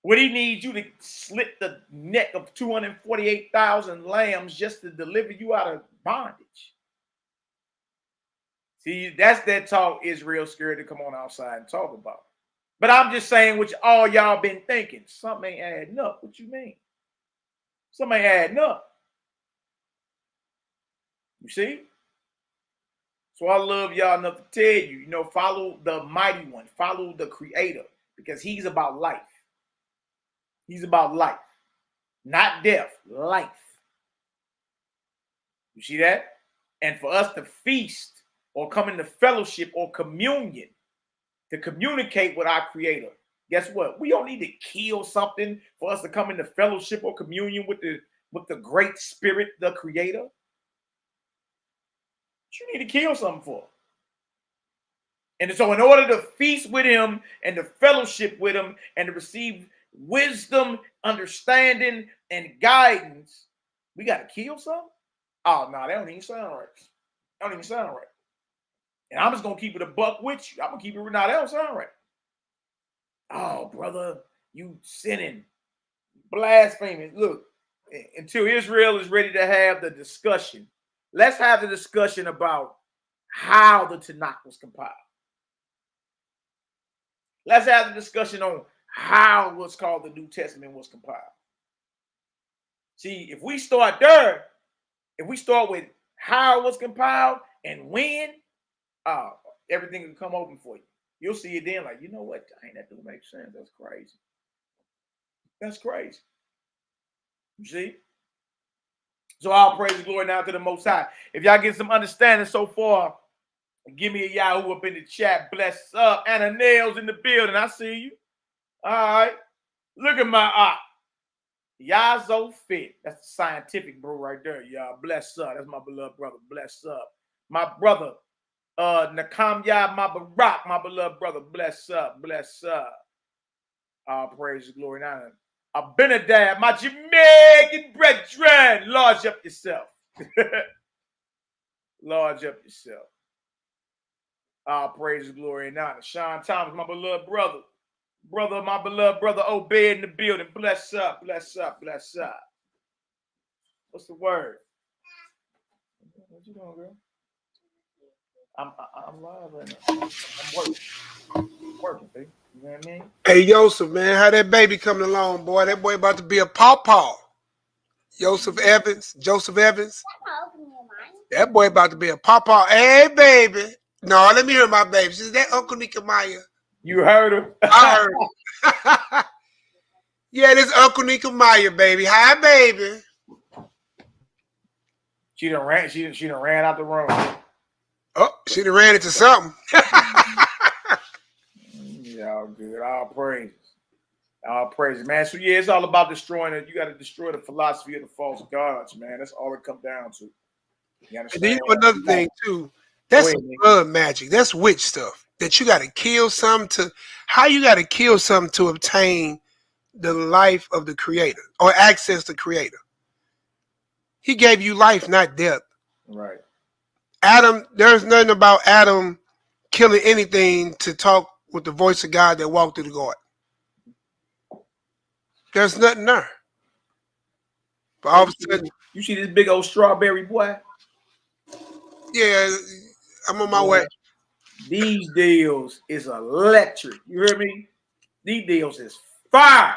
What he needs you to slit the neck of 248,000 lambs just to deliver you out of bondage? See, that's that talk Israel's scared to come on outside and talk about. But I'm just saying what all y'all been thinking. Something ain't adding up. What you mean? Something ain't adding up. You see? So I love y'all enough to tell you, follow the mighty one. Follow the creator. Because he's about life. He's about life. Not death. Life. You see that? And for us to feast or come into fellowship or communion to communicate with our Creator, guess what? We don't need to kill something for us to come into fellowship or communion with the Great Spirit, the Creator. You need to kill something for. And so in order to feast with him and to fellowship with him and to receive wisdom, understanding, and guidance, we got to kill something? Oh, no, that don't even sound right. That don't even sound right. And I'm just going to keep it a buck with you. I'm going to keep it, no, that don't sound right. Oh, brother, you sinning, blaspheming. Look, until Israel is ready to have the discussion, let's have the discussion about how the Tanakh was compiled. Let's have the discussion on how what's called the New Testament was compiled. See, if we start there, if we start with how it was compiled and when, everything will come open for you. You'll see it then, like, you know what? Dang, that don't make sense. That's crazy. That's crazy. You see? So all praise and glory now to the Most High. If y'all get some understanding so far, give me a Yahoo up in the chat. Bless up. Anna Nails in the building. I see you. All right. Look at my eye. Yazo Fit. That's the scientific bro right there, y'all. Bless up. That's my beloved brother. Bless up. My brother, NehemiYAH, my Barak, my beloved brother. Bless up. Bless up. All praise and glory now. Abinadab, my Jamaican brethren. Large up yourself. Large up yourself. All praise and glory and honor. Sean Thomas, my beloved brother. Brother, my beloved brother Obed in the building. Bless up, bless up, bless up. What's the word? What you doing, girl? I'm live right now. I'm working. Working, baby. You know what I mean? Hey, Joseph, man, how that baby coming along, boy? That boy about to be a pawpaw. Joseph Evans. That boy about to be a pawpaw. Hey, baby. No, let me hear my baby. Is that Uncle NehemiYAH? You heard him? I heard him. Yeah, this Uncle NehemiYAH, baby. Hi, baby. She done ran out the room. Oh, she done ran into something. Yeah, all good. All praises. All praises, man. So yeah, it's all about destroying it. You got to destroy the philosophy of the false gods, man. That's all it comes down to. You understand? And then you know another thing too. That's blood magic. That's witch stuff. That you got to kill something to. How you got to kill something to obtain the life of the Creator or access the Creator? He gave you life, not death. Right. Adam, there's nothing about Adam killing anything to talk with the voice of God that walked through the garden. There's nothing there. But all of a sudden, you see this big old strawberry boy? Yeah, I'm on my way. These deals is electric. You hear me? These deals is fire.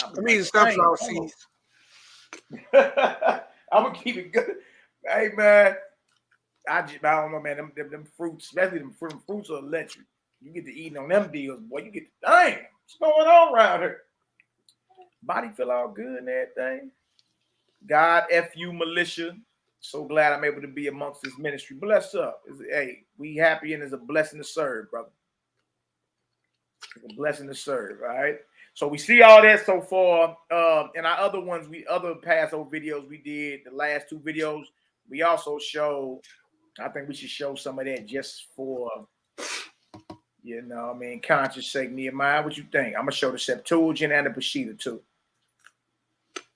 I'm eating sunflower seeds. I'm gonna keep it good. Hey man, I don't know, man. Them fruits, especially them fruits, are electric. You get to eating on them deals, boy. You get to, dang, what's going on around here? Body feel all good and everything. God, F.U. militia. So glad I'm able to be amongst this ministry. Bless up. Hey, we happy and it's a blessing to serve, brother. It's a blessing to serve, all right? So we see all that so far. In our other ones, other Passover videos we did, the last two videos, we also show, I think we should show some of that just for, you know, I mean, conscience sake, Nehemiah. What you think? I'm going to show the Septuagint and the Peshitta too.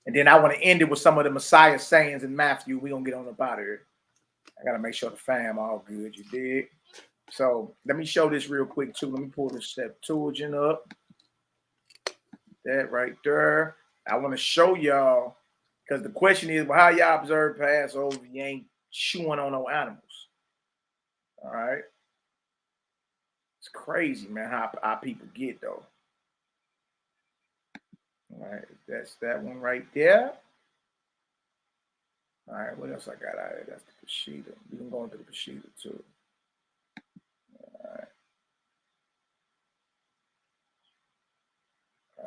And then I want to end it with some of the Messiah sayings in Matthew. We're going to get on up out of here. I got to make sure the fam all good. You dig? So let me show this real quick too. Let me pull the Septuagint up. That right there. I want to show y'all, because the question is, well, how y'all observe Passover? You ain't chewing on no animals. All right. It's crazy, man, how people get though. All right, that's that one right there. All right, what else I got out of it? That's the Peshitta. We can go into the Peshitta too. All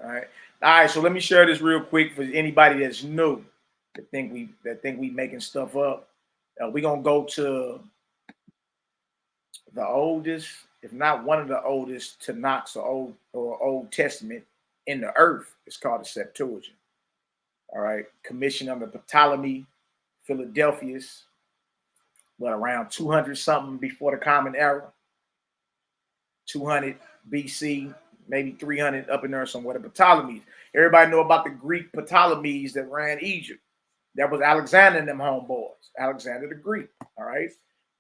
right. All right, so let me share this real quick for anybody that's new that think we making stuff up. We're going to go to the oldest, if not one of the oldest Tanakhs or Old Testament in the earth. It's called the Septuagint. All right. Commissioned under Ptolemy Philadelphus, around 200 something before the Common Era. 200 BC, maybe 300 up in there somewhere. The Ptolemies. Everybody know about the Greek Ptolemies that ran Egypt. That was Alexander and them homeboys. Alexander the Greek. All right.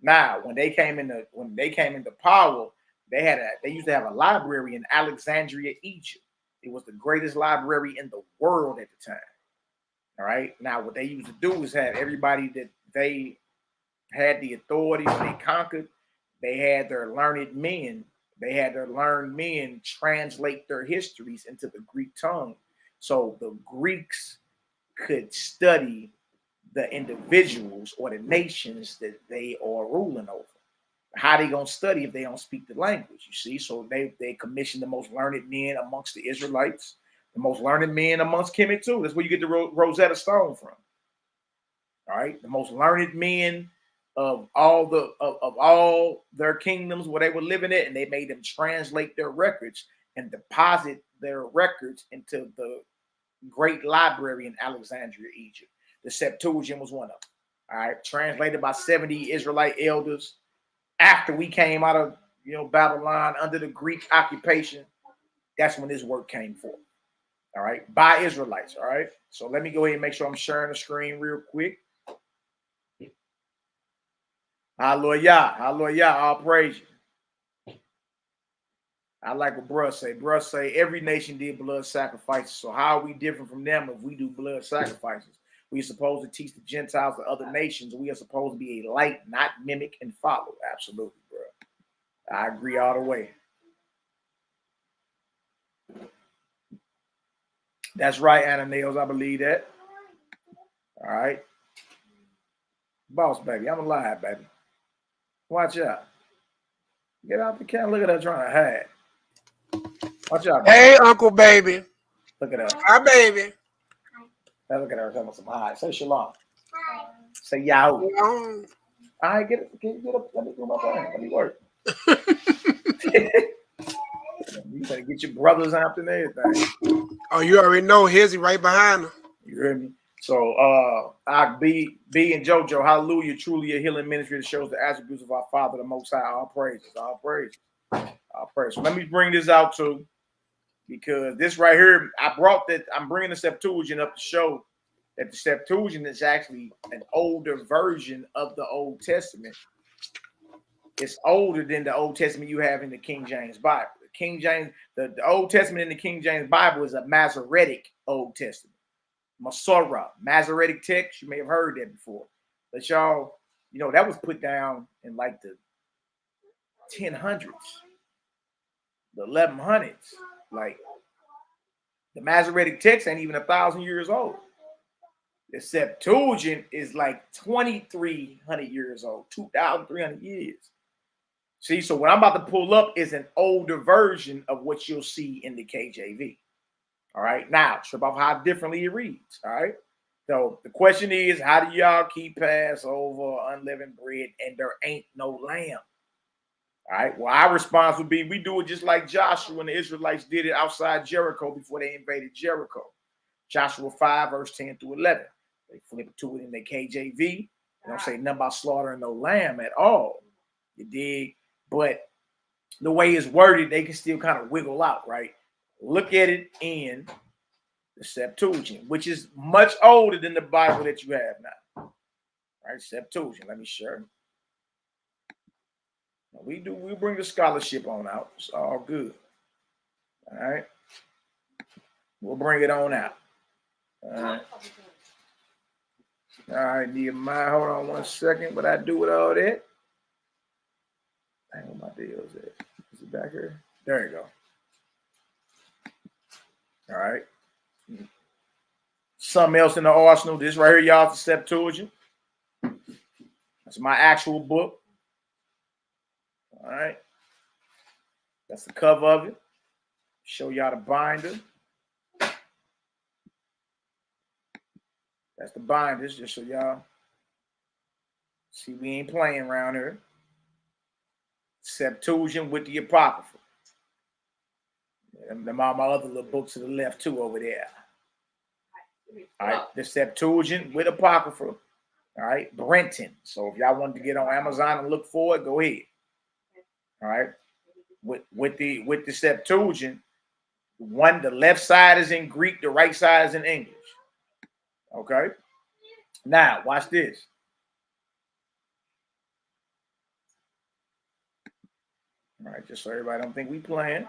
Now, when they came into power, they used to have a library in Alexandria, Egypt. It was the greatest library in the world at the time. All right. Now, what they used to do is have everybody that they had the authority when they conquered. They had their learned men. They had their learned men translate their histories into the Greek tongue, so the Greeks could study the individuals or the nations that they are ruling over. How they gonna study if they don't speak the language? You see, so they commissioned the most learned men amongst the Israelites, the most learned men amongst Kemet too. That's where you get the Rosetta Stone from. All right, the most learned men of all their kingdoms where they were living at, and they made them translate their records and deposit their records into the great library in Alexandria, Egypt. The Septuagint was one of them. All right, translated by 70 Israelite elders after we came out of Babylon under the Greek occupation. That's when this work came forth. All right, by Israelites. All right, so let me go ahead and make sure I'm sharing the screen real quick. Hallelujah, hallelujah, all praise you. I like what bruh say. Bruh say every nation did blood sacrifices. So how are we different from them if we do blood sacrifices? We're supposed to teach the Gentiles, the other nations. We are supposed to be a light, not mimic and follow. Absolutely, bro. I agree all the way. That's right, Ananias. I believe that. All right. Boss, baby. I'm alive, baby. Watch out. Get out the camera. Look at her trying to hide. Watch out. Hey, Uncle Baby. Look at her. Hi, baby. Now look at her telling some hi. Say shalom. Hi. Say Yahoo. Shalom. All right, get up. Let me do my thing. Let me work. You better get your brothers out and everything. Oh, you already know Hizzy right behind her. You heard me? So B and JoJo, hallelujah, truly a healing ministry that shows the attributes of our Father, the Most High. All praises, all praises, all praises. So let me bring this out too, because this right here, I'm bringing the Septuagint up to show that the Septuagint is actually an older version of the Old Testament. It's older than the Old Testament you have in the King James Bible. The King James, the Old Testament in the King James Bible is a Masoretic Old Testament. Masorah, Masoretic text. You may have heard that before. But y'all, that was put down in like the 1000s, the 1100s. Like the Masoretic text ain't even 1,000 years old. The Septuagint is like 2,300 years old, 2,300 years. See, so what I'm about to pull up is an older version of what you'll see in the KJV. All right, now trip off how differently it reads. All right, so the question is, how do y'all keep Passover, unleavened bread, and there ain't no lamb? All right, well, our response would be, we do it just like Joshua and the Israelites did it outside Jericho before they invaded Jericho. Joshua 5, verse 10 through 11. They flip it to it in the KJV. They don't say nothing about slaughtering no lamb at all. You dig? But the way it's worded, they can still kind of wiggle out, right? Look at it in the Septuagint, which is much older than the Bible that you have now. All right, Septuagint. Let me share. We bring the scholarship on out. It's all good. All right. We'll bring it on out. All right. All right, Nehemiah. Hold on one second. What I do with all that? Hang on, my deals at. Is it back here? There you go. All right. Something else in the arsenal. This right here, y'all, the Septuagint. That's my actual book. All right. That's the cover of it. Show y'all the binder. That's the binders, just so y'all See, we ain't playing around here. Septuagint with the Apocrypha. Them all my other little books to the left too over there. All right, the Septuagint with Apocrypha. All right, Brenton. So if y'all wanted to get on Amazon and look for it, go ahead. All right, with the Septuagint, the left side is in Greek, the right side is in English. Okay. Now watch this. All right, just so everybody don't think we playing.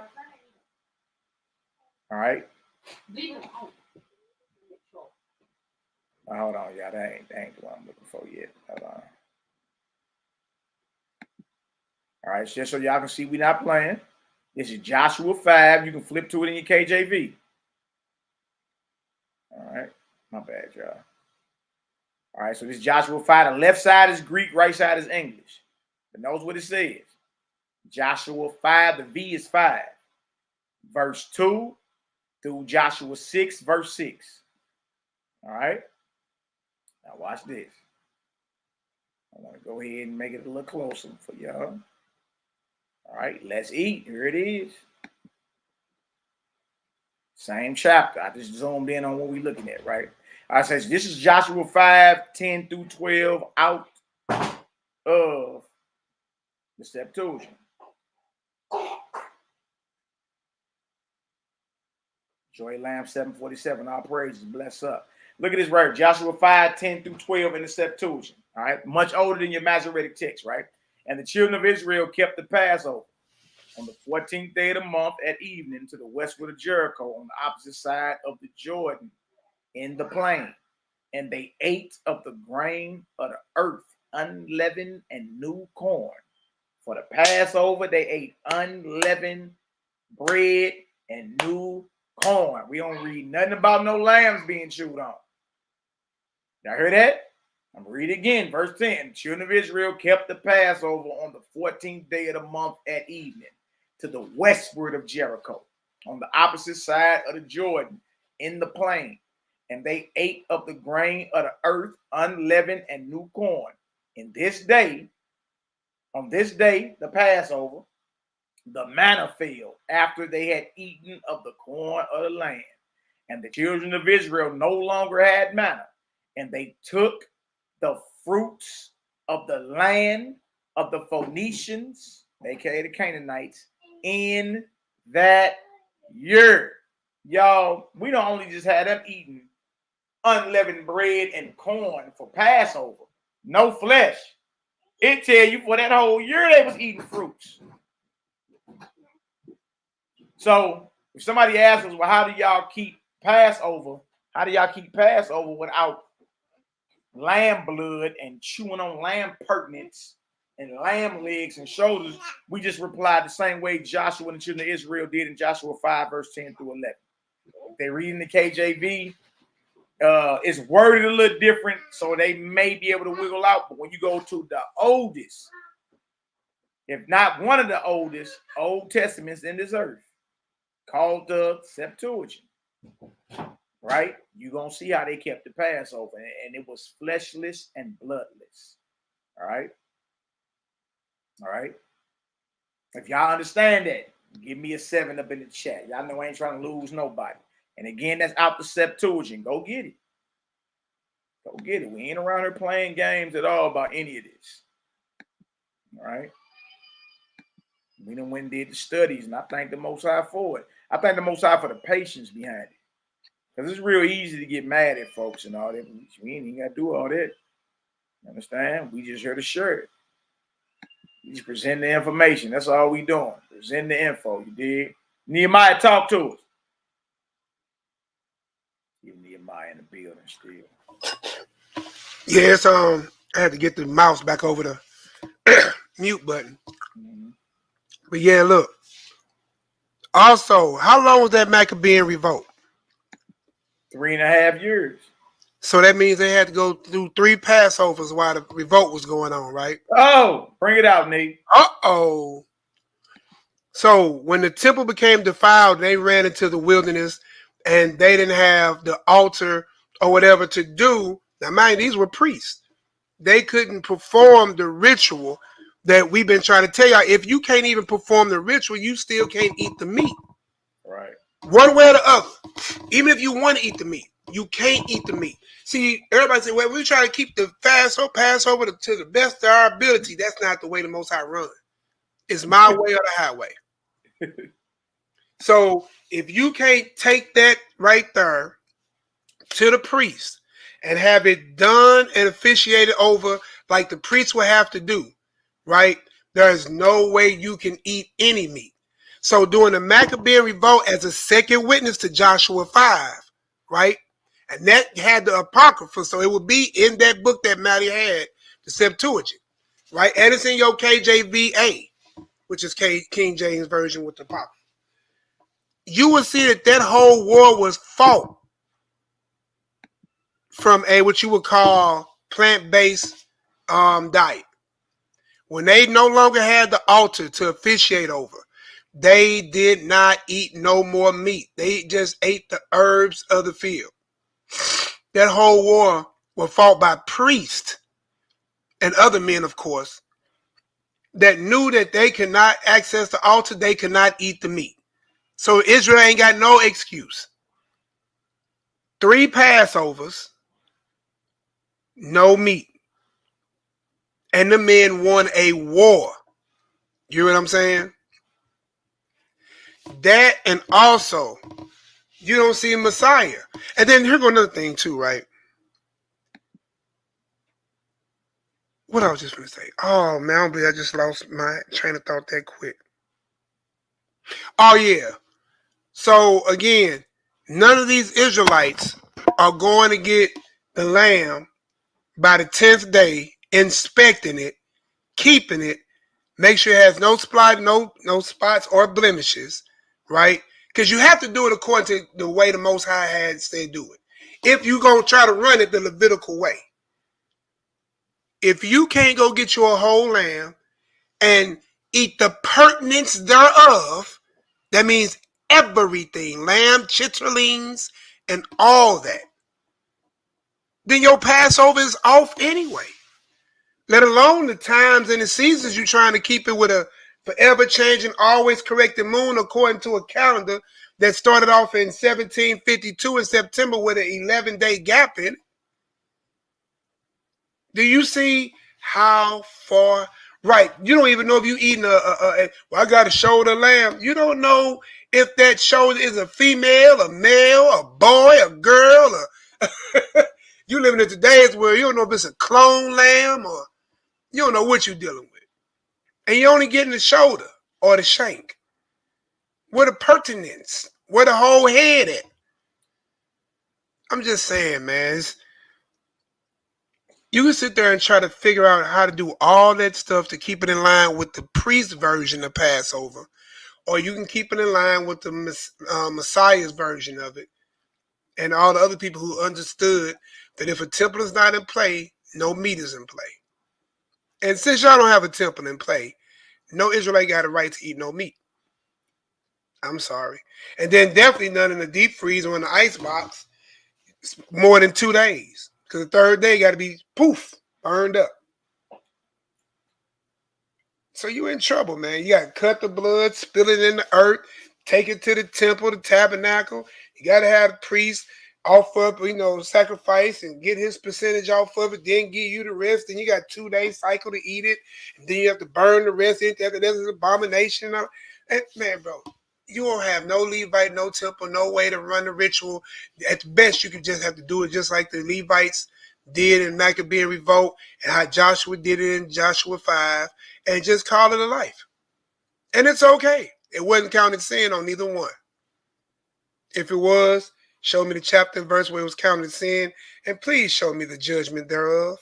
All right. Hold on, y'all. That ain't the one I'm looking for yet. Hold on. All right, just so y'all can see we not playing. This is Joshua 5. You can flip to it in your KJV. All right. My bad, y'all. All right, so this is Joshua 5. The left side is Greek, right side is English. But notice what it says. Joshua 5, the V is 5. Verse 2 through Joshua 6, verse 6. All right. Now watch this. I want to go ahead and make it a little closer for y'all. All right, let's eat. Here it is. Same chapter. I just zoomed in on what we're looking at, right? I said this is Joshua 5, 10 through 12 out of the Septuagint. Joy Lamb 747. All praises. Bless up. Look at this right. Joshua 5, 10 through 12 in the Septuagint. All right. Much older than your Masoretic text, right? And the children of Israel kept the Passover on the 14th day of the month at evening to the westward of Jericho on the opposite side of the Jordan in the plain. And they ate of the grain of the earth, unleavened and new corn. For the Passover, they ate unleavened bread and new corn. We don't read nothing about no lambs being chewed on. Y'all hear that? I'm going to read it again. Verse 10. Children of Israel kept the Passover on the 14th day of the month at evening to the westward of Jericho on the opposite side of the Jordan in the plain. And they ate of the grain of the earth, unleavened and new corn. On this day, the Passover, the manna fell after they had eaten of the corn of the land. And the children of Israel no longer had manna. And they took the fruits of the land of the Phoenicians, aka the Canaanites, in that year. Y'all, we don't only just had them eating unleavened bread and corn for Passover, no flesh. It tell you for that whole year they was eating fruits. So if somebody asks us, well, how do y'all keep Passover? How do y'all keep Passover without lamb blood and chewing on lamb purtenance and lamb legs and shoulders? We just replied the same way Joshua and the children of Israel did in Joshua 5, verse 10 through 11. If they're reading the KJV, it's worded a little different, so they may be able to wiggle out. But when you go to the oldest, if not one of the oldest Old Testaments in this earth, called the Septuagint, right? You're going to see how they kept the Passover. And it was fleshless and bloodless. All right? All right? If y'all understand that, give me a 7 up in the chat. Y'all know I ain't trying to lose nobody. And again, that's out the Septuagint. Go get it. Go get it. We ain't around here playing games at all about any of this. All right? We done went and did the studies, and I thank the Most High for it. I thank the Most High for the patience behind it. Because it's real easy to get mad at folks and all that. We ain't even got to do all that. You understand? We just here to share it. We just present the information. That's all we doing. Present the info. You dig? NehemiYAH, talk to us. Get NehemiYAH in the building still. Yes, I had to get the mouse back over the mute button. Mm-hmm. But yeah, look. Also, how long was that Maccabean revolt? 3.5 years. So that means they had to go through 3 Passovers while the revolt was going on, right? Oh, bring it out, Nate. Uh-oh. So when the temple became defiled, they ran into the wilderness and they didn't have the altar or whatever to do. Now, mind you, these were priests. they couldn't perform the ritual that we've been trying to tell y'all. If you can't even perform the ritual, you still can't eat the meat. Right. One way or the other. Even if you want to eat the meat, you can't eat the meat. See, everybody say, well, we try to keep the Passover to the best of our ability. That's not the way the Most High run. It's my way or the highway. So if you can't take that right there to the priest and have it done and officiated over like the priest will have to do, right? There's no way you can eat any meat. So during the Maccabean revolt as a second witness to Joshua 5, right? And that had the Apocrypha, so it would be in that book that Matty had, the Septuagint, right? And it's in your KJVA, which is King James Version with the Apocrypha. You will see that whole war was fought from a what you would call plant-based diet. When they no longer had the altar to officiate over, they did not eat no more meat. They just ate the herbs of the field. That whole war was fought by priests and other men, of course, that knew that they could not access the altar, they could not eat the meat. So Israel ain't got no excuse. 3 Passovers, no meat. And the men won a war. You know what I'm saying? That, and also, you don't see Messiah. And then here go another thing too, right? What I was just going to say. Oh, man, I just lost my train of thought that quick. Oh, yeah. So, again, none of these Israelites are going to get the lamb by the 10th day, inspecting it, keeping it, make sure it has no spots or blemishes, right? Because you have to do it according to the way the Most High had said do it. If you're going to try to run it the Levitical way. If you can't go get you a whole lamb and eat the pertinence thereof, that means everything, lamb, chitterlings, and all that, then your Passover is off anyway. Let alone the times and the seasons you're trying to keep it with a forever changing, always corrected moon according to a calendar that started off in 1752 in September with an 11-day gap in it. Do you see how far? Right. You don't even know if you're eating well, I got a shoulder lamb. You don't know if that shoulder is a female, a male, a boy, a girl. You living in today's world. You don't know if it's a clone lamb or you don't know what you're dealing with. And you're only getting the shoulder or the shank. Where the pertinence? Where the whole head at? I'm just saying, man. You can sit there and try to figure out how to do all that stuff to keep it in line with the priest version of Passover, or you can keep it in line with the Messiah's version of it, and all the other people who understood that if a temple is not in play, no meat is in play. And since y'all don't have a temple in play, no Israelite got a right to eat no meat. I'm sorry. And then definitely none in the deep freezer or in the ice box more than 2 days. Because the third day got to be, poof, burned up. So you in trouble, man. You got to cut the blood, spill it in the earth, take it to the temple, the tabernacle. You got to have the priest offer, sacrifice and get his percentage off of it, then give you the rest. Then you got 2 days cycle to eat it. And then you have to burn the rest. There's an abomination. And, man, bro, you won't have no Levite, no temple, no way to run the ritual. At the best, you could just have to do it just like the Levites did in Maccabean Revolt and how Joshua did it in Joshua 5 and just call it a life. And it's okay. It wasn't counted sin on neither one. If it was, show me the chapter and verse where it was counted sin, and please show me the judgment thereof.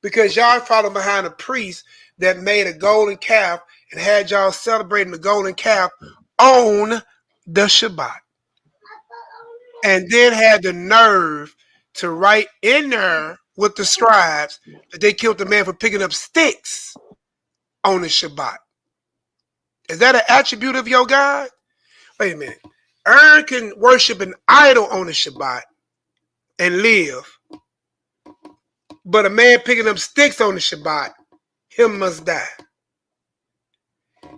Because y'all follow behind a priest that made a golden calf and had y'all celebrating the golden calf on the Shabbat. And then had the nerve to write in there with the scribes that they killed the man for picking up sticks on the Shabbat. Is that an attribute of your God? Wait a minute. Aaron can worship an idol on the Shabbat and live. But a man picking up sticks on the Shabbat, him must die.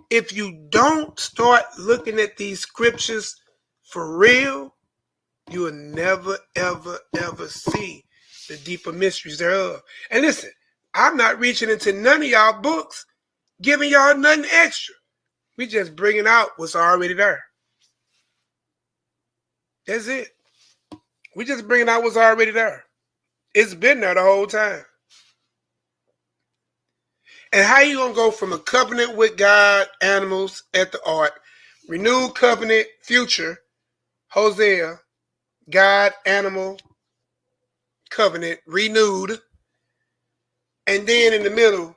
If you don't start looking at these scriptures for real, you will never, ever, ever see the deeper mysteries thereof. And listen, I'm not reaching into none of y'all books, giving y'all nothing extra. We just bringing out what's already there. That's it. We just bringing out what's already there. It's been there the whole time. And how you going to go from a covenant with God, animals at the ark, renewed covenant, future, Hosea, God, animal, covenant, renewed, and then in the middle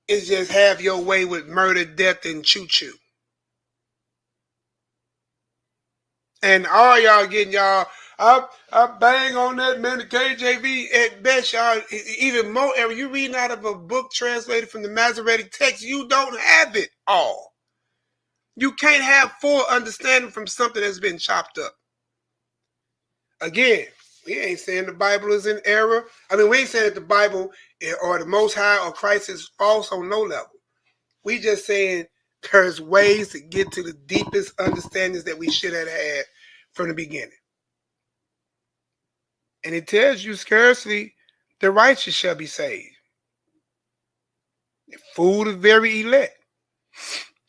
is just have your way with murder, death, and choo-choo. And all y'all getting y'all, I bang on that, man, the KJV at best, y'all, even more, you reading out of a book translated from the Masoretic text, you don't have it all. You can't have full understanding from something that's been chopped up. Again, we ain't saying the Bible is in error. I mean, we ain't saying that the Bible or the Most High or Christ is false on no level. We just saying there's ways to get to the deepest understandings that we should have had from the beginning. And it tells you scarcely the righteous shall be saved. Fool the very elect.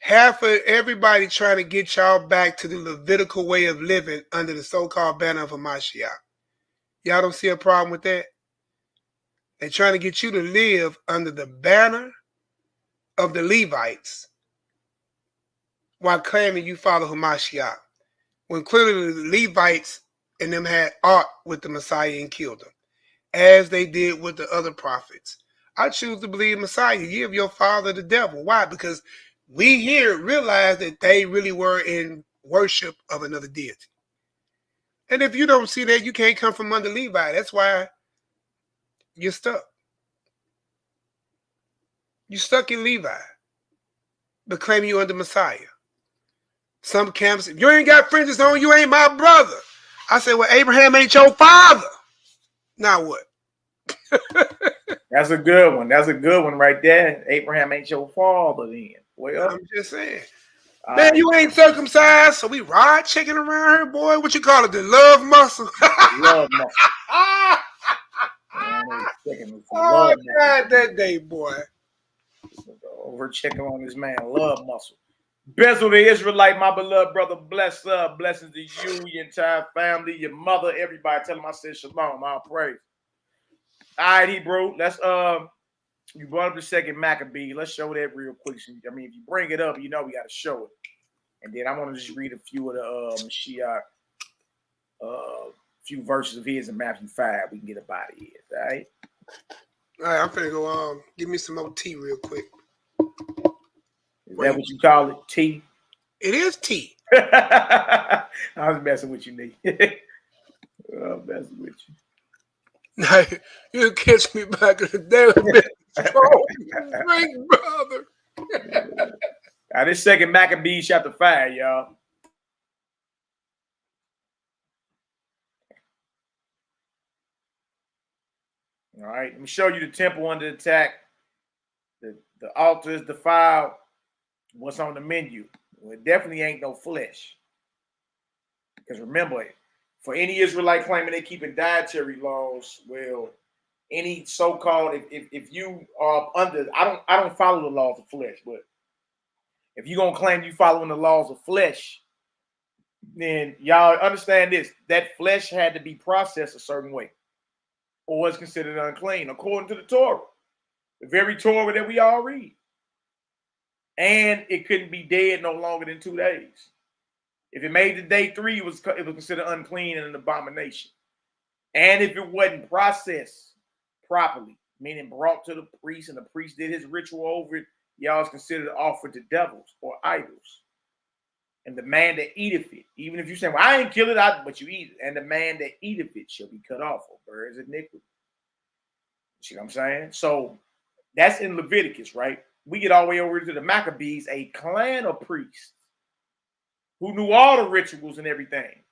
Half of everybody trying to get y'all back to the Levitical way of living under the so-called banner of HaMashiach. Y'all don't see a problem with that? They're trying to get you to live under the banner of the Levites while claiming you follow HaMashiach. When clearly the Levites and them had aught with the Messiah and killed them, as they did with the other prophets. I choose to believe Messiah. Give your father the devil. Why? Because we here realize that they really were in worship of another deity. And if you don't see that, you can't come from under Levi. That's why you're stuck. You're stuck in Levi, but claim you under Messiah. Some camps, if you ain't got fringes on, you ain't my brother. I said, well, Abraham ain't your father. Now what? That's a good one. That's a good one right there. Abraham ain't your father then. Well, I'm just saying. Man, you ain't circumcised, so we ride chicken around here, boy. What you call it? The love muscle? Love muscle. Oh, God, that day, boy. Over checking on this man. Love muscle. Bezel the Israelite, my beloved brother. Blessings to you, your entire family, your mother, everybody. Tell him I said shalom. I'll pray. All right, Hebrew. Let's you brought up the second Maccabee. Let's show that real quick. I mean, if you bring it up, you know we got to show it. And then I want to just read a few of the Mashiach, few verses of his in Matthew 5. We can get up out of here. All right. All right, I'm finna go give me some more tea real quick. Is that what you call it? Tea? It is tea. I was messing with you, Nick. I'm messing with you. Now, you catch me back in the day with brother. Now, this second Maccabees chapter 5, y'all. All right, let me show you the temple under attack. The altar is defiled. What's on the menu? Well, it definitely ain't no flesh. Because remember, for any Israelite claiming they keeping dietary laws, well, any so-called, if you are under, I don't follow the laws of flesh, but if you're gonna claim you following the laws of flesh, then y'all understand this: that flesh had to be processed a certain way, or it's considered unclean according to the Torah, the very Torah that we all read. And it couldn't be dead no longer than 2 days. If it made to day 3, it was considered unclean and an abomination. And if it wasn't processed properly, meaning brought to the priest and the priest did his ritual over it, y'all is considered offered to devils or idols. And the man that eateth it, even if you say, well, I ain't kill it, but you eat it. And the man that eateth it shall be cut off or bear his iniquity. See what I'm saying? So that's in Leviticus, right? We get all the way over to the Maccabees, a clan of priests who knew all the rituals and everything.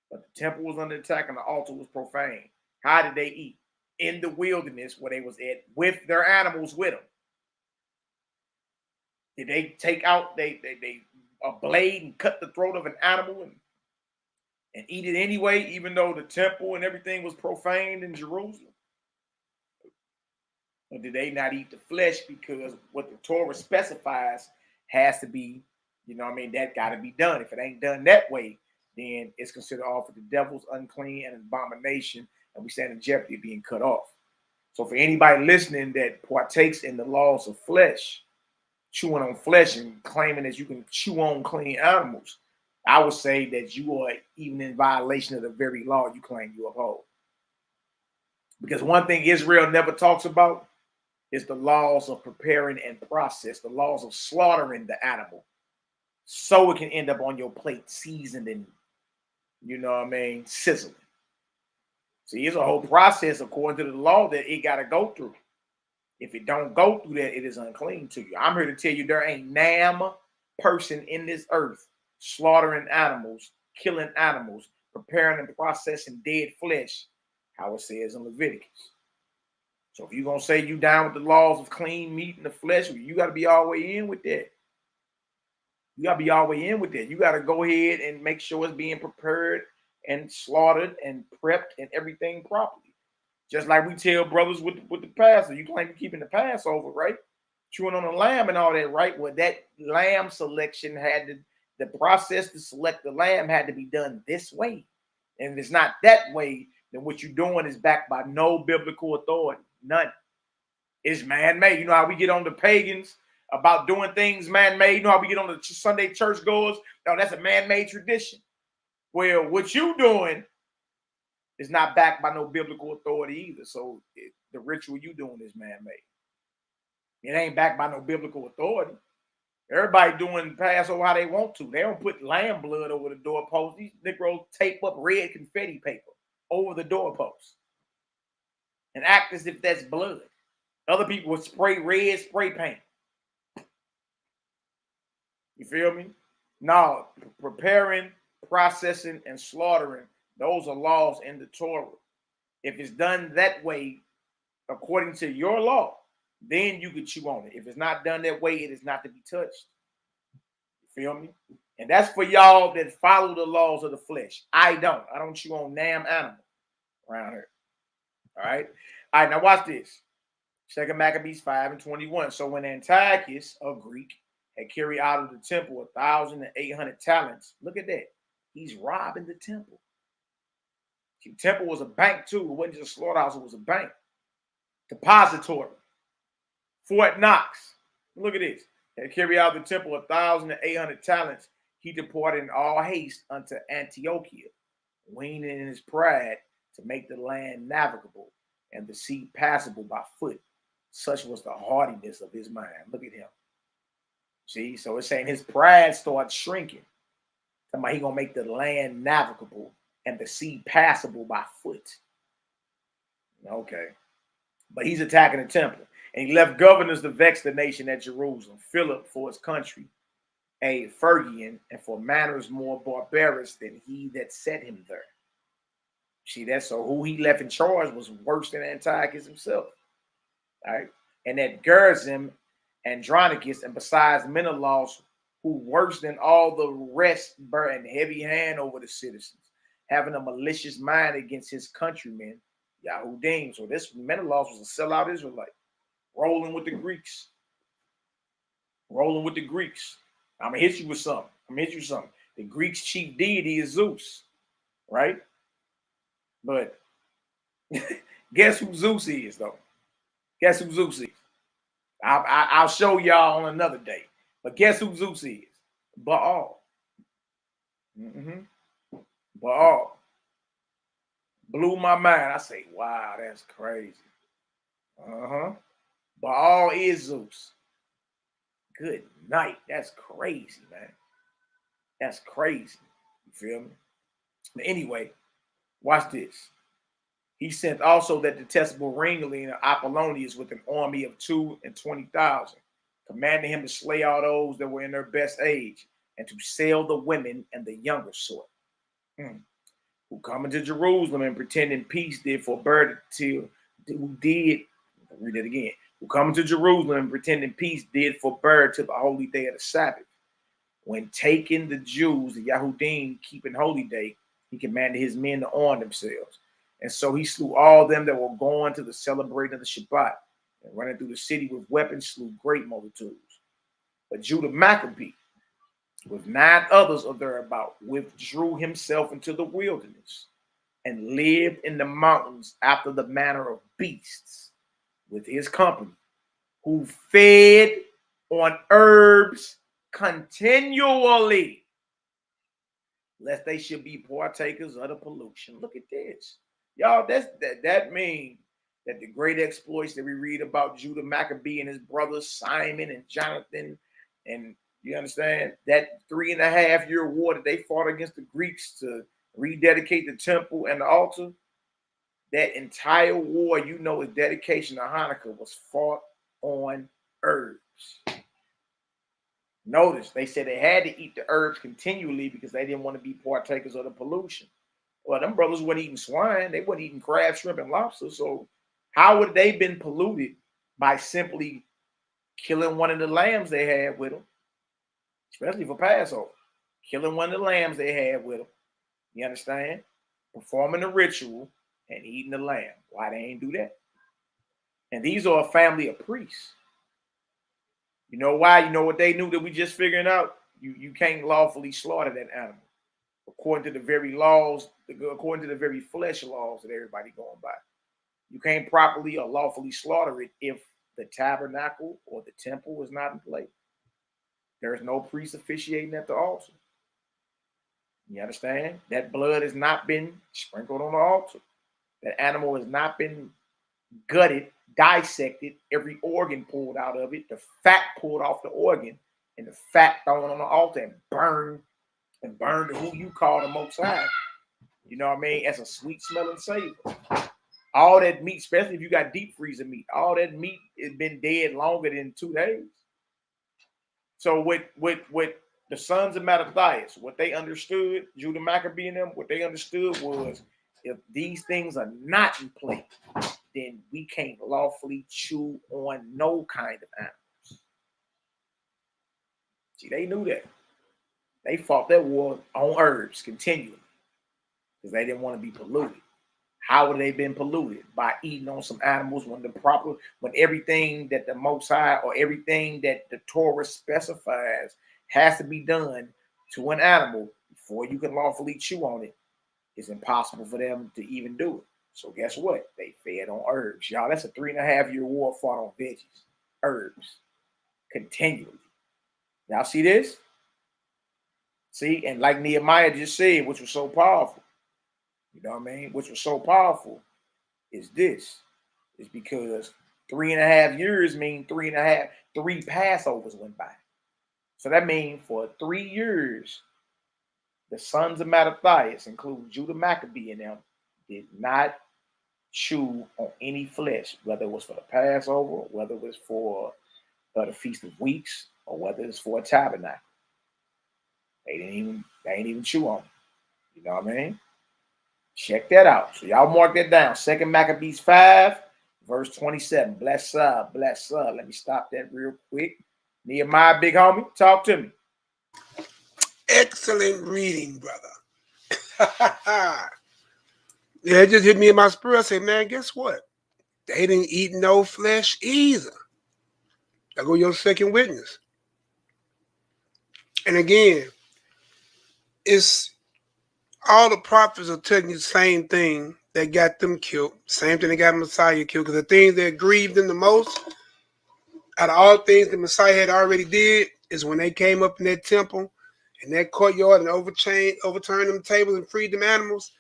But the temple was under attack and the altar was profane. How did they eat? in the wilderness where they was at with their animals with them? Did they take out a blade and cut the throat of an animal and eat it anyway, even though the temple and everything was profaned in Jerusalem? Or did they not eat the flesh because what the Torah specifies has to be, that got to be done. If it ain't done that way, then it's considered offered to devils, unclean, and an abomination, and we stand in jeopardy of being cut off. So for anybody listening that partakes in the laws of flesh, chewing on flesh and claiming that you can chew on clean animals, I would say that you are even in violation of the very law you claim you uphold. Because one thing Israel never talks about is the laws of preparing and process, the laws of slaughtering the animal so it can end up on your plate seasoned and, sizzling. See, it's a whole process according to the law that it got to go through. If it don't go through that, it is unclean to you. I'm here to tell you there ain't damn person in this earth slaughtering animals, killing animals, preparing and processing dead flesh, how it says in Leviticus. So if you're going to say you down with the laws of clean meat and the flesh, you got to be all the way in with that. You got to be all the way in with that. You got to go ahead and make sure it's being prepared and slaughtered and prepped and everything properly. Just like we tell brothers with the Passover. You claim you're keeping the Passover, right? Chewing on the lamb and all that, right? Well, that lamb selection had the process to select the lamb had to be done this way. And if it's not that way, then what you're doing is backed by no biblical authority. None. It's man-made. You know how we get on the pagans about doing things man-made? You know how we get on the Sunday churchgoers? No, that's a man-made tradition. Well, what you doing is not backed by no biblical authority either. So the ritual you doing is man-made. It ain't backed by no biblical authority. Everybody doing Passover how they want to. They don't put lamb blood over the doorpost. These Negroes tape up red confetti paper over the doorpost and act as if that's blood. Other people would spray red spray paint. You feel me? Now, preparing, processing, and slaughtering, those are laws in the Torah. If it's done that way, according to your law, then you could chew on it. If it's not done that way, it is not to be touched. You feel me? And that's for y'all that follow the laws of the flesh. I don't chew on damn animal around here. All right? All right, now watch this. 2 Maccabees 5:21. So when Antiochus, a Greek, had carried out of the temple 1,800 talents, look at that. He's robbing the temple. The temple was a bank too. It wasn't just a slaughterhouse, it was a bank. Depository. Fort Knox. Look at this. Had carried out of the temple 1,800 talents. He departed in all haste unto Antiochia, waning in his pride to make the land navigable and the sea passable by foot. Such was the hardiness of his mind. Look at him. See, so it's saying his pride starts shrinking. Talking about he gonna make the land navigable and the sea passable by foot. Okay. But he's attacking the temple. And he left governors to vex the nation at Jerusalem. Philip for his country, a Phrygian, and for manners more barbarous than he that set him there. See that? So who he left in charge was worse than Antiochus himself. All right. And that Gerizim, Andronicus, and besides Menelaus, who worse than all the rest bear a heavy hand over the citizens, having a malicious mind against his countrymen, YHWH'S. So this Menelaus was a sellout Israelite, rolling with the Greeks. Rolling with the Greeks. I'm going to hit you with something. The Greeks' chief deity is Zeus, right? But guess who Zeus is, though? Guess who Zeus is? I'll show y'all on another day. But guess who Zeus is? Baal. Baal. Blew my mind. I say, wow, that's crazy. Baal is Zeus. Good night. That's crazy, man. That's crazy. You feel me? But anyway, watch this. He sent also that detestable ringling of Apollonius with an army of 220,000, commanding him to slay all those that were in their best age and to sell the women and the younger sort, who come into Jerusalem and pretending peace did forbear till did, I'll read it again, who coming to Jerusalem and pretending peace did forbear to the holy day of the Sabbath. When taking the Jews, the Yahudim, keeping holy day, he commanded his men to arm themselves. And so he slew all them that were going to the celebrating of the Shabbat, and running through the city with weapons, slew great multitudes. But Judah Maccabee, with 9 others of thereabout, withdrew himself into the wilderness, and lived in the mountains after the manner of beasts, with his company, who fed on herbs continually, lest they should be partakers of the pollution. Look at this. Y'all, that means that the great exploits that we read about Judah Maccabee and his brothers Simon and Jonathan, and you understand that 3.5-year war that they fought against the Greeks to rededicate the temple and the altar, that entire war, you know, is dedication to Hanukkah, was fought on herbs. Notice they said they had to eat the herbs continually because they didn't want to be partakers of the pollution. Well, them brothers weren't eating swine. They weren't eating crab, shrimp, and lobster. So how would they been polluted by simply killing one of the lambs they had with them, especially for Passover? Killing one of the lambs they had with them. You understand? Performing the ritual and eating the lamb. Why they ain't do that? And these are a family of priests. You know why? You know what they knew that we just figuring out? You can't lawfully slaughter that animal according to the very laws, according to the very flesh laws that everybody going by. You can't properly or lawfully slaughter it if the tabernacle or the temple is not in place. There is no priest officiating at the altar. You understand? That blood has not been sprinkled on the altar. That animal has not been gutted, dissected, every organ pulled out of it, the fat pulled off the organ, and the fat thrown on the altar and burned who you call the Most High. You know what I mean? As a sweet smelling savor. All that meat, especially if you got deep freezer meat, all that meat has been dead longer than 2 days. So with the sons of Mattathias, what they understood, Judah Maccabee and them, what they understood was, if these things are not in place, then we can't lawfully chew on no kind of animals. See, they knew that. They fought that war on herbs continually because they didn't want to be polluted. How would they been polluted? By eating on some animals when everything that the Most High or everything that the Torah specifies has to be done to an animal before you can lawfully chew on it. It's impossible for them to even do it. So guess what? They fed on herbs. Y'all, that's a 3.5-year war fought on veggies, herbs, continually. Y'all see this? See, and like NehemiYAH just said, which was so powerful, you know what I mean? Which was so powerful is this. It's because 3.5 years mean 3 Passovers went by. So that means for 3 years, the sons of Mattathias, including Judah Maccabee and them, did not chew on any flesh, whether it was for the Passover, whether it was for the Feast of Weeks, or whether it's for a tabernacle. They ain't even chew on it. You know what I mean? Check that out. So y'all mark that down. 2 Maccabees 5, verse 27. Bless up, bless up. Let me stop that real quick. NehemiYAH, big homie, talk to me. Excellent reading, brother. Yeah, it just hit me in my spirit. I said, man, guess what? They didn't eat no flesh either. There go your second witness. And again, it's all the prophets are telling you the same thing that got them killed. Same thing that got Messiah killed. Because the things that grieved them the most, out of all things the Messiah had already did, is when they came up in that temple, in that courtyard, and overturned them tables and freed them animals.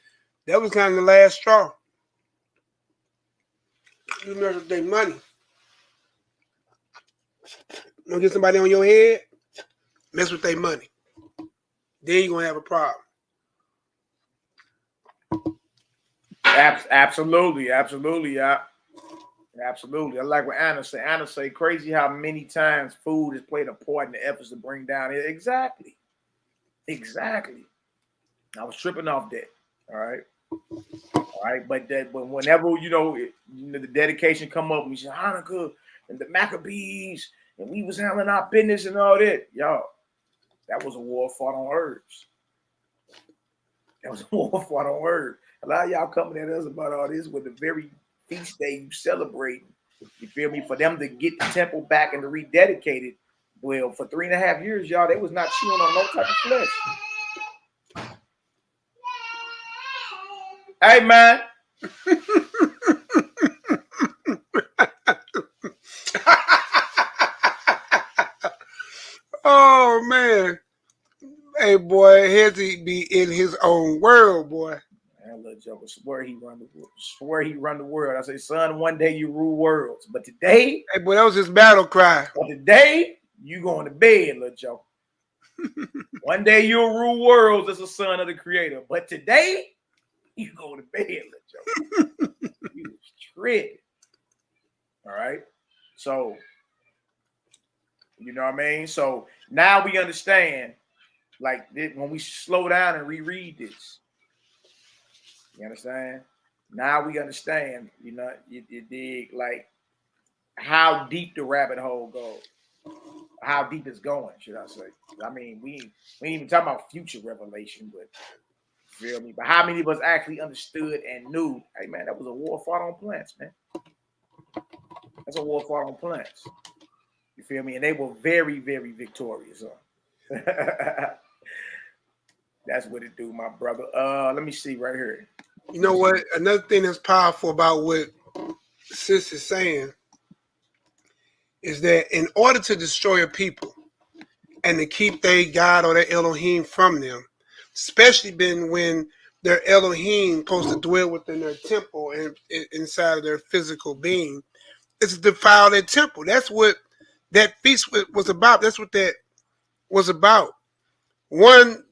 That was kind of the last straw. You mess with their money. You don't get somebody on your head, mess with their money. Then you're going to have a problem. Absolutely, yeah. Absolutely. I like what Anna said. Anna say, crazy how many times food has played a part in the efforts to bring down it. Exactly. I was tripping off that. All right. All right, but whenever the dedication come up, we say Hanukkah and the Maccabees, and we was handling our business and all that. Y'all, that was a war fought on herbs. That was a war fought on herbs. A lot of y'all coming at us about all this with the very feast day you celebrating. You feel me? For them to get the temple back and to rededicate it, well, for 3.5 years, y'all, they was not chewing on no type of flesh. Hey, man. Oh, man. Hey, boy, Hezzy be in his own world, boy. Man, little joker, swear he run the world. Swear he run the world. I say, son, one day you rule worlds. But today... Hey, boy, that was his battle cry. But today, you going to bed, little joker. One day you'll rule worlds as a son of the creator. But today... you go to bed, little joke. You was tripping. All right. So, you know what I mean? So now we understand, like, when we slow down and reread this. You understand? Now we understand, you dig, like, how deep the rabbit hole goes. How deep it's going, should I say. I mean, we ain't even talking about future revelation, but feel me? But how many of us actually understood and knew, hey, man, that was a war fought on plants, man. That's a war fought on plants. You feel me? And they were very, very victorious. That's what it do, my brother. Let me see right here. You know what? Another thing that's powerful about what Sis is saying is that in order to destroy a people and to keep their God or their Elohim from them, especially when their Elohim supposed to dwell within their temple and inside of their physical being, it's to defile their temple. That's what that feast was about. That's what that was about. One,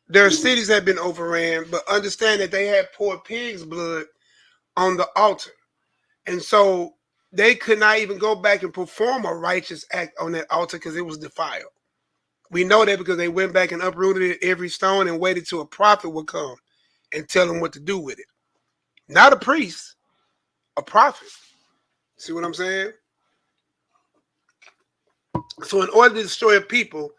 their cities had been overran, but understand that they had poured pig's blood on the altar. And so they could not even go back and perform a righteous act on that altar because it was defiled. We know that because they went back and uprooted every stone and waited till a prophet would come and tell them what to do with it. Not a priest, a prophet. See what I'm saying? So in order to destroy a people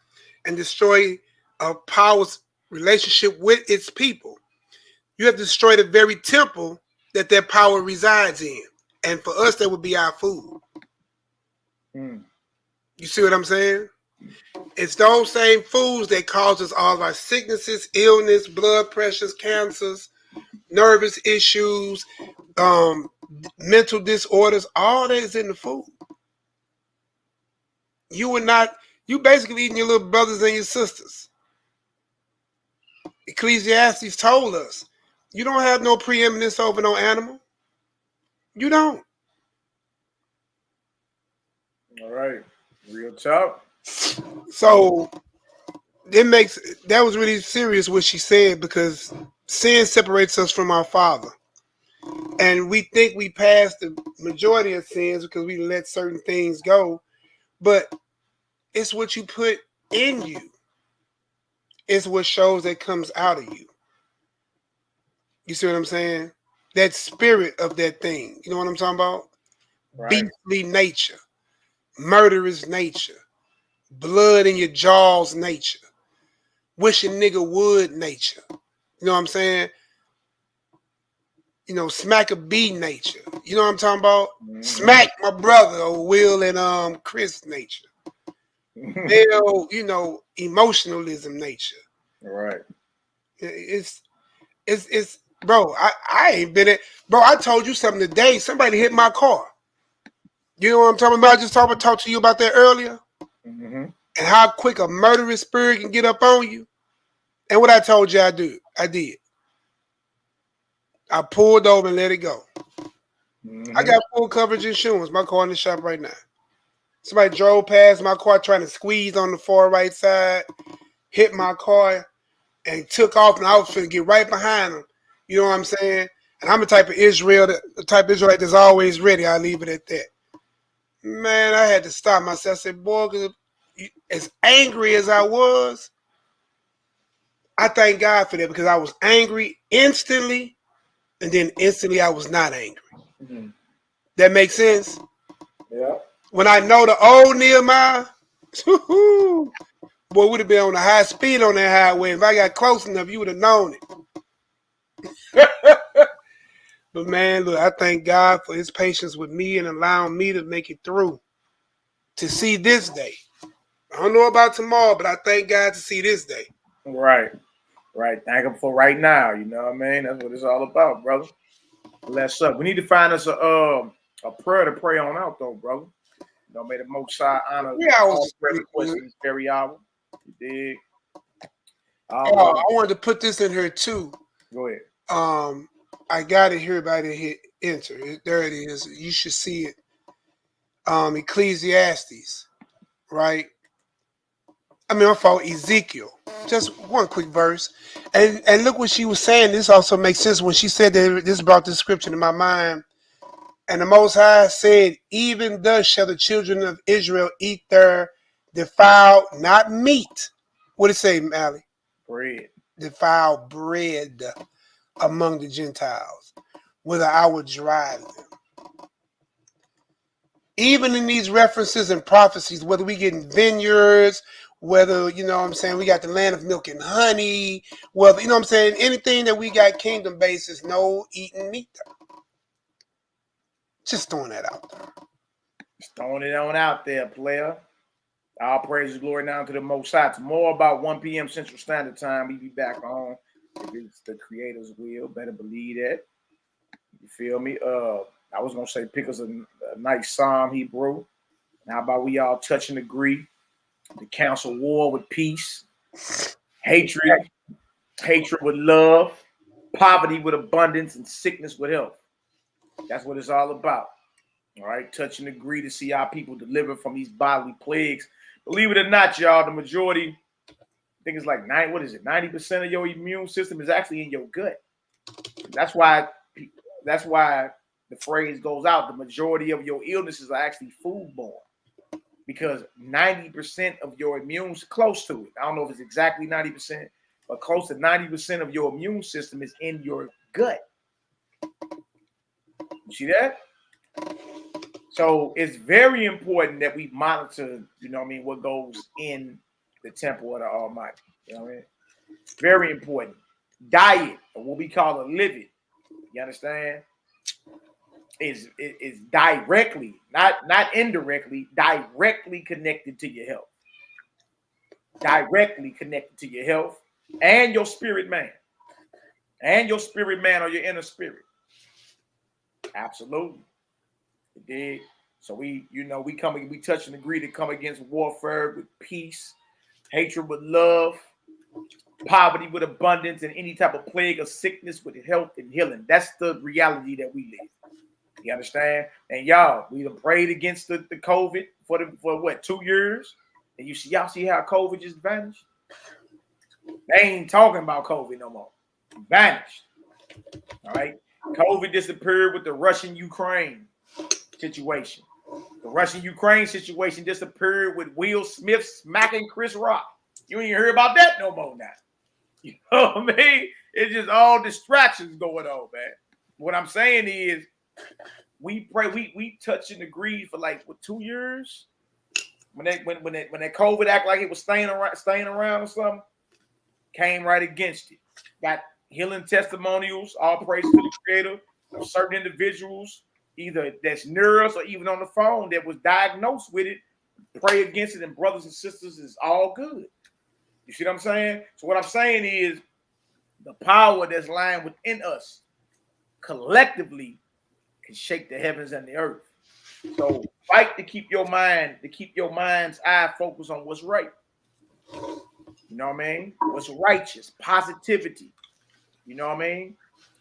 and destroy a power's relationship with its people, you have to destroy the very temple that their power resides in. And for us, that would be our food. You see what I'm saying? It's those same foods that cause us all of our sicknesses, illness, blood pressures, cancers, nervous issues, mental disorders. All that is in the food. You basically eating your little brothers and your sisters. Ecclesiastes told us, you don't have no preeminence over no animal. You don't. All right. Real talk. So that was really serious what she said, because sin separates us from our Father. And we think we passed the majority of sins because we let certain things go. But it's what you put in you. It's what shows that comes out of you. You see what I'm saying? That spirit of that thing. You know what I'm talking about? Right. Beastly nature. Murderous nature. Blood in your jaws nature. Wish a nigga would nature. You know what I'm saying? Smack a bee nature. You know what I'm talking about? Smack my brother, or Will and Chris nature. Male, emotionalism nature. All right. It's bro, I ain't been it. Bro, I told you something today. Somebody hit my car. You know what I'm talking about? I just talked to you about that earlier. And how quick a murderous spirit can get up on you. And what I told you I did. I pulled over and let it go. I got full coverage insurance. My car in the shop right now. Somebody drove past my car trying to squeeze on the far right side, hit my car, and took off, and I was finna get right behind him. You know what I'm saying? And I'm the type of Israelite that's always ready. I leave it at that. Man, I had to stop myself. I said, boy, as angry as I was, I thank God for that, because I was angry instantly and then instantly I was not angry. Mm-hmm. That makes sense? Yeah. When I know the old Nehemiah, boy, would have been on the high speed on that highway. If I got close enough, you would have known it. But man, look, I thank God for his patience with me and allowing me to make it through to see this day. I don't know about tomorrow, but I thank God to see this day. Right. Right. Thank him for right now. You know what I mean? That's what it's all about, brother. Bless up. We need to find us a prayer to pray on out, though, brother. You know, may the Most High honor all prayer requests in this very hour. You dig? I wanted to put this in here too. Go ahead. I got it here by the hit enter. There it is. You should see it. Ecclesiastes, right? I mean, I follow Ezekiel. Just one quick verse. And look what she was saying. This also makes sense when she said that this brought this scripture to my mind. And the Most High said, even thus shall the children of Israel eat their defiled, not meat. What did it say, Mally? Bread. Defiled bread among the Gentiles, whether I would drive them. Even in these references and prophecies, whether we get in vineyards, whether, you know what I'm saying, we got the land of milk and honey, whether, you know what I'm saying, anything that we got kingdom basis, no eating meat. Just throwing that out there. Just throwing it on out there, player. All praise and glory now to the Most High. Tomorrow about 1 p.m. Central Standard Time, we be back on. If it's the Creator's will, better believe that. You feel me? I was going to say pick us a nice Psalm, Hebrew. How about we all touch and agree to counsel war with peace, hatred with love, poverty with abundance, and sickness with health. That's what it's all about. All right, touch and agree to see our people deliver from these bodily plagues. Believe it or not, y'all, the majority, I think it's like 90% of your immune system is actually in your gut. That's why the phrase goes out. The majority of your illnesses are actually foodborne because 90% of your immune, close to it. I don't know if it's exactly 90%, but close to 90% of your immune system is in your gut. You see that? So it's very important that we monitor, you know what I mean, what goes in the temple of the Almighty. You know what I mean? Very important. Diet, or what we call a living, you understand? Is directly, not indirectly, directly connected to your health. Directly connected to your health and your spirit man. And your spirit man or your inner spirit. Absolutely. You dig? So we touch and agree to come against warfare with peace, hatred with love, poverty with abundance, and any type of plague or sickness with health and healing. That's the reality that we live. You understand? And y'all, we have prayed against the COVID for what, 2 years? And y'all see how COVID just vanished? They ain't talking about COVID no more. It vanished. All right. COVID disappeared with the Russian-Ukraine situation. The Russian-Ukraine situation disappeared with Will Smith smacking Chris Rock. You ain't hear about that no more now. You know what I mean? It's just all distractions going on, man. What I'm saying is we pray, we touch and agree for like 2 years. When that COVID act like it was staying around or something, came right against it. Got healing testimonials, all praise to the Creator, of certain individuals, either that's near us or even on the phone that was diagnosed with it. Pray against it, and brothers and sisters, is all good. You see what I'm saying? So what I'm saying is the power that's lying within us collectively can shake the heavens and the earth. So fight to keep your mind's eye focused on what's right. You know what I mean? What's righteous, positivity. You know what I mean?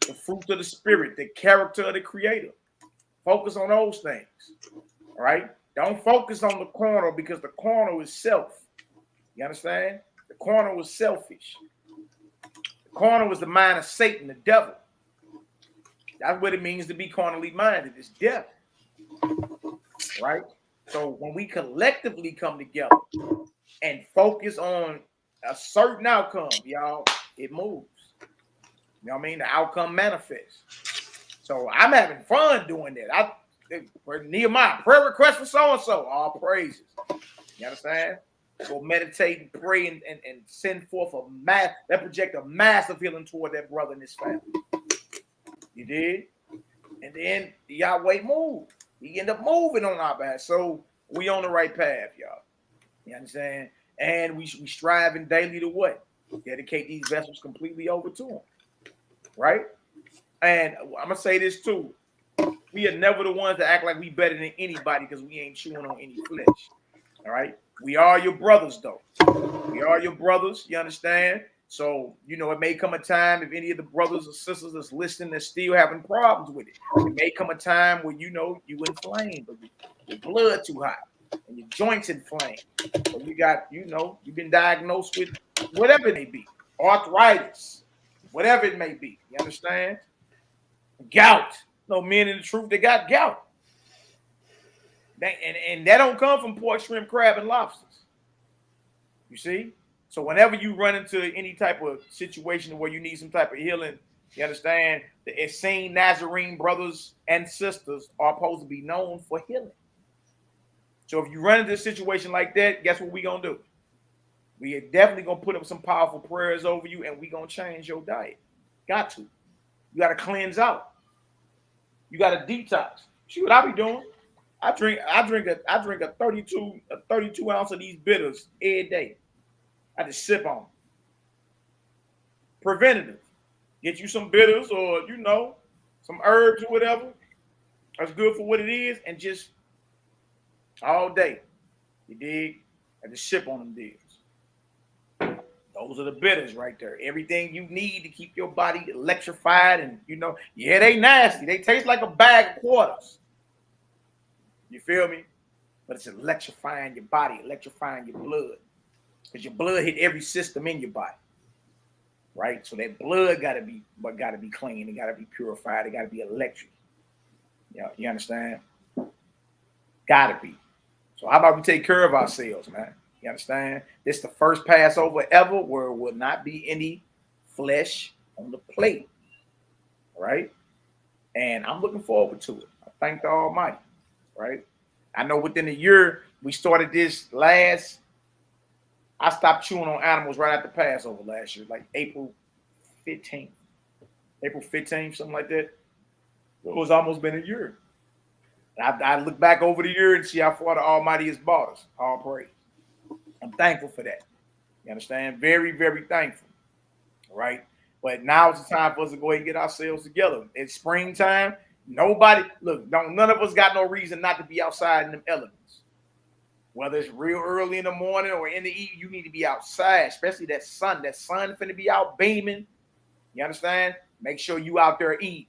The fruit of the Spirit, the character of the Creator. Focus on those things. All right? Don't focus on the corner, because the corner is self. You understand? The corner was selfish. The corner was the mind of Satan, the devil. That's what it means to be carnally minded. It's death. Right? So when we collectively come together and focus on a certain outcome, y'all, it moves. You know what I mean? The outcome manifests. So I'm having fun doing that. For Nehemiah, prayer request for so-and-so, all praises. You understand? Go meditate and pray and send forth that project a massive healing toward that brother and his family. You did? And then Yahweh moved. He ended up moving on our behalf. So we on the right path, y'all. You understand? And we striving daily to what? Dedicate these vessels completely over to him. Right? And I'm going to say this too. We are never the ones that act like we better than anybody because we ain't chewing on any flesh. All right? We are your brothers, though. We are your brothers. You understand? So, you know, it may come a time if any of the brothers or sisters that's listening that's still having problems with it. It may come a time where, you know, you inflamed, but your blood too hot and your joints inflamed. So you got, you know, you've been diagnosed with whatever it may be, arthritis, whatever it may be. You understand? Gout. No men in the truth, they got gout. And that don't come from pork, shrimp, crab, and lobsters. You see? So whenever you run into any type of situation where you need some type of healing, you understand, the Essene Nazarene brothers and sisters are supposed to be known for healing. So if you run into a situation like that, guess what we're going to do? We are definitely going to put up some powerful prayers over you, and we're going to change your diet. Got to. You got to cleanse out. You got to detox. See what I be doing? I drink a 32 ounce of these bitters every day. I just sip on them. Preventative. Get you some bitters or, you know, some herbs or whatever. That's good for what it is, and just all day. You dig? I just sip on them deals. Those are the bitters right there. Everything you need to keep your body electrified, and, you know, yeah, they nasty. They taste like a bag of quarters. You feel me? But it's electrifying your body, electrifying your blood. Because your blood hit every system in your body. Right? So that blood gotta be clean, it gotta be purified, it gotta be electric. You understand? Gotta be. So how about we take care of ourselves, man? You understand? This is the first Passover ever where there will not be any flesh on the plate. Right? And I'm looking forward to it. I thank the Almighty. Right? I know within a year, we started this I stopped chewing on animals right after Passover last year, like April 15th, something like that. It was almost been a year. I look back over the year and see how far the Almighty has brought us. All praise. I'm thankful for that. You understand? Very, very thankful. Right? But now it's the time for us to go ahead and get ourselves together. It's springtime. None of us got no reason not to be outside in them elements. Whether it's real early in the morning or in the evening, you need to be outside, especially that sun. That sun finna be out beaming. You understand? Make sure you out there eating.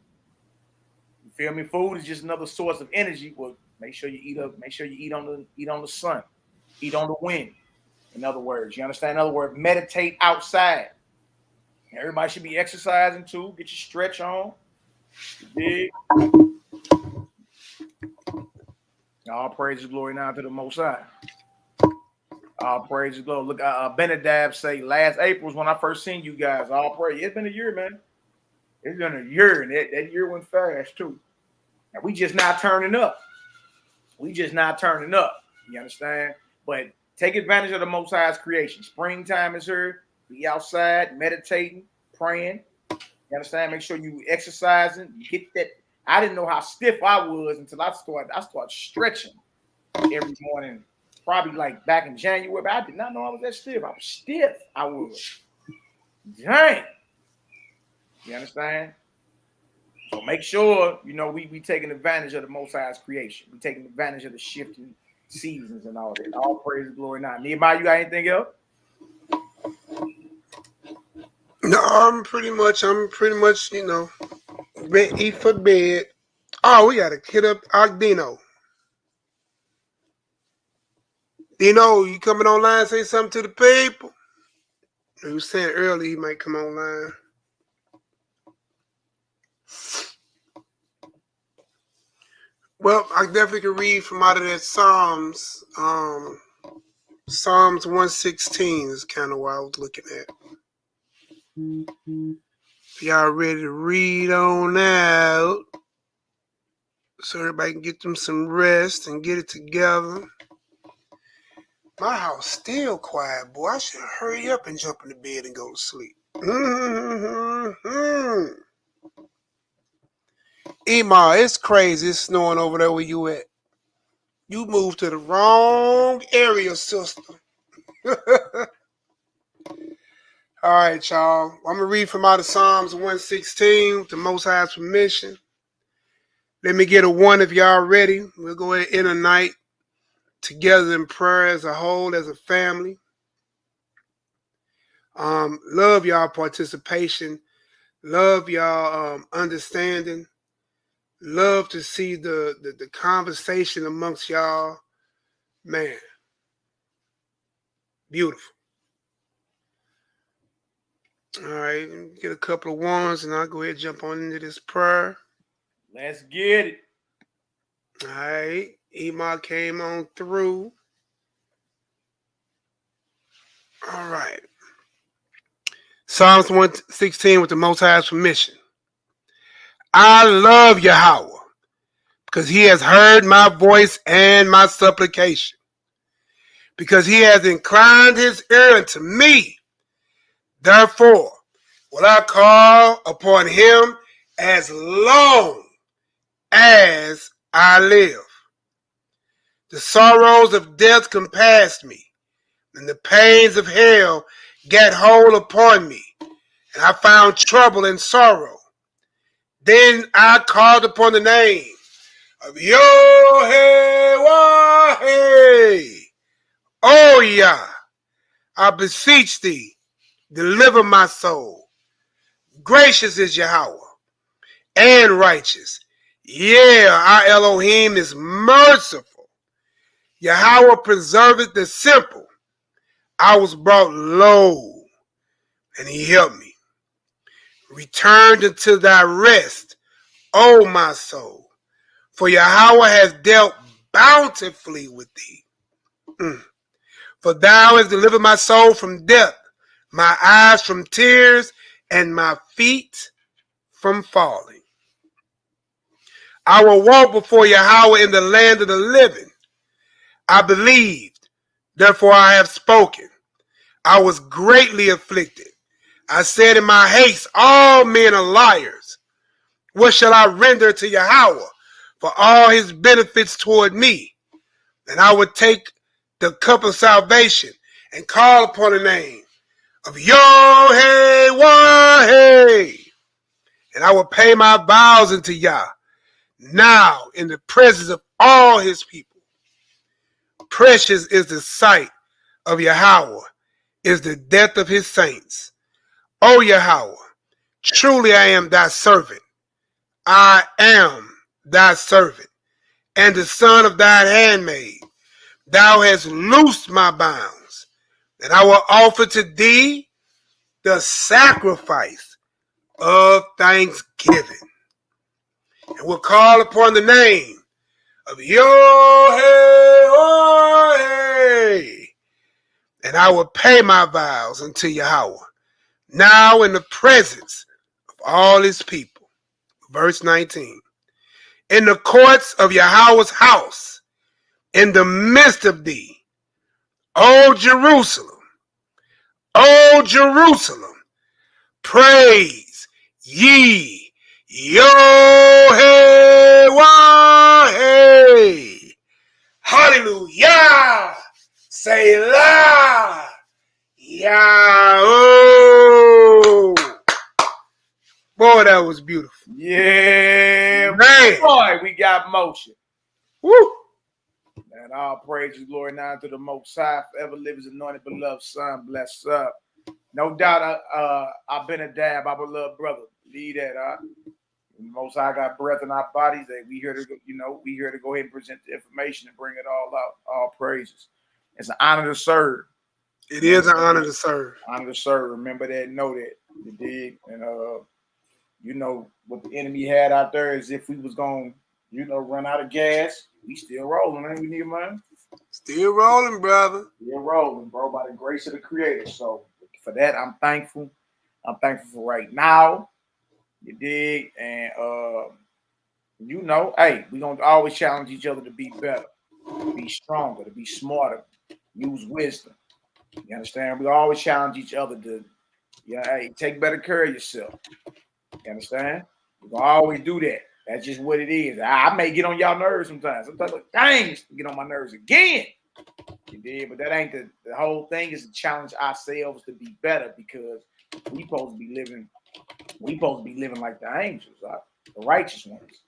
You feel me? Food is just another source of energy. Well, make sure you eat up. Make sure you eat on the sun, eat on the wind. In other words, you understand? In other words, meditate outside. Everybody should be exercising too. Get your stretch on. You dig? All praise and glory now to the Most High. All praise and glory. Look, Benadab say last April was when I first seen you guys. All praise. It's been a year, man. It's been a year, and that year went fast too. And we just not turning up. You understand? But take advantage of the Most High's creation. Springtime is here. Be outside, meditating, praying. You understand? Make sure you exercising. You get that. I didn't know how stiff I was until I started stretching every morning, probably like back in January. But I did not know I was that stiff. I was stiff. I was. Dang. You understand? So make sure, you know, we taking advantage of the Most High's creation. We taking advantage of the shifting seasons and all that. All praise and glory now. Nehemiah, you got anything else? No, I'm pretty much, you know, eat for bed. Oh, we gotta hit up our Dino. Dino, you coming online? Say something to the people. He was saying earlier he might come online. Well, I definitely can read from out of that Psalms. Psalms 116 is kind of what I was looking at. Y'all ready to read on out? so everybody can get them some rest and get it together. My house still quiet, boy. I should hurry up and jump in the bed and go to sleep. Ema, it's crazy. It's snowing over there where you at. You moved to the wrong area, sister. All right, y'all. I'm going to read from out of Psalms 116 with the Most High's permission. Let me get a one if y'all ready. We'll go ahead and end the night together in prayer as a whole, as a family. Love y'all participation. Love y'all understanding. Love to see the conversation amongst y'all. Man, beautiful. All right, get a couple of ones and I'll go ahead and jump on into this prayer. Let's get it. All right, Ema came on through. All right. Psalms 116 with the Most High's permission. I love Yahweh because he has heard my voice and my supplication, because he has inclined his ear unto me. Therefore will I call upon him as long as I live. The sorrows of death compassed me, and the pains of hell gat hold upon me, and I found trouble and sorrow. Then I called upon the name of YHWH. Oh, Yah, I beseech thee, deliver my soul. Gracious is Yahweh and righteous. Yeah, our Elohim is merciful. Yahweh preserveth the simple. I was brought low, and he helped me. Returned unto thy rest, O my soul, for Yahweh has dealt bountifully with thee. For thou hast delivered my soul from death, my eyes from tears, and my feet from falling. I will walk before Yahweh in the land of the living. I believed, therefore I have spoken. I was greatly afflicted. I said in my haste, all men are liars. What shall I render to Yahweh for all his benefits toward me? And I would take the cup of salvation and call upon the name of YHWH. And I will pay my vows unto Yah now in the presence of all his people. Precious is the sight of Yahweh, is the death of his saints. O Yahweh, truly I am thy servant. I am thy servant, and the son of thine handmaid. Thou hast loosed my bounds, and I will offer to thee the sacrifice of thanksgiving, and will call upon the name of YHWH, and I will pay my vows unto Yahweh, now in the presence of all his people. Verse 19. In the courts of Yahweh's house, in the midst of thee, O Jerusalem, O Jerusalem, praise ye YHWH. Hallelujah. Selah. Yahoo. Boy, that was beautiful. Yeah, man. Boy, we got motion. Woo. And all praise and glory now to the Most High, forever live his anointed, beloved Son. Bless up. No doubt, I've been a dab, our beloved brother. Lead that, The Most High got breath in our bodies. That we here to, we here to go ahead and present the information and bring it all out. All praises. It's an honor to serve. It is an honor to serve. Honor to serve. Remember that. Know that. You dig? And what the enemy had out there is if we was going, run out of gas, we still rolling, ain't we, NehemiYAH? Still rolling, brother. Still rolling, bro, by the grace of the Creator. So for that, I'm thankful. I'm thankful for right now. You dig? And You know, hey, we're going to always challenge each other to be better, to be stronger, to be smarter, use wisdom. You understand? We always challenge each other to, hey, take better care of yourself. You understand? We're going to always do that. That's just what it is. I may get on y'all nerves sometimes. Sometimes, like, dang, get on my nerves again. You did, but that ain't the whole thing. Is to challenge ourselves to be better, because we supposed to be living like the angels, right? The righteous ones.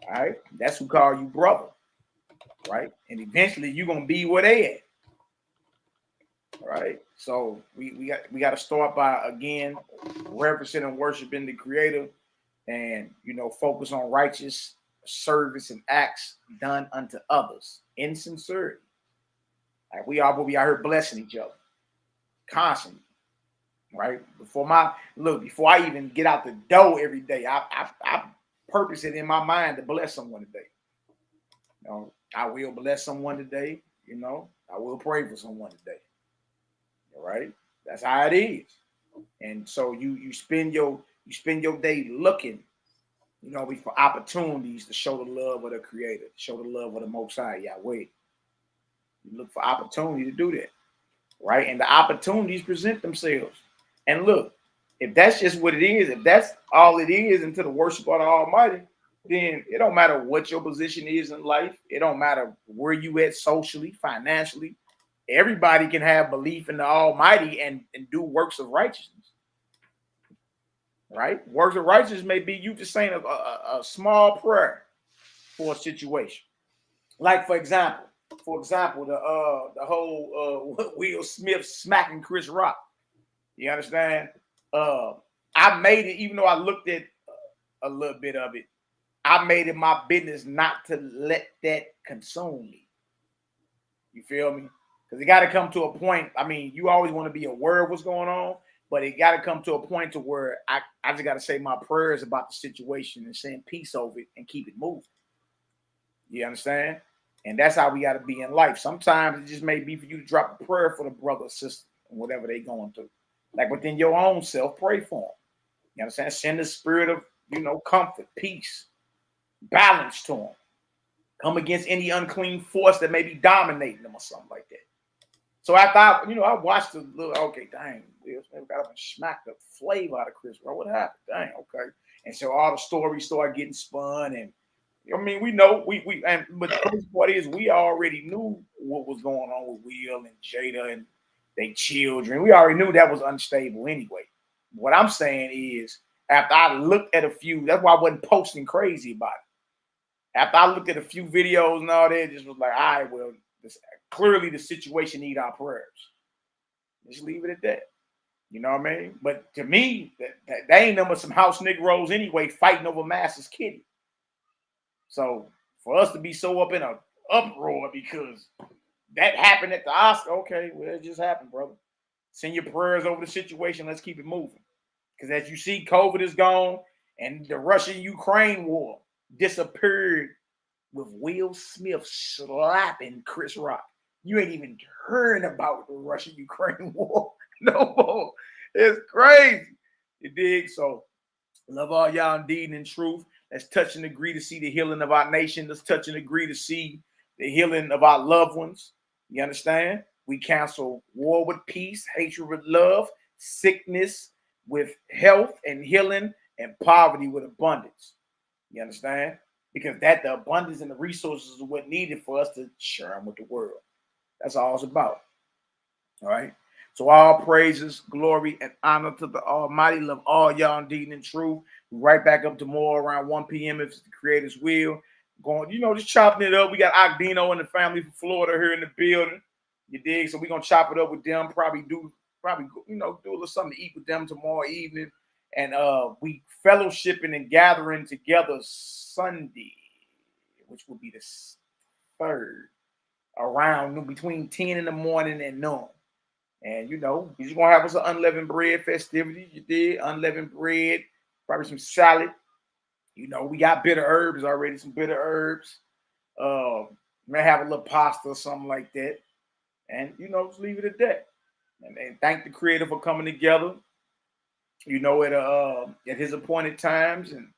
All right, that's who call you brother, right? And eventually you're gonna be where they at. All right. So we got to start by, again, reverencing and worshiping the Creator, and focus on righteous service and acts done unto others in sincerity. Like we out here blessing each other constantly, right? Before I even get out the door every day, I purpose it in my mind to bless someone today. I will bless someone today. I will pray for someone today. All right, that's how it is. And so you spend your day looking, for opportunities to show the love of the Creator, show the love of the Most High, Yahweh. You look for opportunity to do that, right? And the opportunities present themselves. And look, if that's just what it is, if that's all it is into the worship of the Almighty, then it don't matter what your position is in life. It don't matter where you at socially, financially. Everybody can have belief in the Almighty and do works of righteousness, right? Works of righteousness may be you just saying a small prayer for a situation. Like, for example, the whole Will Smith smacking Chris Rock. You understand? I made it, even though I looked at a little bit of it, I made it my business not to let that consume me. You feel me? Because it got to come to a point. I mean, you always want to be aware of what's going on, but it got to come to a point to where I just got to say my prayers about the situation and send peace over it and keep it moving. You understand? And that's how we got to be in life. Sometimes it just may be for you to drop a prayer for the brother or sister and whatever they going through. Like within your own self, pray for them. You understand? Send the spirit of, comfort, peace, balance to them. Come against any unclean force that may be dominating them or something like that. So after I watched the little, okay, dang, Will Smith got up and smacked the flavor out of Chris Rock. What happened? Dang, okay. And so all the stories started getting spun, and we know but the crazy part is we already knew what was going on with Will and Jada and their children. We already knew that was unstable anyway. What I'm saying is, after I looked at a few, that's why I wasn't posting crazy about it. After I looked at a few videos and all that, just was like, all right, well, clearly the situation need our prayers. Just leave it at that. You know what I mean? But to me, that ain't nothing but some house Negroes anyway fighting over Master's kitty. So for us to be so up in an uproar because that happened at the Oscar, okay, well, it just happened, brother. Send your prayers over the situation. Let's keep it moving. Because as you see, COVID is gone, and the Russia-Ukraine war disappeared with Will Smith slapping Chris Rock. You ain't even hearing about the Russia-Ukraine war no more. It's crazy. You dig? So love all y'all indeed and in truth. Let's touch and agree to see the healing of our nation. Let's touch and agree to see the healing of our loved ones. You understand? We cancel war with peace, hatred with love, sickness with health and healing, and poverty with abundance. You understand? Because the abundance and the resources are what needed for us to share them with the world. That's all it's about. All right? So all praises, glory, and honor to the Almighty. Love all y'all indeed and in truth. We're right back up tomorrow around 1 p.m. if it's the Creator's will. Going, just chopping it up. We got Ocdino and the family from Florida here in the building. You dig? So we're gonna chop it up with them. Probably do a little something to eat with them tomorrow evening. And we fellowshipping and gathering together Sunday, which will be the 3rd, around between 10 in the morning and noon. And we're just gonna have us an unleavened bread festivity. You did unleavened bread, probably some salad. We got bitter herbs already, some bitter herbs. May have a little pasta or something like that. And just leave it at that. And thank the Creator for coming together, at his appointed times, and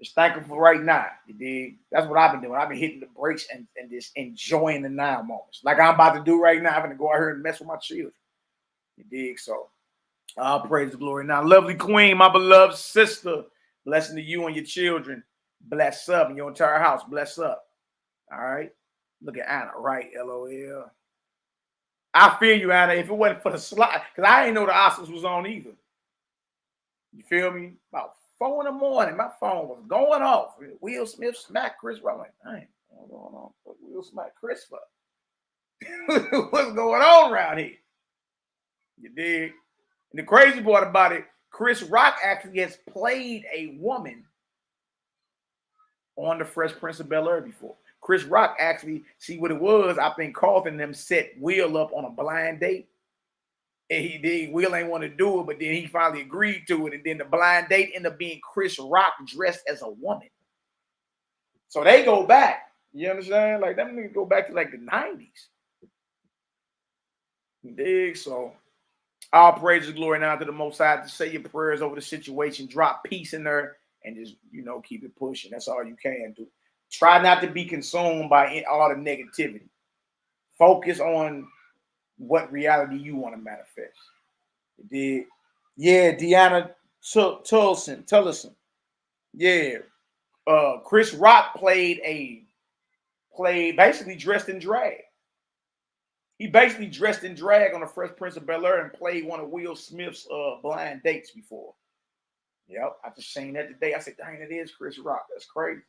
Just thank him for right now. You dig? That's what I've been doing. I've been hitting the brakes and just enjoying the now moments. Like I'm about to do right now. I'm going to go out here and mess with my children. You dig? So I'll praise the glory. Now, lovely queen, my beloved sister, blessing to you and your children. Bless up and your entire house. Bless up. All right. Look at Anna, right? LOL. I feel you, Anna. If it wasn't for the slide, because I didn't know the Oscars was on either. You feel me? About 4 in the morning, my phone was going off. Will Smith smacked Chris Rock. I'm like, dang, what's going on? What Will smack Chris for? What's going on around here? You dig? And the crazy part about it, Chris Rock actually has played a woman on the Fresh Prince of Bel-Air before. Chris Rock actually, see what it was, I think Carlton and them set Will up on a blind date. And he did. Will ain't want to do it, but then he finally agreed to it. And then the blind date ended up being Chris Rock dressed as a woman. So they go back. You understand? Like, them niggas go back to like the 90s. You dig? So all praise and glory now to the Most High. To say your prayers over the situation, drop peace in there, and just, you know, keep it pushing. That's all you can do. Try not to be consumed by all the negativity. Focus on what reality you want to manifest. You did. Yeah, Deanna Tullison. Yeah. Chris Rock played basically dressed in drag. He basically dressed in drag on the Fresh Prince of Bel-Air and played one of Will Smith's blind dates before. Yep, I just seen that today. I said, dang, it is Chris Rock. That's crazy.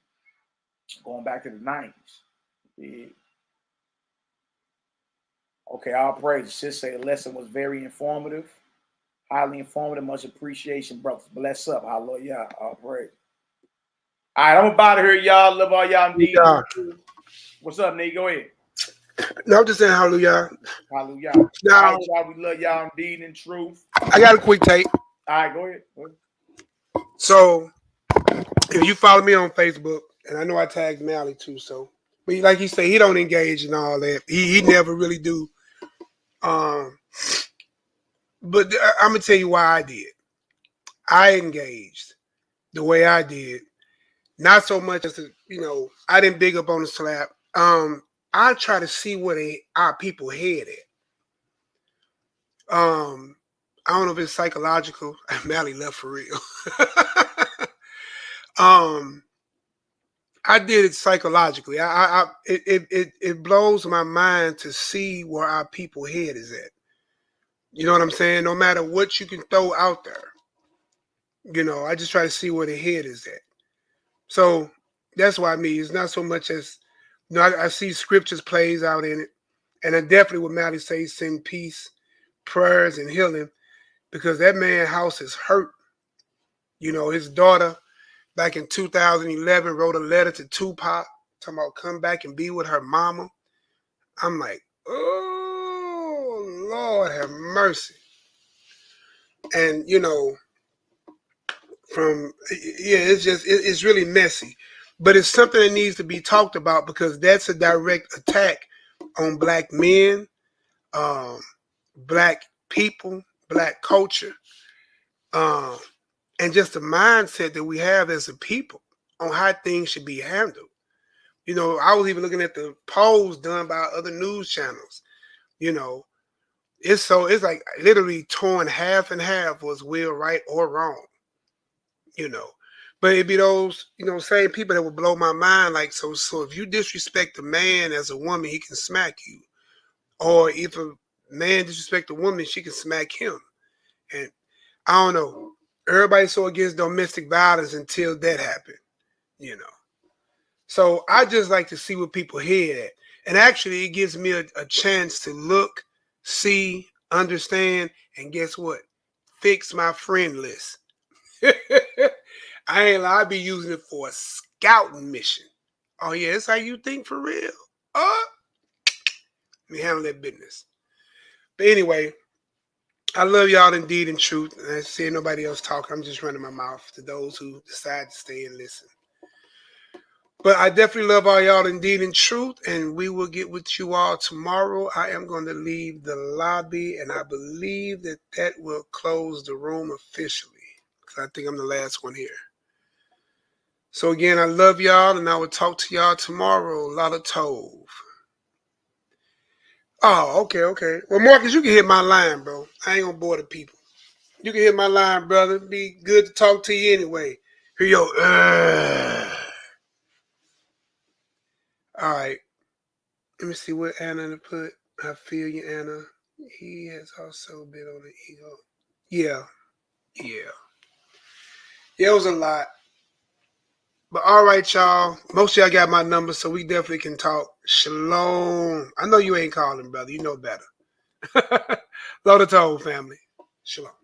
Going back to the 90s. Yeah. Okay, all praise. Sis say the lesson was very informative. Highly informative. Much appreciation, brothers. Bless up. Hallelujah. All praise. All right, I'm about to hear y'all. Love all y'all. Yeah. What's up, Nate? Go ahead. No, I'm just saying hallelujah. Hallelujah. Now, all right, y'all, we love y'all indeed in truth. I got a quick take. All right, go ahead. Go ahead. So, if you follow me on Facebook, and I know I tagged Mally too, so, but like he said, he don't engage in all that. He never really do. But I'm gonna tell you why I did. I engaged the way I did, not so much as I didn't big up on the slap. I try to see where our people head at. I don't know if it's psychological. Mally left for real. I did it psychologically. It blows my mind to see where our people head is at. You know what I'm saying? No matter what you can throw out there, I just try to see where the head is at. So that's why it's not so much as, I see scriptures plays out in it. And I definitely would Mally say send peace, prayers, and healing, because that man's house is hurt. His daughter back in 2011 wrote a letter to Tupac talking about come back and be with her mama. I'm like, oh, Lord have mercy. And, it's really messy. But it's something that needs to be talked about, because that's a direct attack on Black men, Black people, Black culture, and just the mindset that we have as a people on how things should be handled. I was even looking at the polls done by other news channels. It's like literally torn half and half, was Will right or wrong. But it'd be those, same people that would blow my mind. Like, so if you disrespect a man as a woman, he can smack you. Or if a man disrespect a woman, she can smack him. And I don't know. Everybody's so against domestic violence until that happened, So I just like to see what people hear at. And actually, it gives me a chance to look, see, understand, and guess what? Fix my friend list. I ain't lie, I be using it for a scouting mission. Oh, yeah, that's how you think for real? Let me handle that business. But anyway, I love y'all indeed in truth. And I see nobody else talking. I'm just running my mouth to those who decide to stay and listen. But I definitely love all y'all indeed in truth. And we will get with you all tomorrow. I am going to leave the lobby. And I believe that will close the room officially, because I think I'm the last one here. So again, I love y'all, and I will talk to y'all tomorrow. A lot of Tove. Oh, okay. Well, Marcus, you can hit my line, bro. I ain't gonna bore the people. You can hit my line, brother. Be good to talk to you anyway. Here you go. All right. Let me see what Anna put. I feel you, Anna. He has also been on the ego. Yeah. It was a lot. But all right, y'all. Most of y'all got my number, so we definitely can talk. Shalom. I know you ain't calling, brother. You know better. Love the Toll family. Shalom.